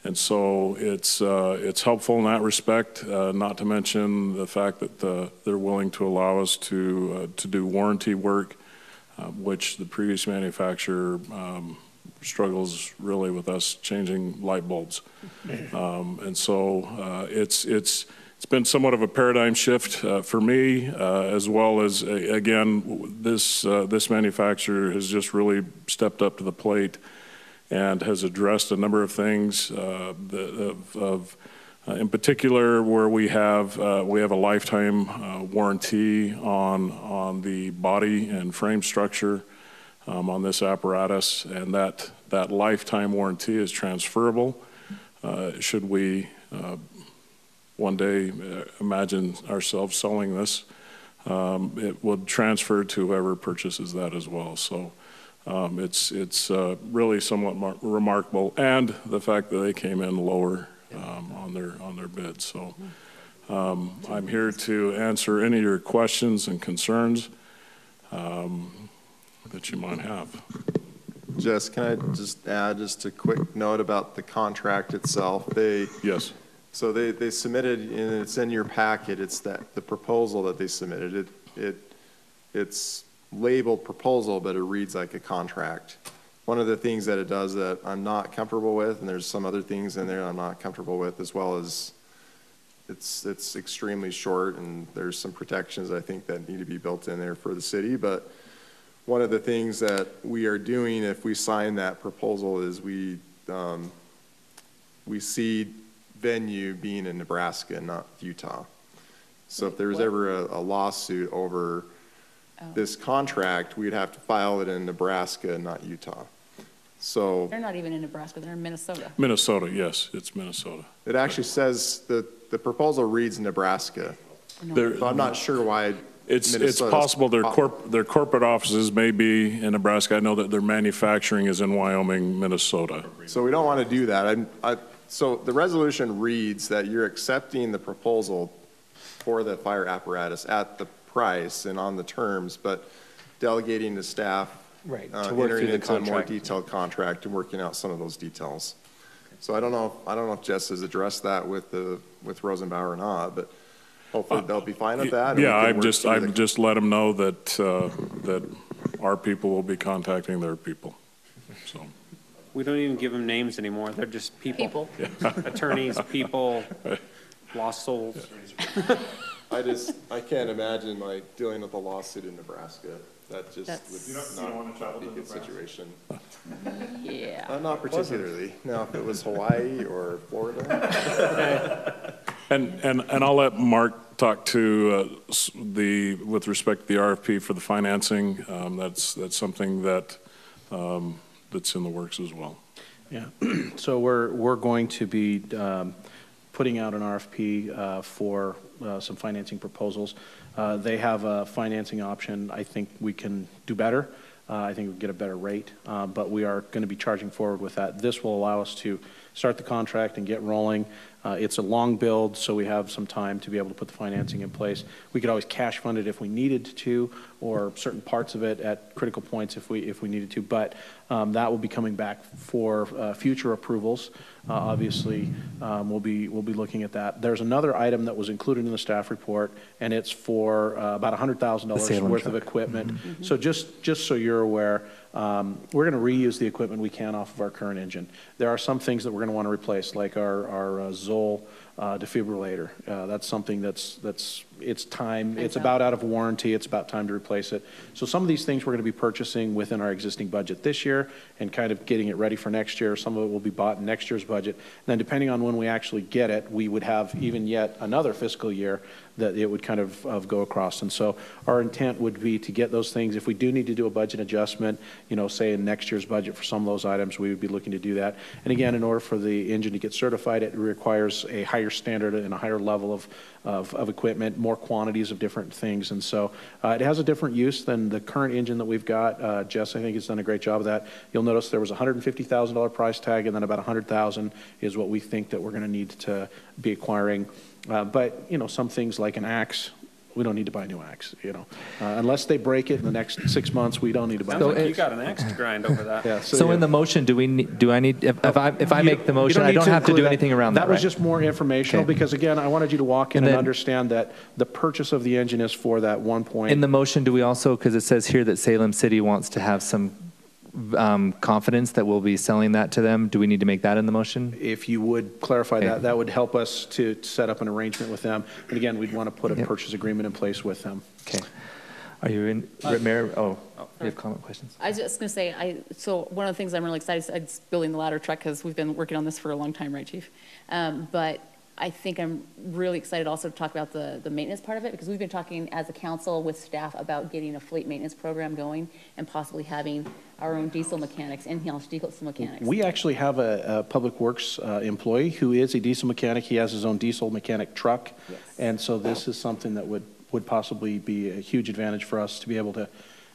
And so it's helpful in that respect, not to mention the fact that they're willing to allow us to do warranty work, which the previous manufacturer struggles really with us changing light bulbs. And so it's been somewhat of a paradigm shift for me, as well as, again, this manufacturer has just really stepped up to the plate and has addressed a number of things, in particular where we have a lifetime warranty on the body and frame structure on this apparatus, and that lifetime warranty is transferable. Should we one day imagine ourselves selling this, it would transfer to whoever purchases that as well. So it's really somewhat remarkable, and the fact that they came in lower on their bid. So I'm here to answer any of your questions and concerns that you might have. Jess, can I just add just a quick note about the contract itself? Yes. So they submitted, and it's in your packet, it's the proposal that they submitted. It's labeled proposal, but it reads like a contract. One of the things that it does that I'm not comfortable with, and there's some other things in there I'm not comfortable with, as well as it's extremely short, and there's some protections I think that need to be built in there for the city. But one of the things that we are doing if we sign that proposal is we see venue being in Nebraska, not Utah. So if there was ever a lawsuit over this contract, we'd have to file it in Nebraska, not Utah. So They're not even in Nebraska, they're in Minnesota. Minnesota, yes, it's Minnesota. it actually says the proposal reads Nebraska. So I'm not sure why. It's possible their corporate offices may be in Nebraska. I know that their manufacturing is in Wyoming, Minnesota. So we don't want to do that. So the resolution reads that you're accepting the proposal for the fire apparatus at the price and on the terms, but delegating to staff, to work entering through the into a more contract. detailed contract and working out some of those details. So I don't know if Jess has addressed that with Rosenbauer or not, but hopefully they'll be fine with that. Yeah, I've just let them know that that our people will be contacting their people. So We don't even give them names anymore. They're just people. Attorneys, people, lost souls. I can't imagine like dealing with a lawsuit in Nebraska. That just would not be a good situation. Yeah. Not particularly. Now, if it was Hawaii or Florida. and I'll let Mark talked to with respect to the RFP for the financing. That's something that that's in the works as well. Yeah. So we're going to be putting out an RFP for some financing proposals. They have a financing option. I think we can do better. I think we get a better rate, but we are going to be charging forward with that. This will allow us to start the contract and get rolling. It's a long build, so we have some time to be able to put the financing in place. We could always cash fund it if we needed to, or certain parts of it at critical points if we needed to. But that will be coming back for future approvals. Obviously, we'll be looking at that. There's another item that was included in the staff report, and it's for about $100,000 worth of equipment. Mm-hmm. So just so you're aware, we're going to reuse the equipment we can off of our current engine. There are some things that we're going to want to replace, like our Zoll defibrillator. That's something that's it's time. It's about out of warranty. It's about time to replace it. So some of these things we're going to be purchasing within our existing budget this year and kind of getting it ready for next year. Some of it will be bought in next year's budget. And then depending on when we actually get it, we would have even yet another fiscal year that it would kind of go across. And so our intent would be to get those things. If we do need to do a budget adjustment, say in next year's budget for some of those items, we would be looking to do that. And again, in order for the engine to get certified, it requires a higher standard and a higher level of equipment, more quantities of different things. And so it has a different use than the current engine that we've got. Jess, I think, has done a great job of that. You'll notice there was a $150,000 price tag, and then about $100,000 is what we think that we're going to need to be acquiring. But, some things like an axe, we don't need to buy a new axe, Unless they break it in the next 6 months, we don't need to buy Sounds like you got an axe to grind over that. Yeah, so in the motion, if I make the motion, I don't have to do anything around that, That was just more informational because, again, I wanted you to walk in and understand that the purchase of the engine is for that 1 point. In the motion, do we also, because it says here that Salem City wants to have some confidence that we'll be selling that to them, do we need to make that in the motion? If you would clarify that would help us to set up an arrangement with them. And again, we'd want to put a purchase agreement in place with them. Okay. Are you in, Mayor? You have comment questions? I was just going to say, so one of the things I'm really excited is building the ladder truck because we've been working on this for a long time, right, Chief? But I think I'm really excited also to talk about the maintenance part of it because we've been talking as a council with staff about getting a fleet maintenance program going and possibly having our own diesel mechanics, in-house diesel mechanics. We actually have a Public Works employee who is a diesel mechanic. He has his own diesel mechanic truck. Yes. And so this is something that would possibly be a huge advantage for us to be able to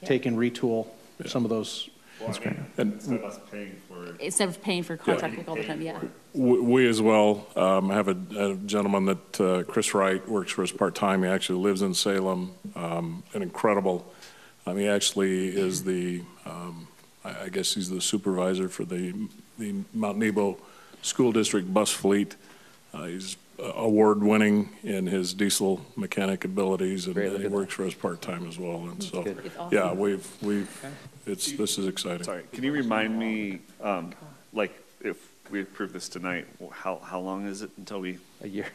take and retool some of those. That's great. Instead of us paying for it. Instead of paying for contract work all the time, yeah. We as well have a gentleman that Chris Wright works for us part-time. He actually lives in Salem. An incredible, he actually is the, I guess he's the supervisor for the Mount Nebo School District bus fleet. He's award-winning in his diesel mechanic abilities, and he works for us part-time as well. And so, awesome. Yeah, this is exciting. Sorry, can you remind me, if we approve this tonight, how long is it until we a year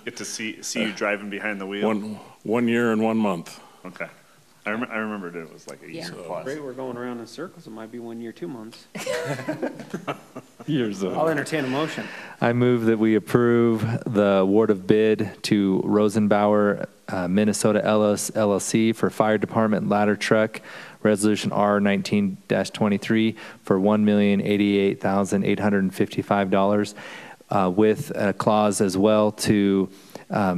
get to see you driving behind the wheel? 1 year and 1 month. Okay. I remembered it was like a year plus. Great, we're going around in circles. It might be 1 year, 2 months. Years old. I'll entertain a motion. I move that we approve the award of bid to Rosenbauer, Minnesota LLC for fire department ladder truck, resolution R19-23 for $1,088,855, with a clause as well to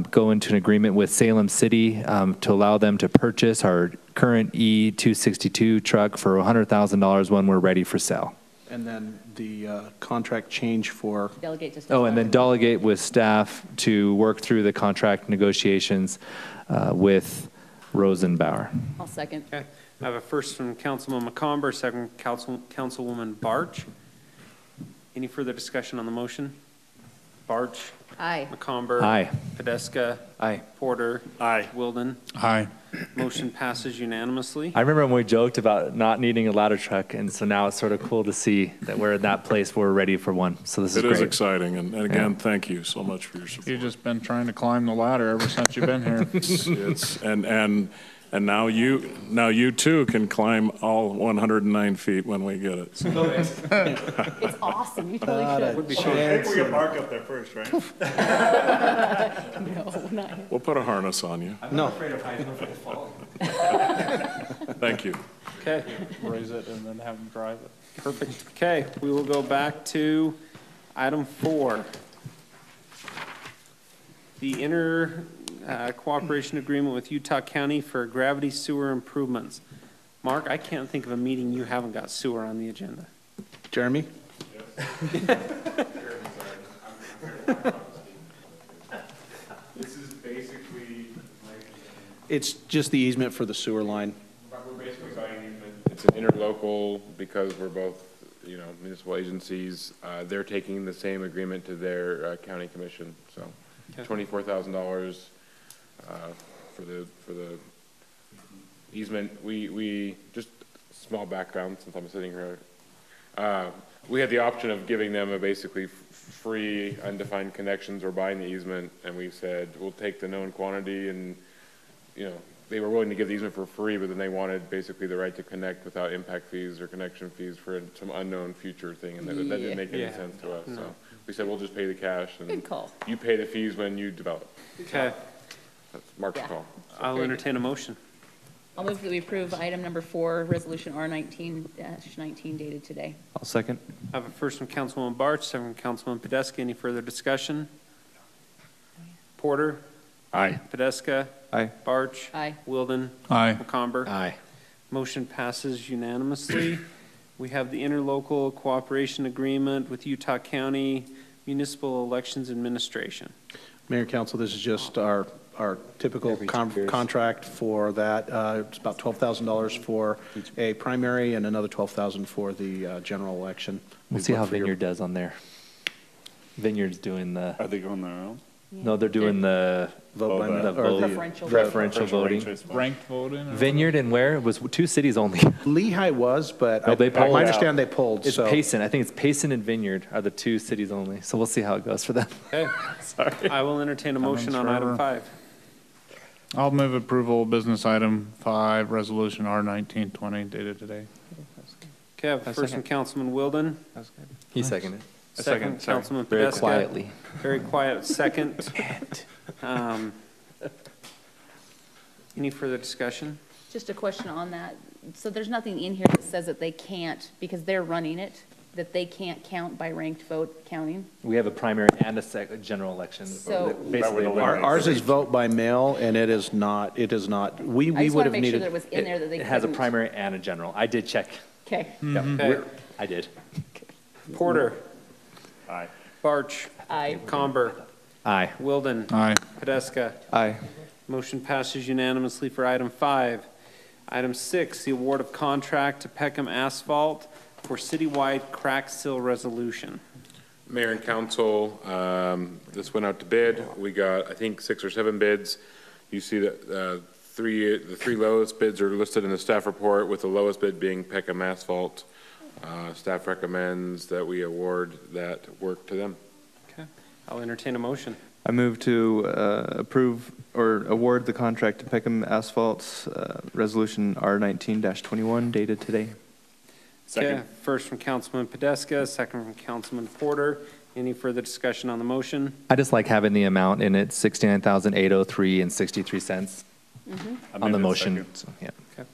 go into an agreement with Salem City to allow them to purchase our current E262 truck for $100,000 when we're ready for sale. And then the contract change for... Delegate to staff. Oh, and then delegate with staff to work through the contract negotiations with Rosenbauer. I'll second. Okay. I have a first from Councilman McComber, second Councilwoman Barch. Any further discussion on the motion? Barch? Aye. McComber? Aye. Podeska? Aye. Porter? Aye. Wilden? Aye. Motion passes unanimously. I remember when we joked about not needing a ladder truck, and so now it's sort of cool to see that we're in that place where we're ready for one. So this is great. It is exciting, and again, thank you so much for your support. You've just been trying to climb the ladder ever since you've been here. And now you too can climb all 109 feet when we get it. It's awesome. You totally should. I think we can park up there first, right? No, not here. We'll put a harness on you. No. afraid of heights. I'm afraid of falling. Thank you. Okay, Raise it and then have them drive it. perfect. Okay, we will go back to item 4. The cooperation agreement with Utah County for gravity sewer improvements. Mark, I can't think of a meeting you haven't got sewer on the agenda. Jeremy? This is basically like. It's just the easement for the sewer line. We're basically buying easement. It's an interlocal because we're both, municipal agencies. They're taking the same agreement to their county commission, so $24,000 for the easement. We just small background since I'm sitting here. We had the option of giving them a basically free undefined connections or buying the easement, and we said we'll take the known quantity, and they were willing to give the easement for free, but then they wanted basically the right to connect without impact fees or connection fees for some unknown future thing, and that didn't make any sense to us. No. So we said we'll just pay the cash, and Good call. you pay the fees when you develop. Okay, That's Mark's Yeah. call. I'll entertain a motion. I'll move that we approve item number 4, resolution R19-19 dated today. I'll second. I have a first from Councilwoman Barch, second from Councilman Podesta. Any further discussion? Porter? Aye. Podesta? Aye. Barch? Aye. Wilden? Aye. McComber? Aye. Motion passes unanimously. We have the interlocal cooperation agreement with Utah County Municipal Elections Administration. Mayor and Council, this is just our typical contract for that. It's about $12,000 for a primary and another $12,000 for the general election. We'll see how Vineyard does on there. Vineyard's doing the, Are they going their own? no, they're doing the Vote by the mail, or Preferential. preferential voting. Ranked voting? or Vineyard and where? It was 2 cities only. Lehigh was, but No, they pulled I out. understand they pulled, It's so. Payson. I think it's Payson and Vineyard are the 2 cities only. So we'll see how it goes for them. Okay. Sorry. I will entertain a motion on item forever. 5. I'll move approval of business item 5, resolution R1920 dated today. Okay, I have a first from Councilman Wilden. He seconded. Second, Councilman Very Podesta. quietly. Very quiet second. Any further discussion? Just a question on that. So there's nothing in here that says that they can't, because they're running it, that they can't count by ranked vote counting? We have a primary and a general election. So- Basically, Ours is vote by mail, and it is not, we I just would want to have make sure that needed. it was in there that they It has a couldn't. primary and a general. I did check. Okay. Yep. Okay. I did. Porter. Aye. Barch. Aye. Comber. Aye. Wilden. Aye. Podesta. Aye. Motion passes unanimously for item 5. Item 6, the award of contract to Peckham Asphalt for citywide crack seal resolution. Mayor and council, this went out to bid. We got, I think, 6 or 7 bids. You see that the three lowest bids are listed in the staff report, with the lowest bid being Peckham Asphalt. Staff recommends that we award that work to them. Okay, I'll entertain a motion. I move to approve or award the contract to Peckham Asphalt, Resolution R19-21, dated today. Okay, first from Councilman Podesta, second from Councilman Porter. Any further discussion on the motion? I just like having the amount in it, $69,803.63 on the motion. So, yeah. Okay.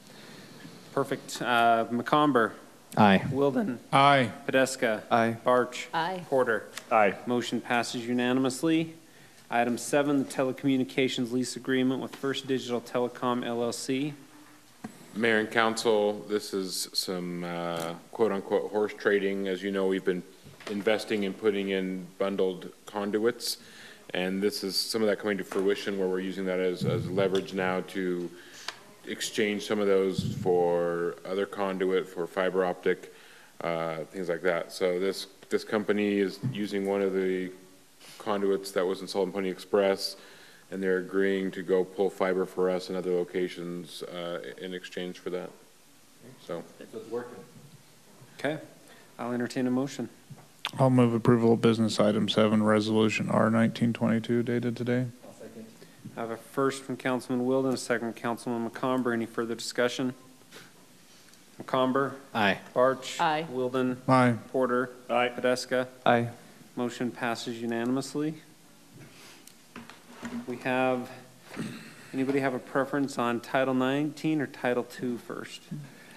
Perfect. McComber. Aye. Wilden. Aye. Podesta. Aye. Barch. Aye. Porter. Aye. Motion passes unanimously. Item 7, the telecommunications lease agreement with First Digital Telecom LLC. Mayor and council, this is some quote-unquote horse trading. As you know, we've been investing in putting in bundled conduits, and this is some of that coming to fruition, where we're using that as leverage now to exchange some of those for other conduit, for fiber optic, things like that. So this company is using one of the conduits that was installed in Pony Express, and they're agreeing to go pull fiber for us in other locations in exchange for that. So it's working. Okay, I'll entertain a motion. I'll move approval of business item 7, resolution R1922 dated today. I I have a first from Councilman Wilden, a second from Councilman McComber. Any further discussion? McComber? Aye. Barch? Aye. Wilden? Aye. Porter? Aye. Podeska? Aye. Motion passes unanimously. We have, anybody have a preference on Title 19 or Title II first?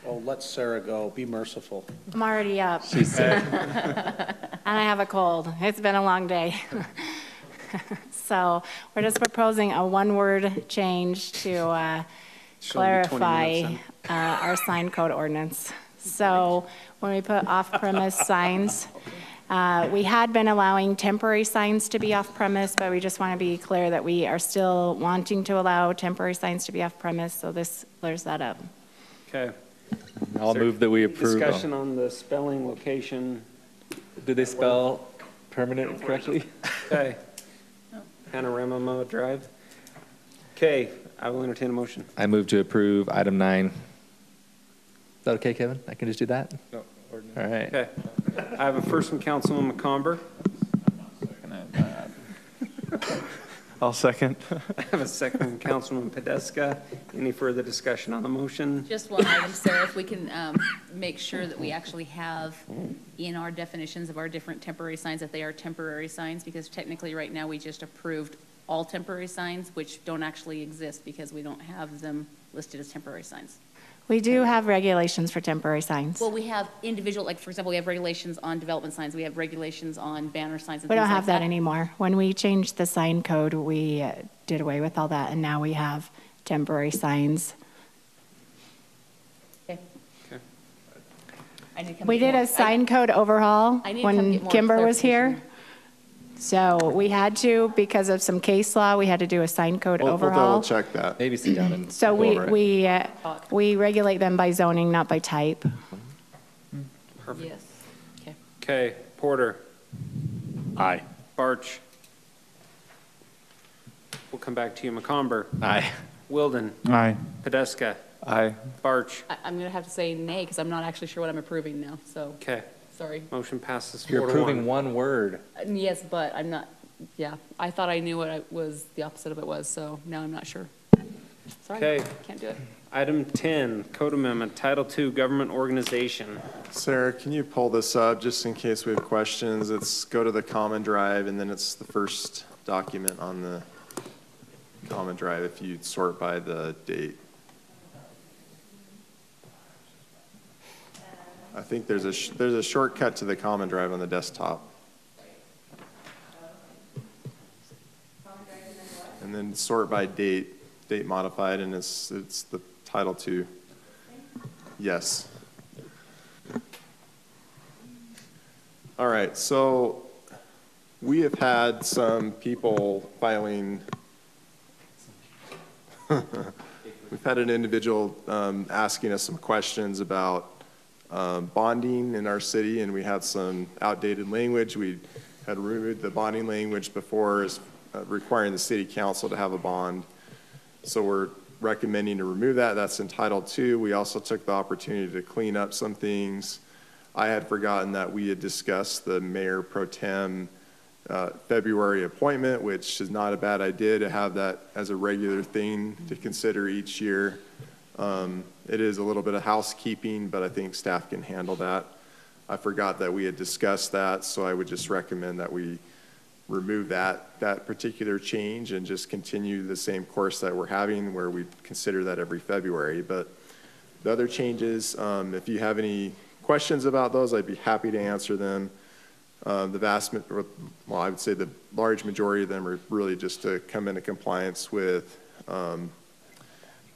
Oh, let Sarah go. Be merciful. I'm already up. She's sick. And I have a cold. It's been a long day. So we're just proposing a one-word change to clarify our sign code ordinance. So when we put off-premise signs, we had been allowing temporary signs to be off-premise, but we just want to be clear that we are still wanting to allow temporary signs to be off-premise, so this clears that up. Okay. I'll move that we approve. Discussion on the spelling, location. Did they spell permanent correctly? Okay. Panorama Drive. Okay, I will entertain a motion. I move to approve item 9. Is that okay, Kevin? I can just do that? No. All right. Okay. I have a first from Councilman McComber. I'll second. I have a second from Councilman Podeska. Any further discussion on the motion? Just one item, Sarah, if we can make sure that we actually have in our definitions of our different temporary signs that they are temporary signs, because technically right now we just approved all temporary signs, which don't actually exist because we don't have them listed as temporary signs. We do have regulations for temporary signs. Well, we have individual, like for example, we have regulations on development signs, we have regulations on banner signs and We things don't like have that anymore. When we changed the sign code, we did away with all that, and now we have temporary signs. Okay. I need to come We get did more- a sign code overhaul I need to come when get more Kimber was clarification. here. So we had to, because of some case law, we had to do a sign code We'll overhaul. double check that. Maybe sit down and So go over it. we regulate them by zoning, not by type. Perfect. Yes. Okay. Okay, Porter. Aye. Barch. We'll come back to you. McComber. Aye. Wilden. Aye. Podeska. Aye. Barch. I'm going to have to say nay because I'm not actually sure what I'm approving now, so, Okay, sorry. motion passes 4-1. You're approving one word. Yes, but I'm not, yeah, I thought I knew what the opposite of it was, so now I'm not sure. Sorry, Okay. can't do it. Item 10, Code Amendment, Title II, Government Organization. Sarah, can you pull this up just in case we have questions? It's go to the common drive, and then it's the first document on the common drive if you sort by the date. I think there's a shortcut to the common drive on the desktop. And then sort by date modified, and it's the Title II. Yes. All right, so we have had some people filing, we've had an individual asking us some questions about bonding in our city, and we had some outdated language. We had removed the bonding language before as requiring the city council to have a bond. So we're recommending to remove that. That's in Title II. We also took the opportunity to clean up some things. I had forgotten that we had discussed the mayor pro tem February appointment, which is not a bad idea to have that as a regular thing to consider each year. It is a little bit of housekeeping, but I think staff can handle that. I forgot that we had discussed that, so I would just recommend that we remove that particular change and just continue the same course that we're having where we consider that every February. But the other changes, if you have any questions about those, I'd be happy to answer them. I would say the large majority of them are really just to come into compliance with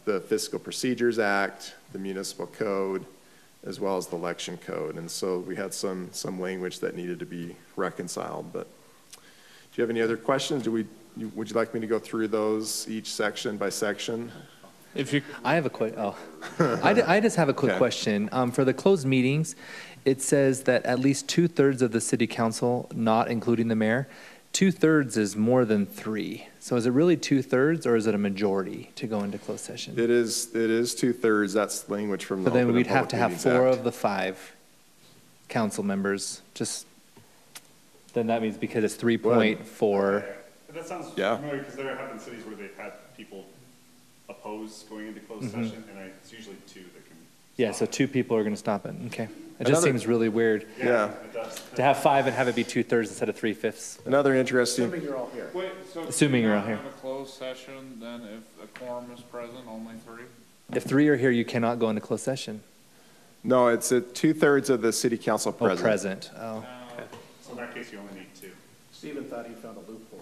the Fiscal Procedures Act, the Municipal Code, as well as the Election Code. And so we had some language that needed to be reconciled. But do you have any other questions? Would you like me to go through those each section by section? I have a quick, I just have a quick question. For the closed meetings, it says that at least 2/3 of the city council, not including the mayor, 2/3 is more than 3. So is it really 2/3 or is it a majority to go into closed session? It is 2/3. That's language from the So then Open we'd and have to Public have Meetings 4 Act. of the 5 council members, then that means because it's 3.4. That sounds Yeah. familiar, because there have been cities where they've had people oppose going into closed Mhm. session, and it's usually two that can. Yeah, so 2 people are going to stop it. Okay. It just seems really weird. Yeah. It does. To have 5 and have it be 2/3 instead of 3/5. Another interesting. Assuming you're all here. Wait, so Assuming you're all here. Have a closed session, then if a quorum is present, only 3? If 3 are here, you cannot go into closed session. No, it's at 2/3 of the city council present. Oh, present. Oh. Okay. So in that case, you only need 2. Stephen thought he found a loophole.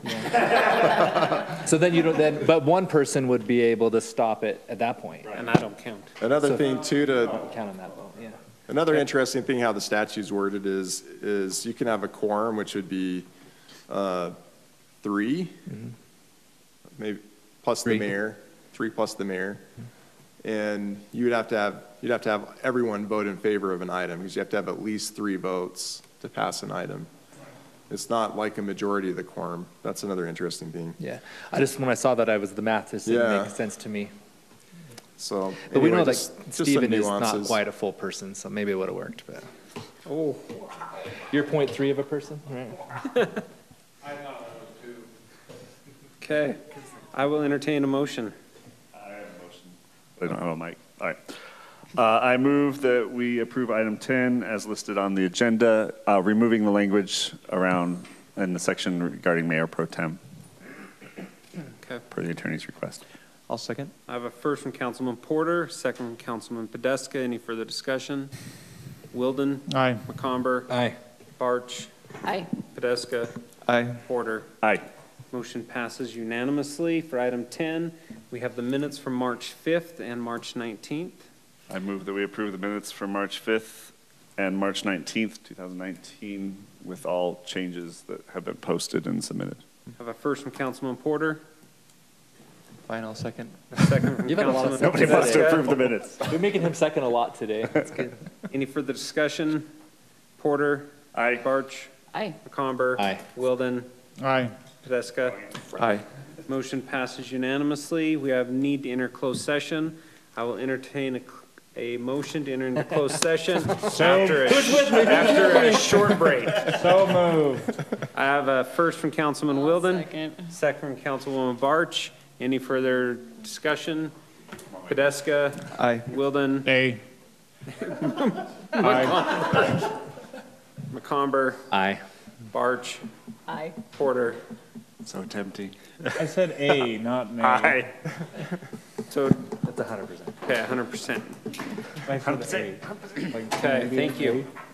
So then you don't, but one person would be able to stop it at that point. And I don't count. Another thing too to count on that vote, yeah. Another interesting thing how the statute's worded is you can have a quorum, which would be 3, maybe plus the mayor, 3 plus the mayor, and you'd have to have everyone vote in favor of an item because you have to have at least 3 votes to pass an item. It's not like a majority of the quorum. That's another interesting thing. Yeah, when I saw that, the math just didn't make sense to me. So, but we know anyway, that just Stephen is some not nuances. quite a full person, so maybe it would have worked. But you're 0.3 of a person, right? I thought that was 2. Okay, I will entertain a motion. I have a motion. I don't have a mic. All right. I move that we approve item 10 as listed on the agenda, removing the language around in the section regarding Mayor Pro Tem. Okay. Per the attorney's request. I'll second. I have a first from Councilman Porter, second from Councilman Podeska. Any further discussion? Wilden? Aye. McComber? Aye. Barch? Aye. Podeska? Aye. Porter? Aye. Motion passes unanimously. For item 10, we have the minutes from March 5th and March 19th. I move that we approve the minutes from March 5th and March 19th, 2019, with all changes that have been posted and submitted. I have a first from Councilman Porter, Fine, I'll second. a second from You've had a lot of Councilman Nobody wants to Podeska. approve the minutes. We're making him second a lot today. That's good. Any further discussion? Porter? Aye. Barch? Aye. McComber? Aye. Wilden? Aye. Podeska? Aye. Motion passes unanimously. We have need to enter closed session. I will entertain a motion to enter into closed session after a short break. So moved. I have a first from Councilman Wilden, Second. second from Councilwoman Barch. Any further discussion? Podeska? Aye. Wilden? Aye. McComber? Aye. Barch? Aye. Porter? So tempting. I said A, not nay. Aye. So, That's 100%. okay, 100%. I said A. Like, Okay, maybe thank you. A.